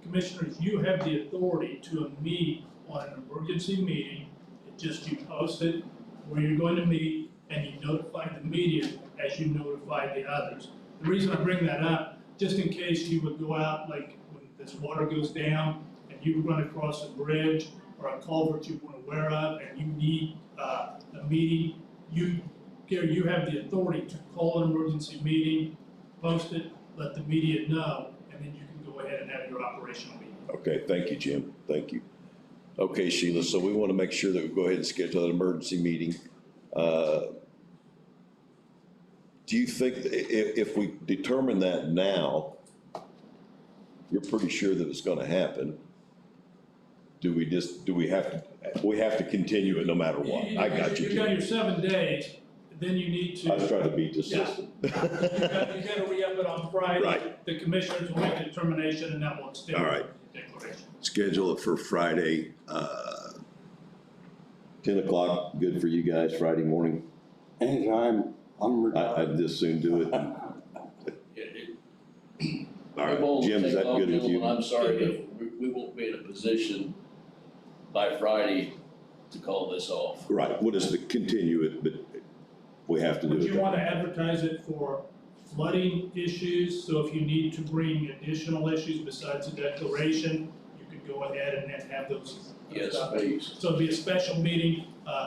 commissioners, you have the authority to meet on an emergency meeting. It just, you post it where you're going to meet, and you notify the media as you notify the others. The reason I bring that up, just in case you would go out, like when this water goes down, and you run across a bridge, or a culvert you weren't aware of, and you need, a meeting, Gary, you have the authority to call an emergency meeting, post it, let the media know, and then you can go ahead and have your operational meeting. Okay, thank you, Jim, thank you. Okay, Sheila, so we want to make sure that we go ahead and schedule an emergency meeting. Do you think if we determine that now, you're pretty sure that it's gonna happen? Do we have to continue it no matter what? I got you, You've got Jim. your 7 days, then you need to. I was trying to beat the Yeah. system. You gotta re-up it on Friday. Right. The commissioners will make a determination and that will extend All right. the declaration. Schedule it for Friday, 10 o'clock, good for you guys, Friday morning? Anytime, I'd just soon do it. All right, It won't Jim, is take that long, good with gentlemen. you? I'm sorry, but we won't be in a position by Friday to call this off. Right, we'll just continue it, but we have to do it. Would you want to advertise it for flooding issues? So if you need to bring additional issues besides the declaration, you could go ahead and have those. Yes, please. So it'd be a special meeting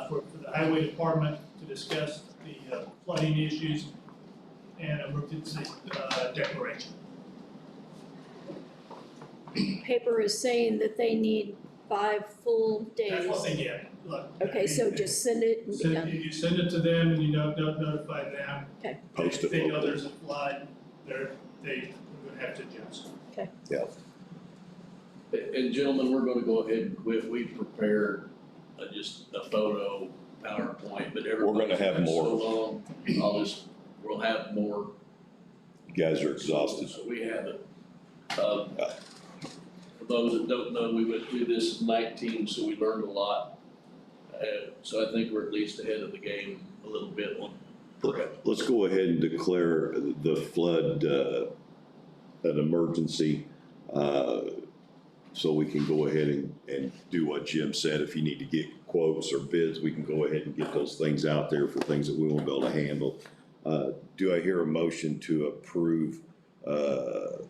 for the highway department to discuss the flooding issues and emergency declaration. Paper is saying that they need 5 full days. That's what they get. Look, Okay, so just send it and be done. You send it to them and you notify them. Okay. Post it If they know locally. there's a flood, they're gonna have to adjust. Okay. Yeah. And gentlemen, we're gonna go ahead and quit. We prepared just a photo PowerPoint, but everybody's have been more. so long. We'll have more. You guys are exhausted. So we have it. For those that don't know, we went through this in 19, so we learned a lot. So I think we're at least ahead of the game a little bit on. Let's go ahead and declare the flood an emergency, so we can go ahead and do what Jim said. If you need to get quotes or bids, we can go ahead and get those things out there for things that we won't be able to handle. Do I hear a motion to approve the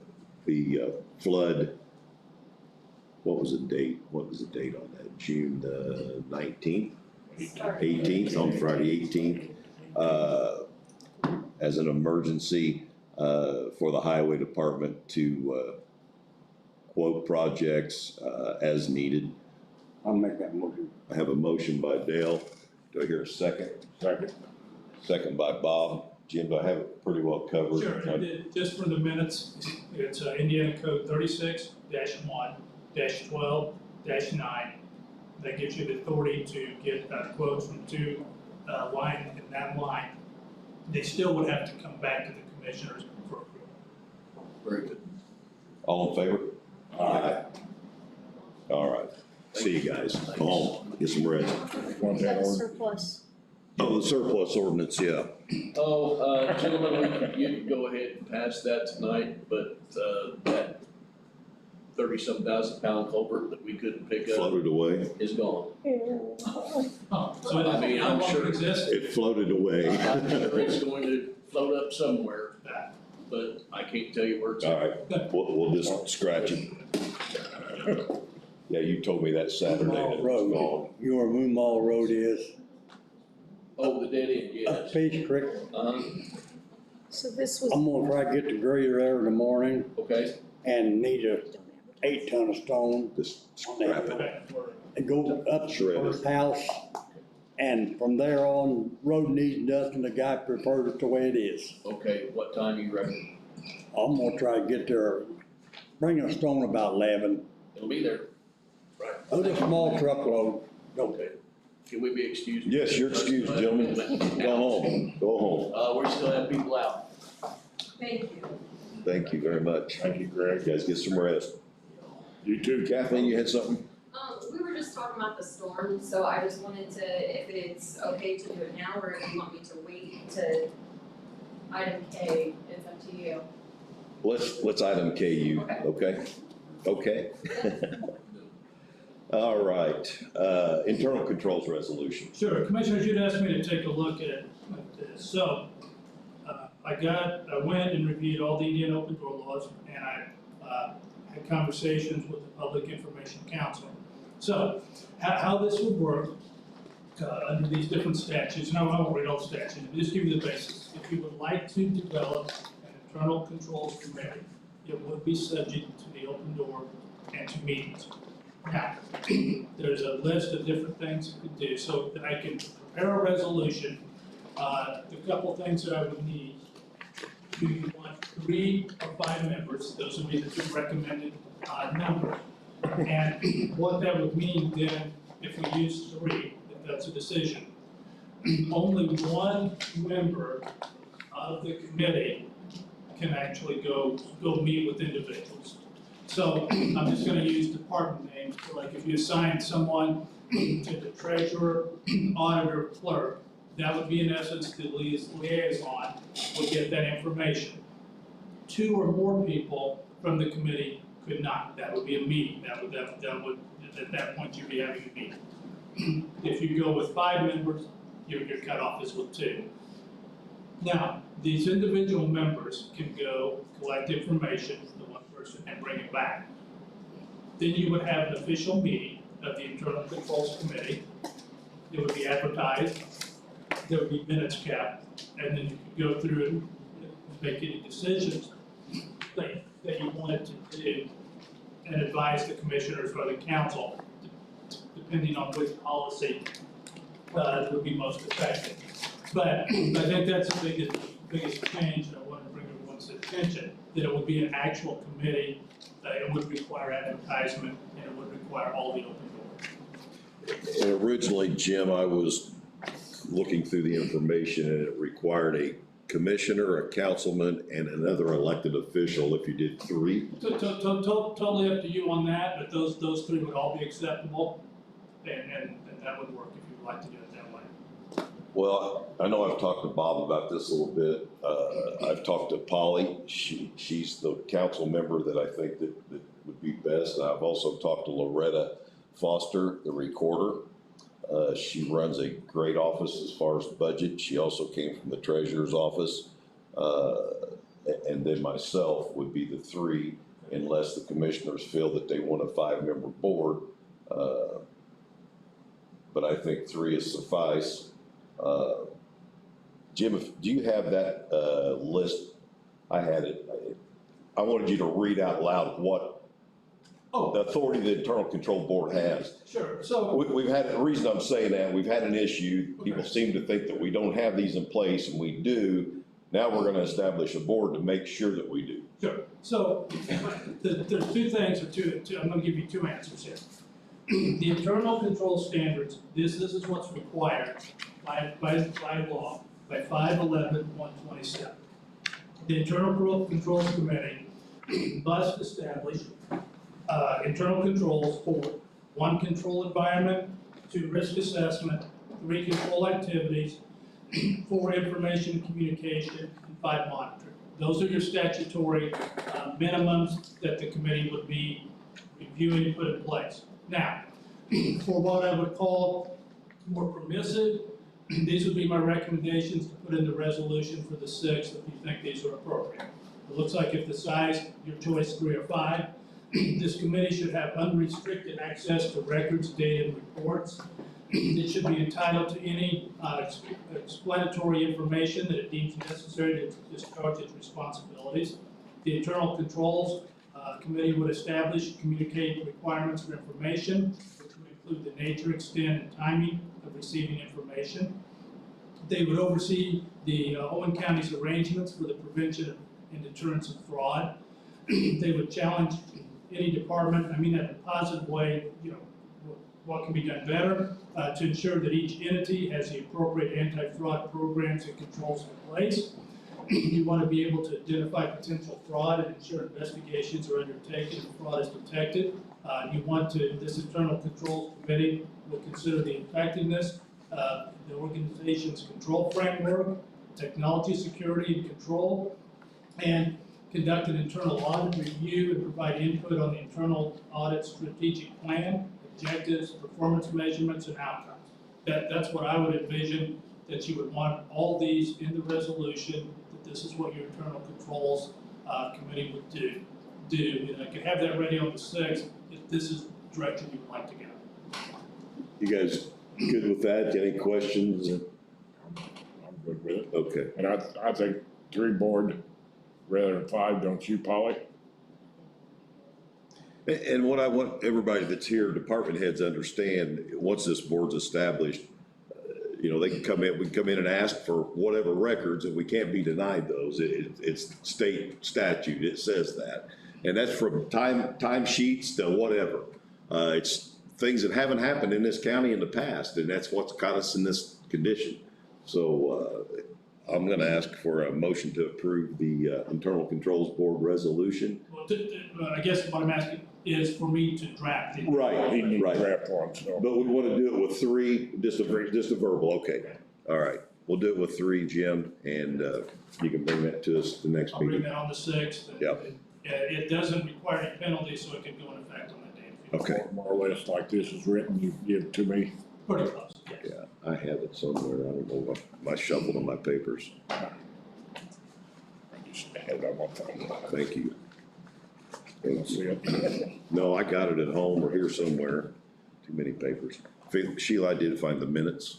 flood? What was the date? What was the date on that? June 19th? 18th, on Friday 18th. As an emergency for the highway department to quote projects as needed. I'll make that motion. I have a motion by Dale. Do I hear a second? Second. Second by Bob. Jim, do I have it pretty well covered? Sure, just for the minutes, it's Indiana Code 36-1-12-9. That gives you the authority to get quotes from two line and that line. They still would have to come back to the commissioners for approval. Very good. All in favor? Aye. All right. See you guys. Go home, get some rest. Is that a surplus? Oh, the surplus ordinance, yeah. Oh, gentlemen, you can go ahead and pass that tonight, but that 30-some thousand pound culvert that we couldn't pick up Floated away. is gone. Oh, so I mean, I'm no longer sure exists? It floated away. I'm sure it's going to float up somewhere, but I can't tell you where it's. All right, we'll just scratch it. Yeah, you told me that Saturday that it was gone. You know where Moon Mall Road is? Oh, the dead end, yes. Peach Creek. So this was. I'm gonna try to get the grader there in the morning Okay. and need a 8-ton of stone. Just scrap it. It goes up to Shred the it. first house. And from there on, road needs nothing, the guy prefers it the way it is. Okay, what time you reckon? I'm gonna try to get there, bring a stone about 11. It'll be there. Right. Oh, a small truckload. Okay. Can we be excused? Yes, you're excused, gentlemen. Go home, go home. We still have people out. Thank you. Thank you very much. Thank you, Greg. You guys get some rest. You too. Kathleen, you had something? We were just talking about the storm, so I just wanted to, if it's okay to do it now, or if you want me to wait to item K, it's up to you. Let's item K you, okay? Okay? All right, internal controls resolution. Sure, Commissioners, you'd asked me to take a look at this. So, I went and reviewed all the Indiana open door laws, and I had conversations with the Public Information Council. So, how this would work, under these different statutes, and I won't read all the statutes, but just give you the basics. If you would like to develop an internal controls committee, it would be subject to the open door and to meetings. Now, there's a list of different things you could do, so that I can prepare a resolution. The couple things that I would need: do you want 3 or 5 members? Those would be the 2 recommended numbers. And what that would mean then, if we use 3, if that's a decision, only 1 member of the committee can actually go meet with individuals. So I'm just gonna use department names, like if you assign someone to the treasurer, auditor, clerk, that would be in essence the liaison would get that information. 2 or more people from the committee could not. That would be a meeting. That would at that point you'd be having a meeting. If you go with 5 members, your cutoff is with 2. Now, these individual members can go collect information from the one person and bring it back. Then you would have an official meeting of the Internal Controls Committee. It would be advertised. There would be minutes kept, and then you could go through and make any decisions that you wanted to do and advise the commissioners or the council, depending on which policy would be most effective. But I think that's the biggest change that I want to bring everyone's attention, that it would be an actual committee, that it would require advertisement, and it would require all the open doors. And originally, Jim, I was looking through the information and it required a commissioner, a councilman, and another elected official if you did 3. Totally up to you on that, but those 3 would all be acceptable, and that would work if you would like to do it that way. Well, I know I've talked to Bob about this a little bit. I've talked to Polly. She's the council member that I think that would be best. I've also talked to Loretta Foster, the recorder. She runs a great office as far as budget. She also came from the treasurer's office. And then myself would be the 3, unless the commissioners feel that they want a 5-member board. But I think 3 is suffice. Jim, do you have that list? I had it. I wanted you to read out loud what the authority the Internal Control Board has. Sure. So we've had, the reason I'm saying that, we've had an issue. People seem to think that we don't have these in place, and we do. Now we're gonna establish a board to make sure that we do. Sure. So there's 2 things, or two, I'm gonna give you 2 answers here. The internal control standards, this is what's required by law, by 511.127. The Internal Controls Committee must establish internal controls for 1, control environment, 2, risk assessment, 3, control activities, 4, information communication, and 5, monitoring. Those are your statutory minimums that the committee would be reviewing and put in place. Now, for what I would call more permissive, these would be my recommendations to put in the resolution for the 6th if you think these are appropriate. It looks like if the size, your choice 3 or 5, this committee should have unrestricted access to records, data, and reports. It should be entitled to any explanatory information that it deems necessary to discharge its responsibilities. The Internal Controls Committee would establish, communicate requirements for information, which would include the nature, extent, and timing of receiving information. They would oversee the Owen County's arrangements for the prevention and deterrence of fraud. They would challenge any department, I mean that in a positive way, what can be done better to ensure that each entity has the appropriate anti-fraud programs and controls in place. You want to be able to identify potential fraud and ensure investigations are undertaken and fraud is detected. This Internal Controls Committee will consider the effectiveness of the organization's control framework, technology security and control, and conduct an internal audit review and provide input on the internal audit strategic plan, objectives, performance measurements, and outcomes. That's what I would envision, that you would want all these in the resolution, that this is what your Internal Controls Committee would do. And I could have that ready on the 6th if this is the direction you would like to go. You guys good with that? Any questions? I'm good with it. Okay. And I think 3 board rather than 5, don't you, Polly? And what I want everybody that's here, department heads, understand, once this board's established, you know, they can come in, we can come in and ask for whatever records, and we can't be denied those. It's state statute, it says that. And that's from time sheets to whatever. It's things that haven't happened in this county in the past, and that's what's got us in this condition. So, I'm gonna ask for a motion to approve the, Internal Controls Board resolution. Well, I guess what I'm asking is for me to draft it. Right, He needs right. draft one, so. But we want to do it with 3, just a verbal, okay. All right, we'll do it with 3, Jim, and you can bring that to us the next I'll bring meeting. that on the 6th. Yep. It doesn't require any penalty, so it can go in effect on that date. Okay. More or less like this is written, you give it to me. Pretty close, yes. Yeah, I have it somewhere, I don't know what, I shuffled on my papers. I just had it on my phone. Thank you. Let's see it. No, I got it at home or here somewhere, too many papers. Sheila, I did find the minutes.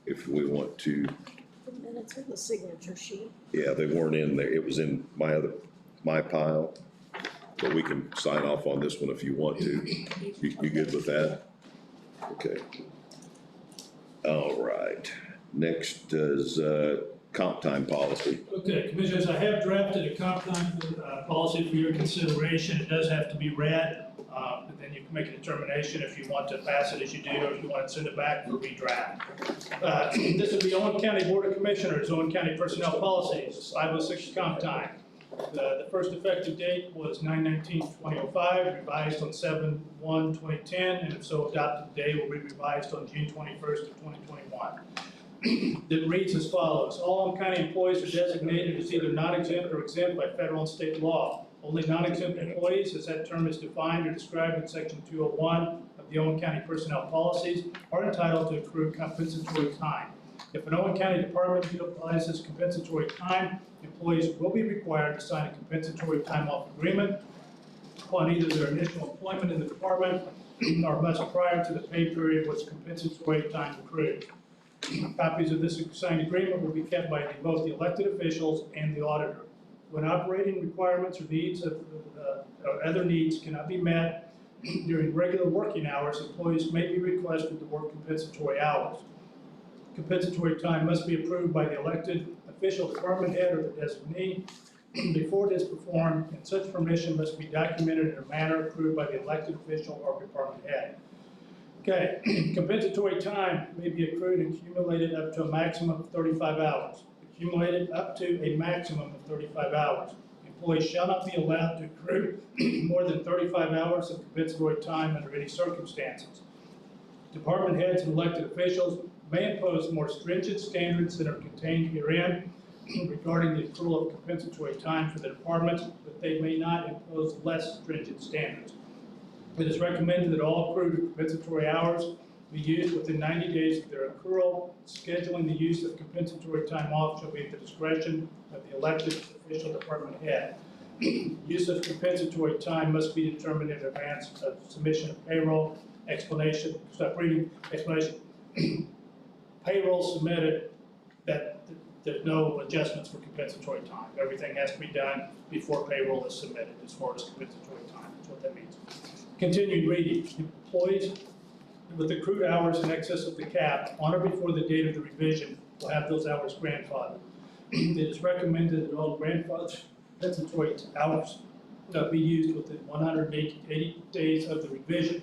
If we want to, The minutes of the signature sheet. yeah, they weren't in there, it was in my pile. But we can sign off on this one if you want to. You good with that? Okay. All right, next is comp time policy. Okay, Commissioners, I have drafted a comp time policy for your consideration. It does have to be read, but then you can make a determination if you want to pass it as you do, or if you want to send it back for redraft. This is the Owen County Board of Commissioners, Owen County Personnel Policies, 506 comp time. The first effective date was 9/19/2005, revised on 7/1/2010, and if so adopted today, will be revised on June 21st of 2021. It reads as follows: all Owen County employees are designated as either non-exempt or exempt by federal and state law. Only non-exempt employees, as that term is defined or described in section 201 of the Owen County Personnel Policies, are entitled to accrue compensatory time. If an Owen County department utilizes compensatory time, employees will be required to sign a compensatory time off agreement upon either their initial employment in the department or much prior to the pay period which compensatory time accrued. Copies of this signed agreement will be kept by both the elected officials and the auditor. When operating requirements or needs or other needs cannot be met during regular working hours, employees may be requested to work compensatory hours. Compensatory time must be approved by the elected official, department head, or the designee before it is performed, and such permission must be documented in a manner approved by the elected official or department head. Okay, compensatory time may be accrued and accumulated up to a maximum of 35 hours. Accumulated up to a maximum of 35 hours. Employees shall not be allowed to accrue more than 35 hours of compensatory time under any circumstances. Department heads and elected officials may impose more stringent standards that are contained herein regarding the accrual of compensatory time for the department, but they may not impose less stringent standards. It is recommended that all accrued compensatory hours be used within 90 days of their accrual. Scheduling the use of compensatory time off shall be at the discretion of the elected official department head. Use of compensatory time must be determined in advance of submission of payroll. Explanation, stop reading, explanation. Payroll submitted, that there's no adjustments for compensatory time. Everything has to be done before payroll is submitted as far as compensatory time. That's what that means. Continued reading. Employees with accrued hours in excess of the cap on or before the date of the revision will have those hours grandfathered. It is recommended that all grandfathered compensatory hours be used within 180 days of the revision.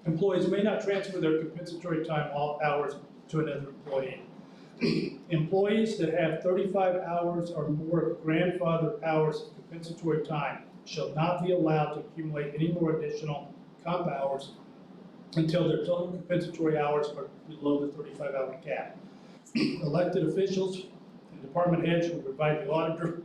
Employees may not transfer their compensatory time hours to another employee. Employees that have 35 hours or more of grandfathered hours of compensatory time shall not be allowed to accumulate any more additional comp hours until their total compensatory hours are below the 35-hour cap. Elected officials and department heads will provide the auditor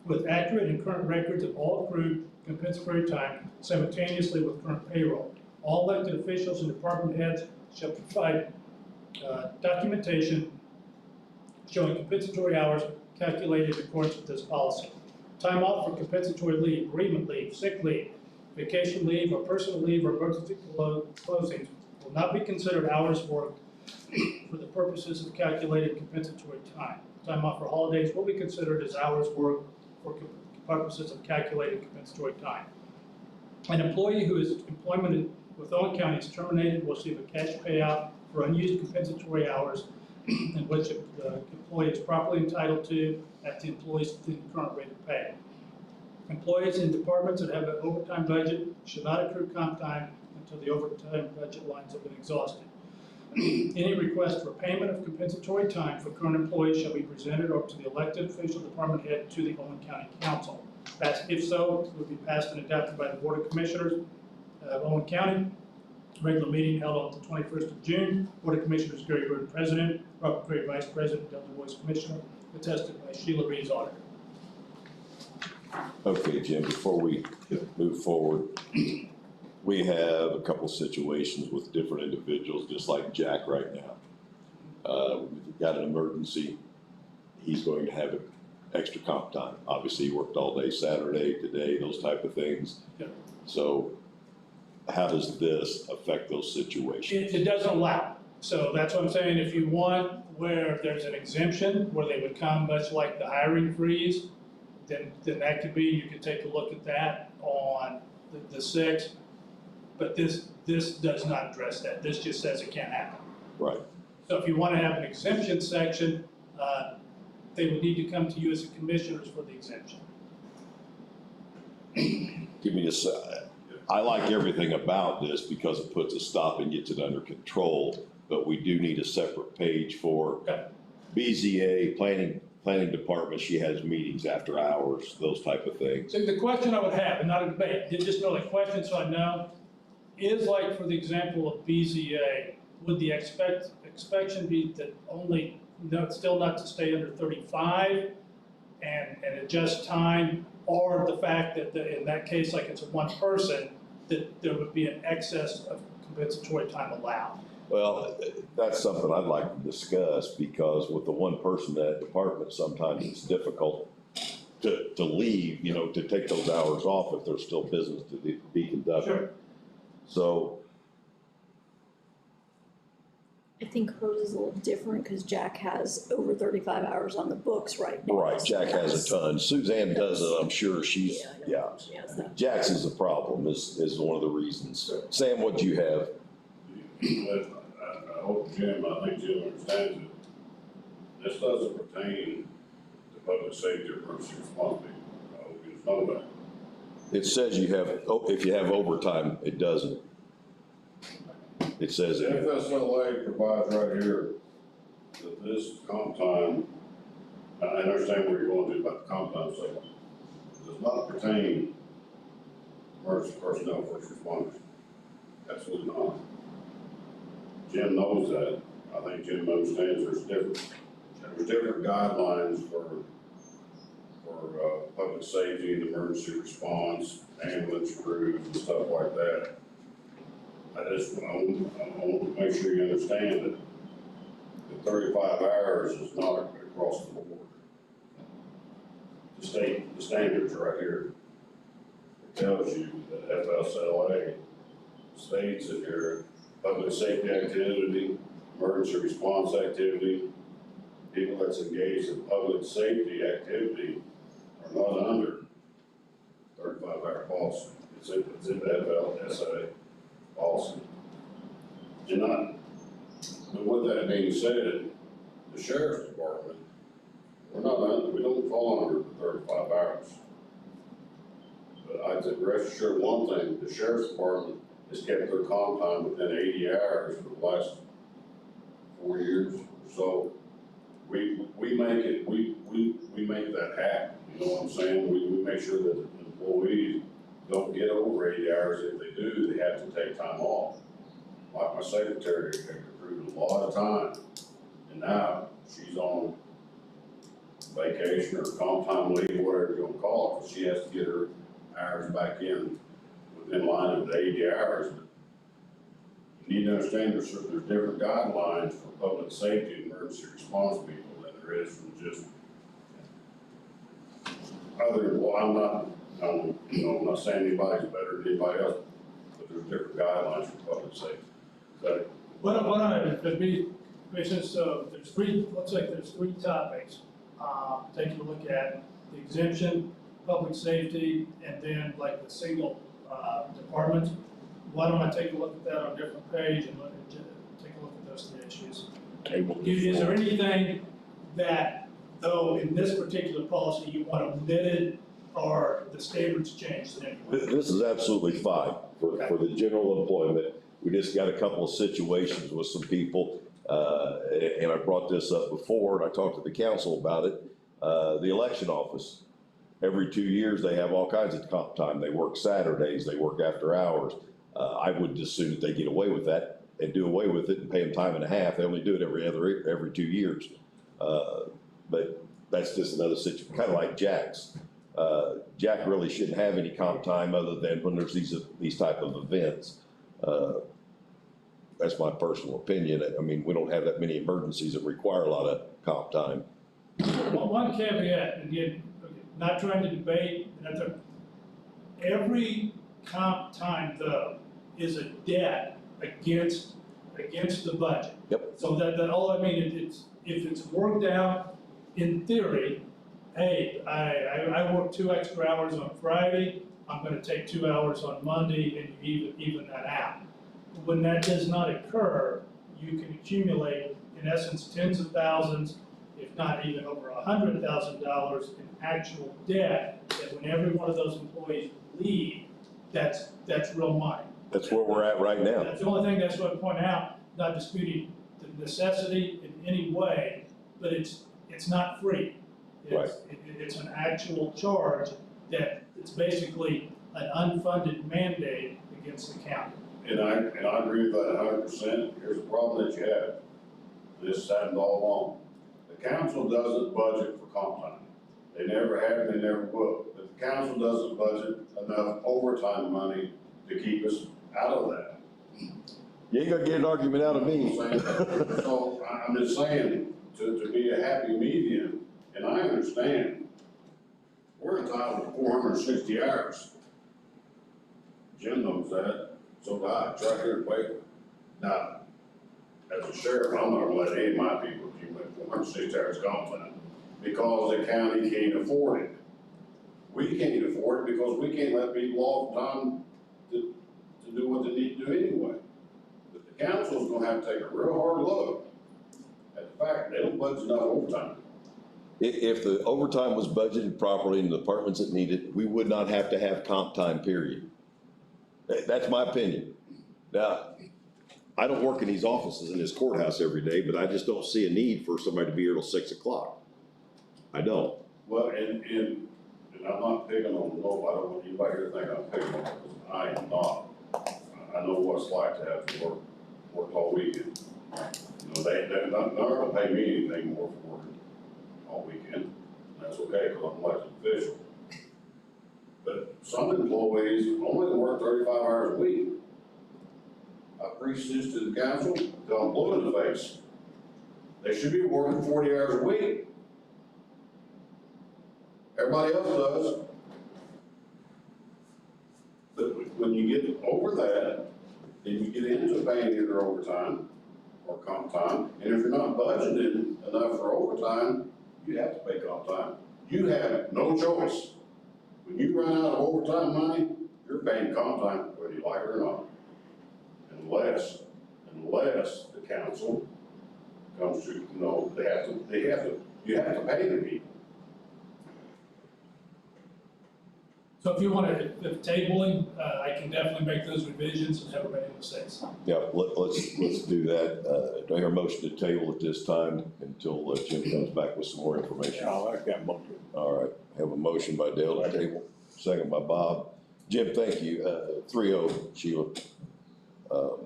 with accurate and current records of all accrued compensatory time simultaneously with current payroll. All elected officials and department heads shall provide documentation showing compensatory hours calculated in accordance with this policy. Time off for compensatory leave, bereavement leave, sick leave, vacation leave, or personal leave, or emergency closings will not be considered hours worked for the purposes of calculating compensatory time. Time off for holidays will be considered as hours worked for purposes of calculating compensatory time. An employee whose employment with Owen County is terminated will receive a cash payout for unused compensatory hours in which the employee is properly entitled to at the employee's current rate of pay. Employees in departments that have an overtime budget should not accrue comp time until the overtime budget lines have been exhausted. Any request for payment of compensatory time for current employees shall be presented or to the elected official department head to the Owen County Council. If so, it will be passed and adopted by the Board of Commissioners of Owen County. Regular meeting held on the 21st of June. Board of Commissioners Gary Bird, President, Robert Gray, Vice President, Del Du Bois, Commissioner, attested by Sheila Reeves, Auditor. Okay, Jim, before we move forward, we have a couple situations with different individuals, just like Jack right now. We've got an emergency. He's going to have extra comp time. Obviously, he worked all day Saturday, today, those type of things. Yeah. So how does this affect those situations? It doesn't allow. So that's what I'm saying. If you want where there's an exemption, where they would come much like the hiring freeze, then that could be, you could take a look at that on the 6th. But this does not address that. This just says it can't happen. Right. So if you want to have an exemption section, they would need to come to you as a commissioners for the exemption. Give me I like everything about this because it puts a stop and gets it under control, but we do need a separate page for BZA, planning department. She has meetings after hours, those type of things. So the question I would have, and not a debate, just know the question so I know, is like for the example of BZA, would the expectation be that only, still not to stay under 35 and adjust time, or the fact that in that case, like it's a one person, that there would be an excess of compensatory time allowed? Well, that's something I'd like to discuss, because with the one person in that department, sometimes it's difficult to leave, to take those hours off if there's still business to be conducted. Sure. So I think hers is a little different because Jack has over 35 hours on the books right now. right, Jack has a ton. Suzanne doesn't, I'm sure she's, yeah. Jack's is a problem, is one of the reasons. Sam, what do you have? I hope Jim, I think Jim understands it. This doesn't pertain to public safety or emergency response people. I hope you know that. It says you have, if you have overtime, it doesn't. It says it. FSLA provides right here that this comp time, I understand where you're going to about the comp time, so does not pertain to emergency personnel, first responders. Absolutely not. Jim knows that. I think Jim understands there's different guidelines for public safety and emergency response, ambulance crews and stuff like that. I want to make sure you understand that the 35 hours is not across the board. The standards right here. It tells you that FSLA states that your public safety activity, emergency response activity, people that's engaged in public safety activity are not under 35-hour policy. It's in the FLSA policy. But with that being said, the sheriff's department, we don't fall under the 35 hours. But I think rest assured one thing, the sheriff's department has kept their comp time within 80 hours for the last 4 years. So we make that happen, you know what I'm saying? We make sure that employees don't get over 80 hours. If they do, they have to take time off. Like my secretary accrued a lot of time, and now she's on vacation or comp time leave, whatever you want to call it, because she has to get her hours back in line with the 80 hours. But you need to understand there's different guidelines for public safety and emergency response people than there is from just other, well, I'm not I'm not saying anybody's better than anybody else, but there's different guidelines for public safety. But There's three topics, taking a look at the exemption, public safety, and then like the single, department. Why don't I take a look at that on a different page and take a look at those three issues? Is there anything that, though, in this particular policy, you want omitted or the standards changed in any way? This is absolutely fine for the general employment. We just got a couple of situations with some people, and I brought this up before, and I talked to the council about it. The election office, every 2 years, they have all kinds of comp time. They work Saturdays, they work after hours. I would just assume that they get away with that and do away with it and pay them time and a half. They only do it every 2 years. But that's just another situation, kind of like Jack's. Jack really shouldn't have any comp time other than when there's these type of events. That's my personal opinion. I mean, we don't have that many emergencies that require a lot of comp time. One caveat, again, not trying to debate, every comp time though is a debt against the budget. Yep. So that all I mean, if it's worked out in theory, hey, I work 2 extra hours on Friday, I'm gonna take 2 hours on Monday, and you even that out. When that does not occur, you can accumulate, in essence, tens of thousands, if not even over $100,000 in actual debt, that when every one of those employees leave, that's real money. That's where we're at right now. That's the only thing that's what I point out, not disputing the necessity in any way, but it's not free. It's an actual charge that it's basically an unfunded mandate against the county. And I agree with that 100%. Here's the problem that you have. This happened all along. The council doesn't budget for comp time. They never have, they never will. But the council doesn't budget enough overtime money to keep us out of that. You ain't gonna get an argument out of me. So I'm just saying, to be a happy medium, and I understand, we're entitled to 460 hours. Jim knows that, so do I, it's right here in paper. Now, as a sheriff, I'm not gonna let any of my people accumulate 460 hours comp time, because the county can't afford it. We can't afford it because we can't let people off time to do what they need to do anyway. But the council's gonna have to take a real hard look at the fact they don't budget enough overtime. If the overtime was budgeted properly in the departments that need it, we would not have to have comp time, period. That's my opinion. Now, I don't work in these offices in this courthouse every day, but I just don't see a need for somebody to be here till 6 o'clock. I don't. Well, and I'm not picking on nobody, I don't want anybody here to think I'm picking on them, because I am not. I know what it's like to have to work all weekend. You know, they're not gonna pay me anything more for working all weekend. That's okay, because I'm an elected official. But some employees only work 35 hours a week. I preach this to the council, till I'm blue in the face. They should be working 40 hours a week. Everybody else does. But when you get over that, then you get into paying either overtime or comp time. And if you're not budgeting enough for overtime, you have to pay comp time. You have no choice. When you run out of overtime money, you're paying comp time whether you like it or not. Unless the council comes to, you know, you have to pay the people. So if you want to, if tabling, I can definitely make those revisions and have everybody in the states. Yeah, let's do that. Do I hear a motion to table at this time until Jim comes back with some more information? I like that motion. All right, have a motion by Dale to table, second by Bob. Jim, thank you. 3-0, Sheila. I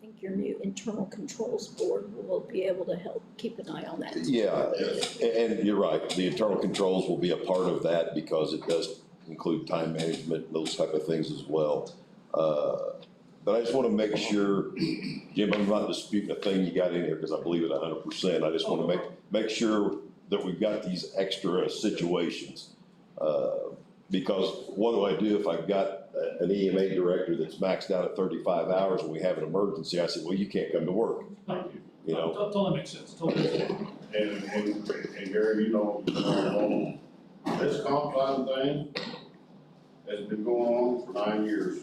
think your new internal controls board will be able to help keep an eye on that. Yeah, and you're right. The internal controls will be a part of that because it does include time management, those type of things as well. But I just want to make sure, Jim, I'm not disputing a thing you got in here because I believe it 100%. I just want to make sure that we've got these extra situations. Because what do I do if I've got an EMA director that's maxed out at 35 hours and we have an emergency? I said, well, you can't come to work, you know? Totally makes sense, totally makes sense. And Gary, you know, this comp time thing has been going on for 9 years.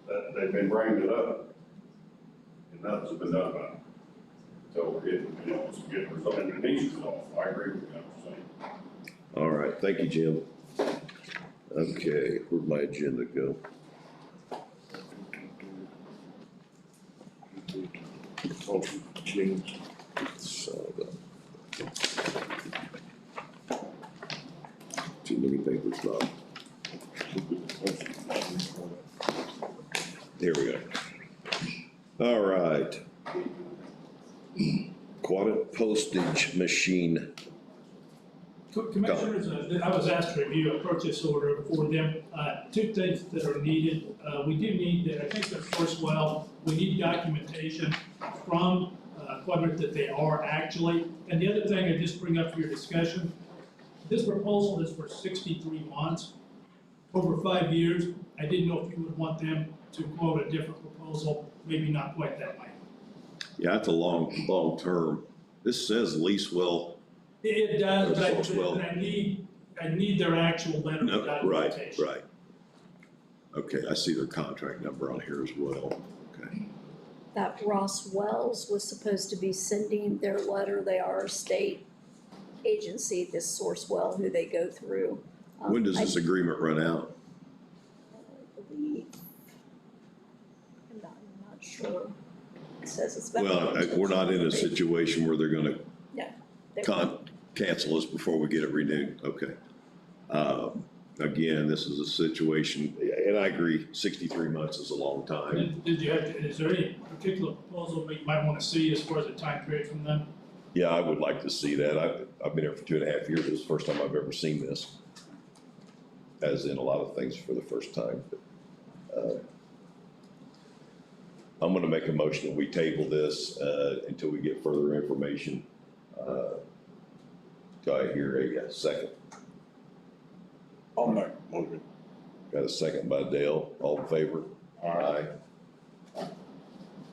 That they've been bringing it up, and nothing's been done about it. So it's getting resolved, and it needs to resolve. I agree with you, I'm saying. All right, thank you, Jim. Okay, where'd my agenda go? So, too many papers, Bob. Here we go. All right. Quadrant postage machine. Commissioners, I was asked to review a purchase order for them. Two things that are needed. We do need, I think the first, we need documentation from Quadrant that they are actually. And the other thing I just bring up for your discussion, this proposal is for 63 months, over 5 years. I didn't know if you would want them to quote a different proposal, maybe not quite that way. Yeah, it's a long term. This says lease well. It does, Well. but I need their actual letter of No, documentation. right. Okay, I see their contract number on here as well. Okay. That Ross Wells was supposed to be sending their letter. They are a state agency, this Source Well, who they go through. When does this agreement run out? I believe, I'm not sure. It says it's about. Well, we're not in a situation where they're gonna No. cancel us before we get it renewed. Okay. Again, this is a situation, and I agree, 63 months is a long time. Did you have, is there any particular proposal that you might want to see as far as a time period from them? Yeah, I would like to see that. I've been here for 2.5 years. This is the first time I've ever seen this. As in a lot of things for the first time. But, I'm gonna make a motion that we table this, until we get further information. Do I hear a second? I'll make a motion. Got a second by Dale. All in favor? Aye.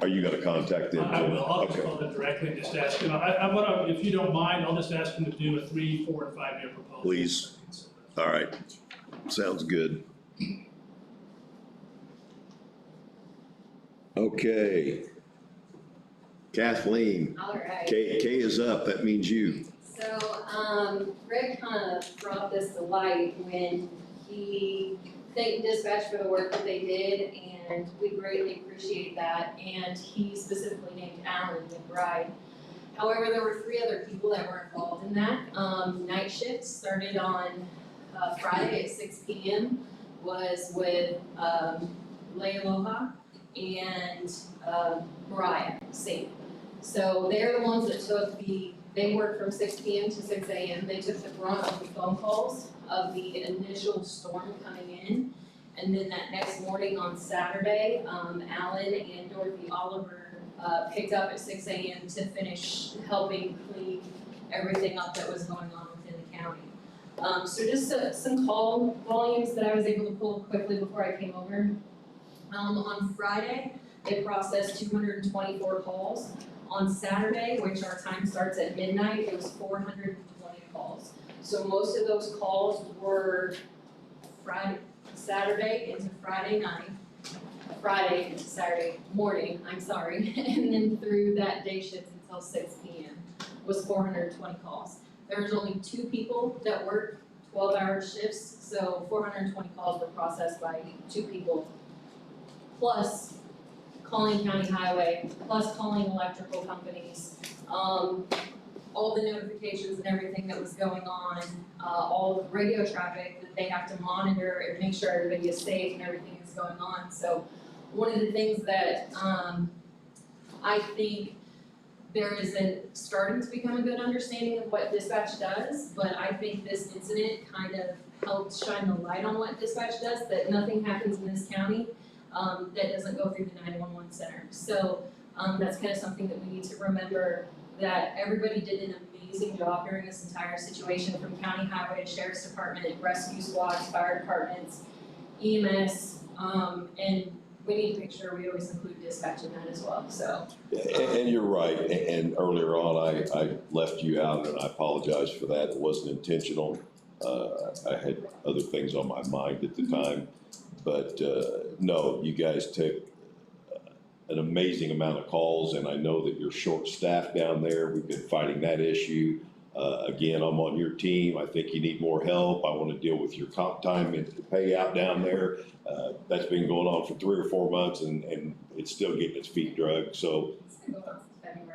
Are you gonna contact them? I will, I'll just Okay. call them directly and just ask them. I'm gonna, if you don't mind, I'll just ask them to do a 3, 4, and 5 year proposal. Please. All right. Sounds good. Okay. Kathleen. All right. K is up. That means you. So, Greg kind of brought this to light when he thanked dispatch for the work that they did, and we greatly appreciate that. And he specifically named Alan McBride. However, there were 3 other people that were involved in that. Night shift started on Friday at 6 p.m. was with Leialoha and Mariah Singh. So they're the ones that they worked from 6 p.m. to 6 a.m. They took the brunt of the phone calls of the initial storm coming in. And then that next morning on Saturday, Alan and Dorothy Oliver picked up at 6 a.m. to finish helping clean everything up that was going on within the county. So just some call volumes that I was able to pull quickly before I came over. On Friday, they processed 224 calls. On Saturday, which our time starts at midnight, it was 420 calls. So most of those calls were Saturday into Friday night, Friday into Saturday morning, I'm sorry, and then through that day shift until 6 p.m. was 420 calls. There was only 2 people that worked 12-hour shifts, so 420 calls were processed by 2 people, plus calling county highway, plus calling electrical companies, all the notifications and everything that was going on, all the radio traffic that they have to monitor and make sure everybody is safe and everything is going on. So one of the things that I think there is starting to become a good understanding of what dispatch does, but I think this incident kind of helped shine the light on what dispatch does, that nothing happens in this county that doesn't go through the 911 center. So that's kind of something that we need to remember, that everybody did an amazing job during this entire situation, from county highway, sheriff's department, rescue squads, fire departments, EMS, and we need to make sure we always include dispatch in that as well, so. And you're right, and earlier on, I left you out, and I apologize for that, it wasn't intentional. I had other things on my mind at the time, but, no, you guys took an amazing amount of calls, and I know that you're short-staffed down there, we've been fighting that issue. Again, I'm on your team, I think you need more help, I wanna deal with your comp time and payout down there. That's been going on for 3 or 4 months, and it's still getting its feet dragged, so.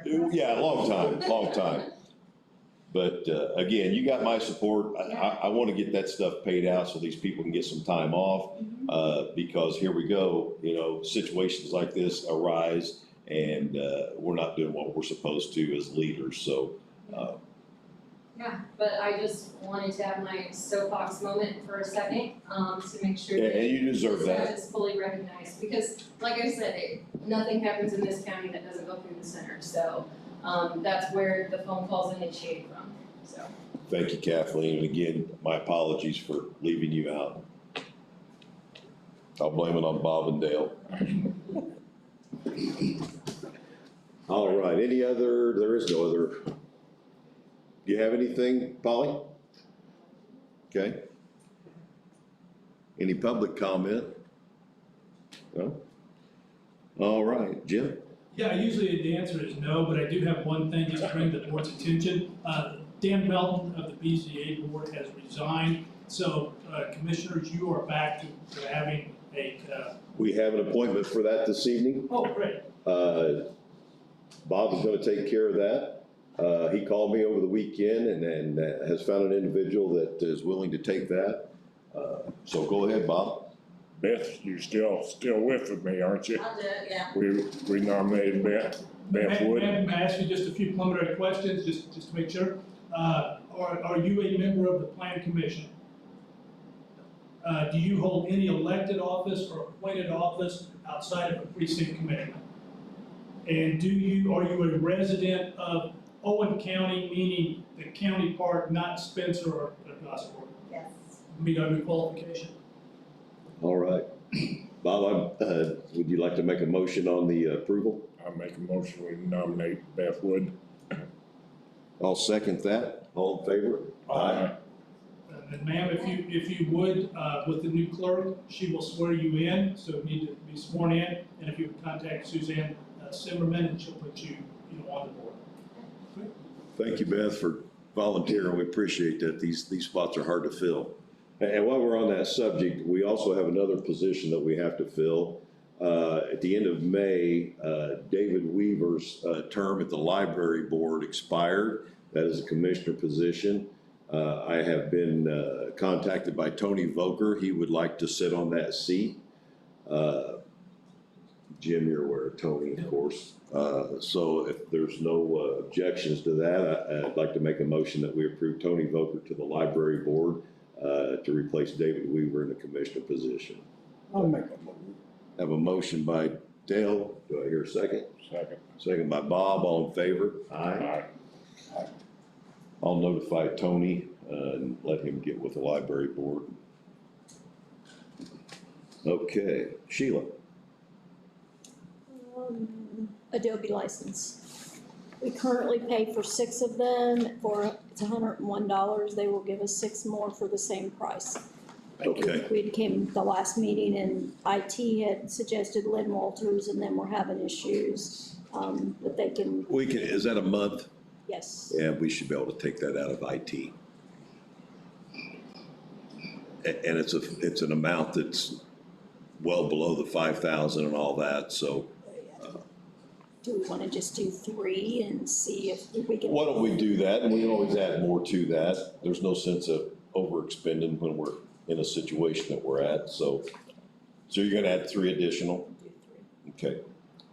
Yeah, long time. But, again, you got my support, I wanna get that stuff paid out so these people can get some time off. Because here we go, you know, situations like this arise, and, we're not doing what we're supposed to as leaders, so. Yeah, but I just wanted to have my soapbox moment for a second, to make sure that And you deserve that. that is fully recognized, because like I said, nothing happens in this county that doesn't go through the center, so, that's where the phone calls initiate from, so. Thank you, Kathleen, and again, my apologies for leaving you out. I'll blame it on Bob and Dale. All right, there is no other. Do you have anything, Polly? Okay. Any public comment? No? All right, Jim? Yeah, usually the answer is no, but I do have one thing just to bring to the board's attention. Dan Melton of the BZA board has resigned, so commissioners, you are back to having a. We have an appointment for that this evening. Oh, great. Bob is gonna take care of that. He called me over the weekend and has found an individual that is willing to take that. So go ahead, Bob. Beth, you're still with me, aren't you? I'll do it, yeah. We nominated Beth Wood. May I ask you just a few preliminary questions, just to make sure? Are you a member of the plan commission? Do you hold any elected office or appointed office outside of a precinct committee? And are you a resident of Owen County, meaning the county part, not Spencer or Gosport? Yes. Meet our qualification. All right. Bob, would you like to make a motion on the approval? I make a motion, we nominate Beth Wood. I'll second that. All in favor? Aye. And ma'am, if you would, with the new clerk, she will swear you in, so you need to be sworn in. And if you would contact Suzanne Simmerman, and she'll put you on the board. Thank you, Beth, for volunteering. We appreciate that. These spots are hard to fill. And while we're on that subject, we also have another position that we have to fill. At the end of May, David Weaver's term at the library board expired. That is a commissioner position. I have been contacted by Tony Voker. He would like to sit on that seat. Jim, you're aware of Tony, of course. So if there's no objections to that, I'd like to make a motion that we approve Tony Voker to the library board to replace David Weaver in the commissioner position. I'll make a motion. Have a motion by Dale. Do I hear a second? Second. Second by Bob. All in favor? Aye. I'll notify Tony and let him get with the library board. Okay, Sheila. Adobe license. We currently pay for 6 of them it's $101. They will give us 6 more for the same price. Okay. We came the last meeting and IT had suggested Lynn Walters, and then we're having issues, but they can. Is that a month? Yes. Yeah, we should be able to take that out of IT. And it's an amount that's well below the 5,000 and all that, so. Do we want to just do 3 and see if we can? Why don't we do that, and we can always add more to that. There's no sense of overexpending when we're in a situation that we're at, so you're gonna add 3 additional? Okay.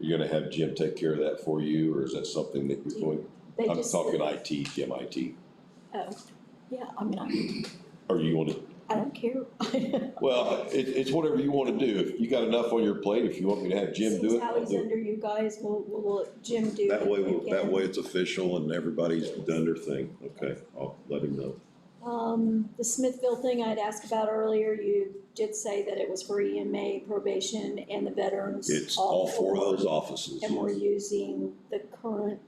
You're gonna have Jim take care of that for you, or is that something that you're going? I'm talking IT, Jim, IT. Oh, yeah, I mean, Or you wanna? I don't care. Well, it's whatever you wanna do. If you got enough on your plate, if you want me to have Jim do Since it, how I'll he's do it. under you guys, we'll let Jim do it. That way, again. that way it's official and everybody's done their thing. Okay, I'll let him know. The Smithville thing I'd asked about earlier, you did say that it was for EMA, probation, and the veterans. It's all four of those offices. And we're using the current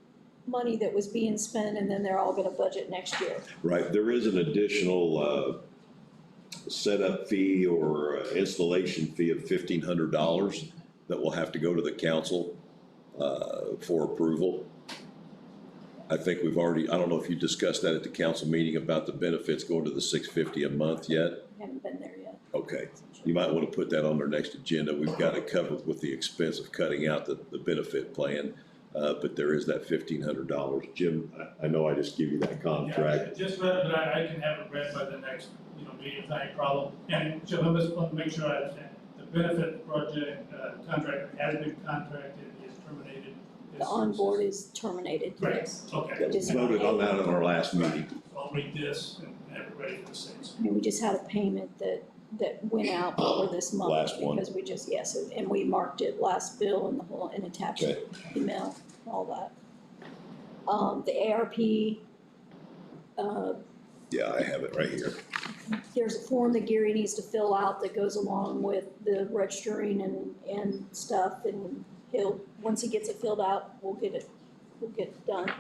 money that was being spent, and then they're all gonna budget next year. Right, there is an additional, setup fee or installation fee of $1,500 that will have to go to the council, for approval. I think we've already, I don't know if you discussed that at the council meeting about the benefits going to the $650 a month yet? Haven't been there yet. Okay, you might want to put that on our next agenda. We've got it covered with the expense of cutting out the benefit plan. But there is that $1,500. Jim, I know I just give you that contract. Yeah, just read, but I can have it read by the next, meeting, if not a problem. And so let me make sure I understand. The benefit project, contract has been contracted, is terminated. The onboard is terminated. Right, okay. Yeah, we voted on that in our last meeting. I'll read this and have it ready for the sixth. And we just had a payment that went out for this month. Last one. Because we just, yes, and we marked it last bill and the whole, and attached Okay. email, all that. The ARP, Yeah, I have it right here. there's a form that Gary needs to fill out that goes along with the registering and stuff, and once he gets it filled out, we'll get it done.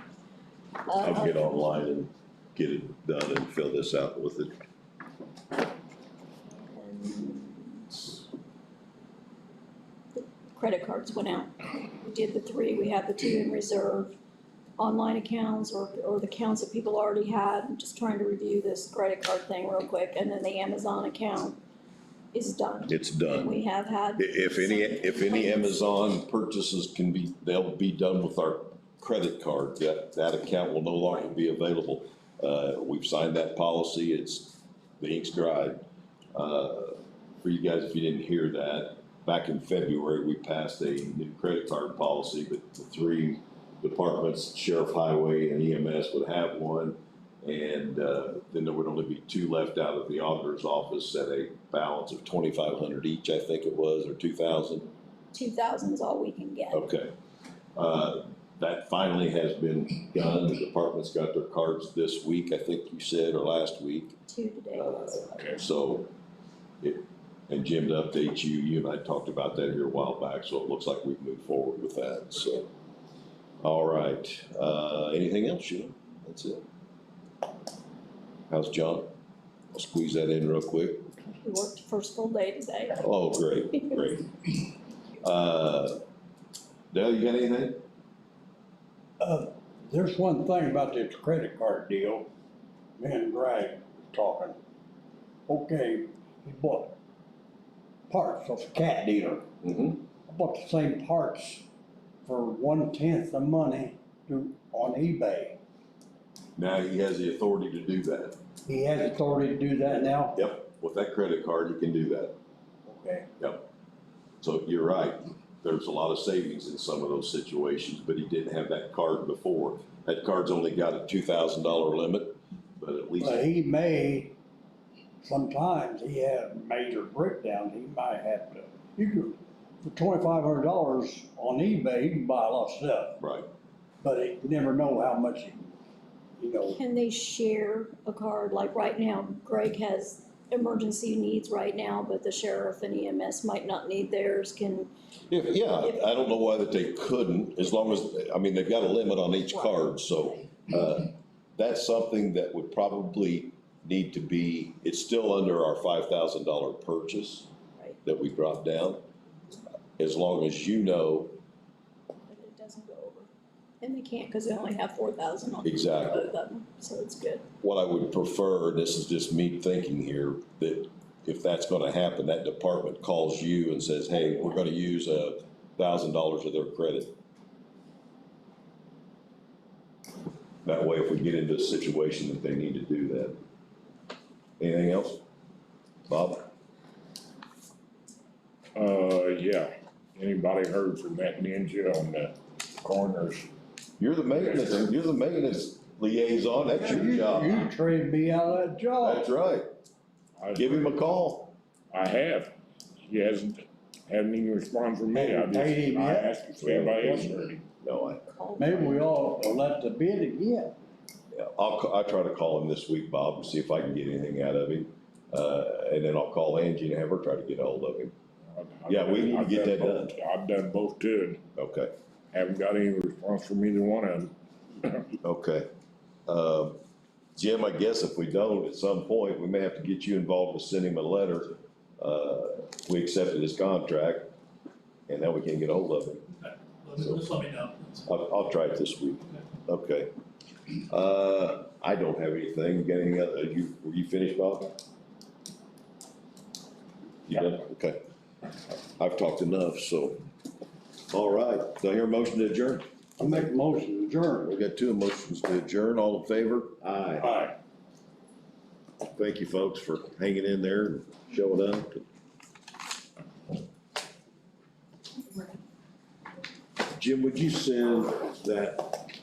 I'll get online and get it done and fill this out with it. The credit cards went out. We did the 3, we have the 2 in reserve. Online accounts or the accounts that people already had, I'm just trying to review this credit card thing real quick, and then the Amazon account is done. It's done. We have had. If any Amazon purchases they'll be done with our credit card. That account will no longer be available. We've signed that policy. The ink's dried. For you guys, if you didn't hear that, back in February, we passed a new credit card policy, but the 3 departments, Sheriff, Highway, and EMS would have one. And then there would only be 2 left out of the auditor's office at a balance of $2,500 each, I think it was, or $2,000. 2,000 is all we can get. Okay. That finally has been done. The departments got their cards this week, I think you said, or last week. 2 today. Okay. So, and Jim, to update you, you and I talked about that here a while back, so it looks like we've moved forward with that, so. All right, anything else, Sheila? That's it. How's John? I'll squeeze that in real quick. We worked the first full day today. Oh, great. Dale, you got anything? There's one thing about this credit card deal. Me and Greg were talking. Okay, he bought parts of a cat dealer. Mm-hmm. I bought the same parts for 1/10 the money on eBay. Now he has the authority to do that. He has authority to do that now? Yep, with that credit card, he can do that. Okay. Yep. So you're right. There's a lot of savings in some of those situations, but he didn't have that card before. That card's only got a $2,000 limit, but at least. But he may, sometimes he has major breakdowns, he might have to, for $2,500 on eBay, you can buy a lot of stuff. Right. But you never know how much, Can they share a card? Like right now, Greg has emergency needs right now, but the sheriff and EMS might not need theirs. Yeah, I don't know why that they couldn't, as long as, they've got a limit on each card, so, that's something that would probably need to be, it's still under our $5,000 purchase that we brought down, as long as you know. But it doesn't go over. And they can't because they only have 4,000 on Exactly. both of them, so it's good. What I would prefer, and this is just me thinking here, that if that's gonna happen, that department calls you and says, hey, we're gonna use $1,000 of their credit. That way, if we get into a situation that they need to do that. Anything else? Bob? Yeah. Anybody heard from that ninja on the corners? You're the maintenance liaison, that's your job. You traded me out of that job. That's right. Give him a call. I have. He hasn't even responded from me. Have you paid him I yet? asked if anybody else heard him. No, Maybe we ought to let the bid again. I'll try to call him this week, Bob, and see if I can get anything out of him. And then I'll call Angie and have her try to get a hold of him. Yeah, we need to get that done. I've done both too, Okay, and haven't got any response from either one of them. okay. Jim, I guess if we don't, at some point, we may have to get you involved to send him a letter. We accepted his contract, and now we can't get a hold of him. Just let me know. I'll try it this week. Okay. I don't have anything. You got any other, were you finished, Bob? You done? Okay. I've talked enough, so. All right. Do I hear a motion to adjourn? I'll make a motion to adjourn. We got two motions to adjourn. All in favor? Aye. Aye. Thank you, folks, for hanging in there and showing up. Jim, would you send that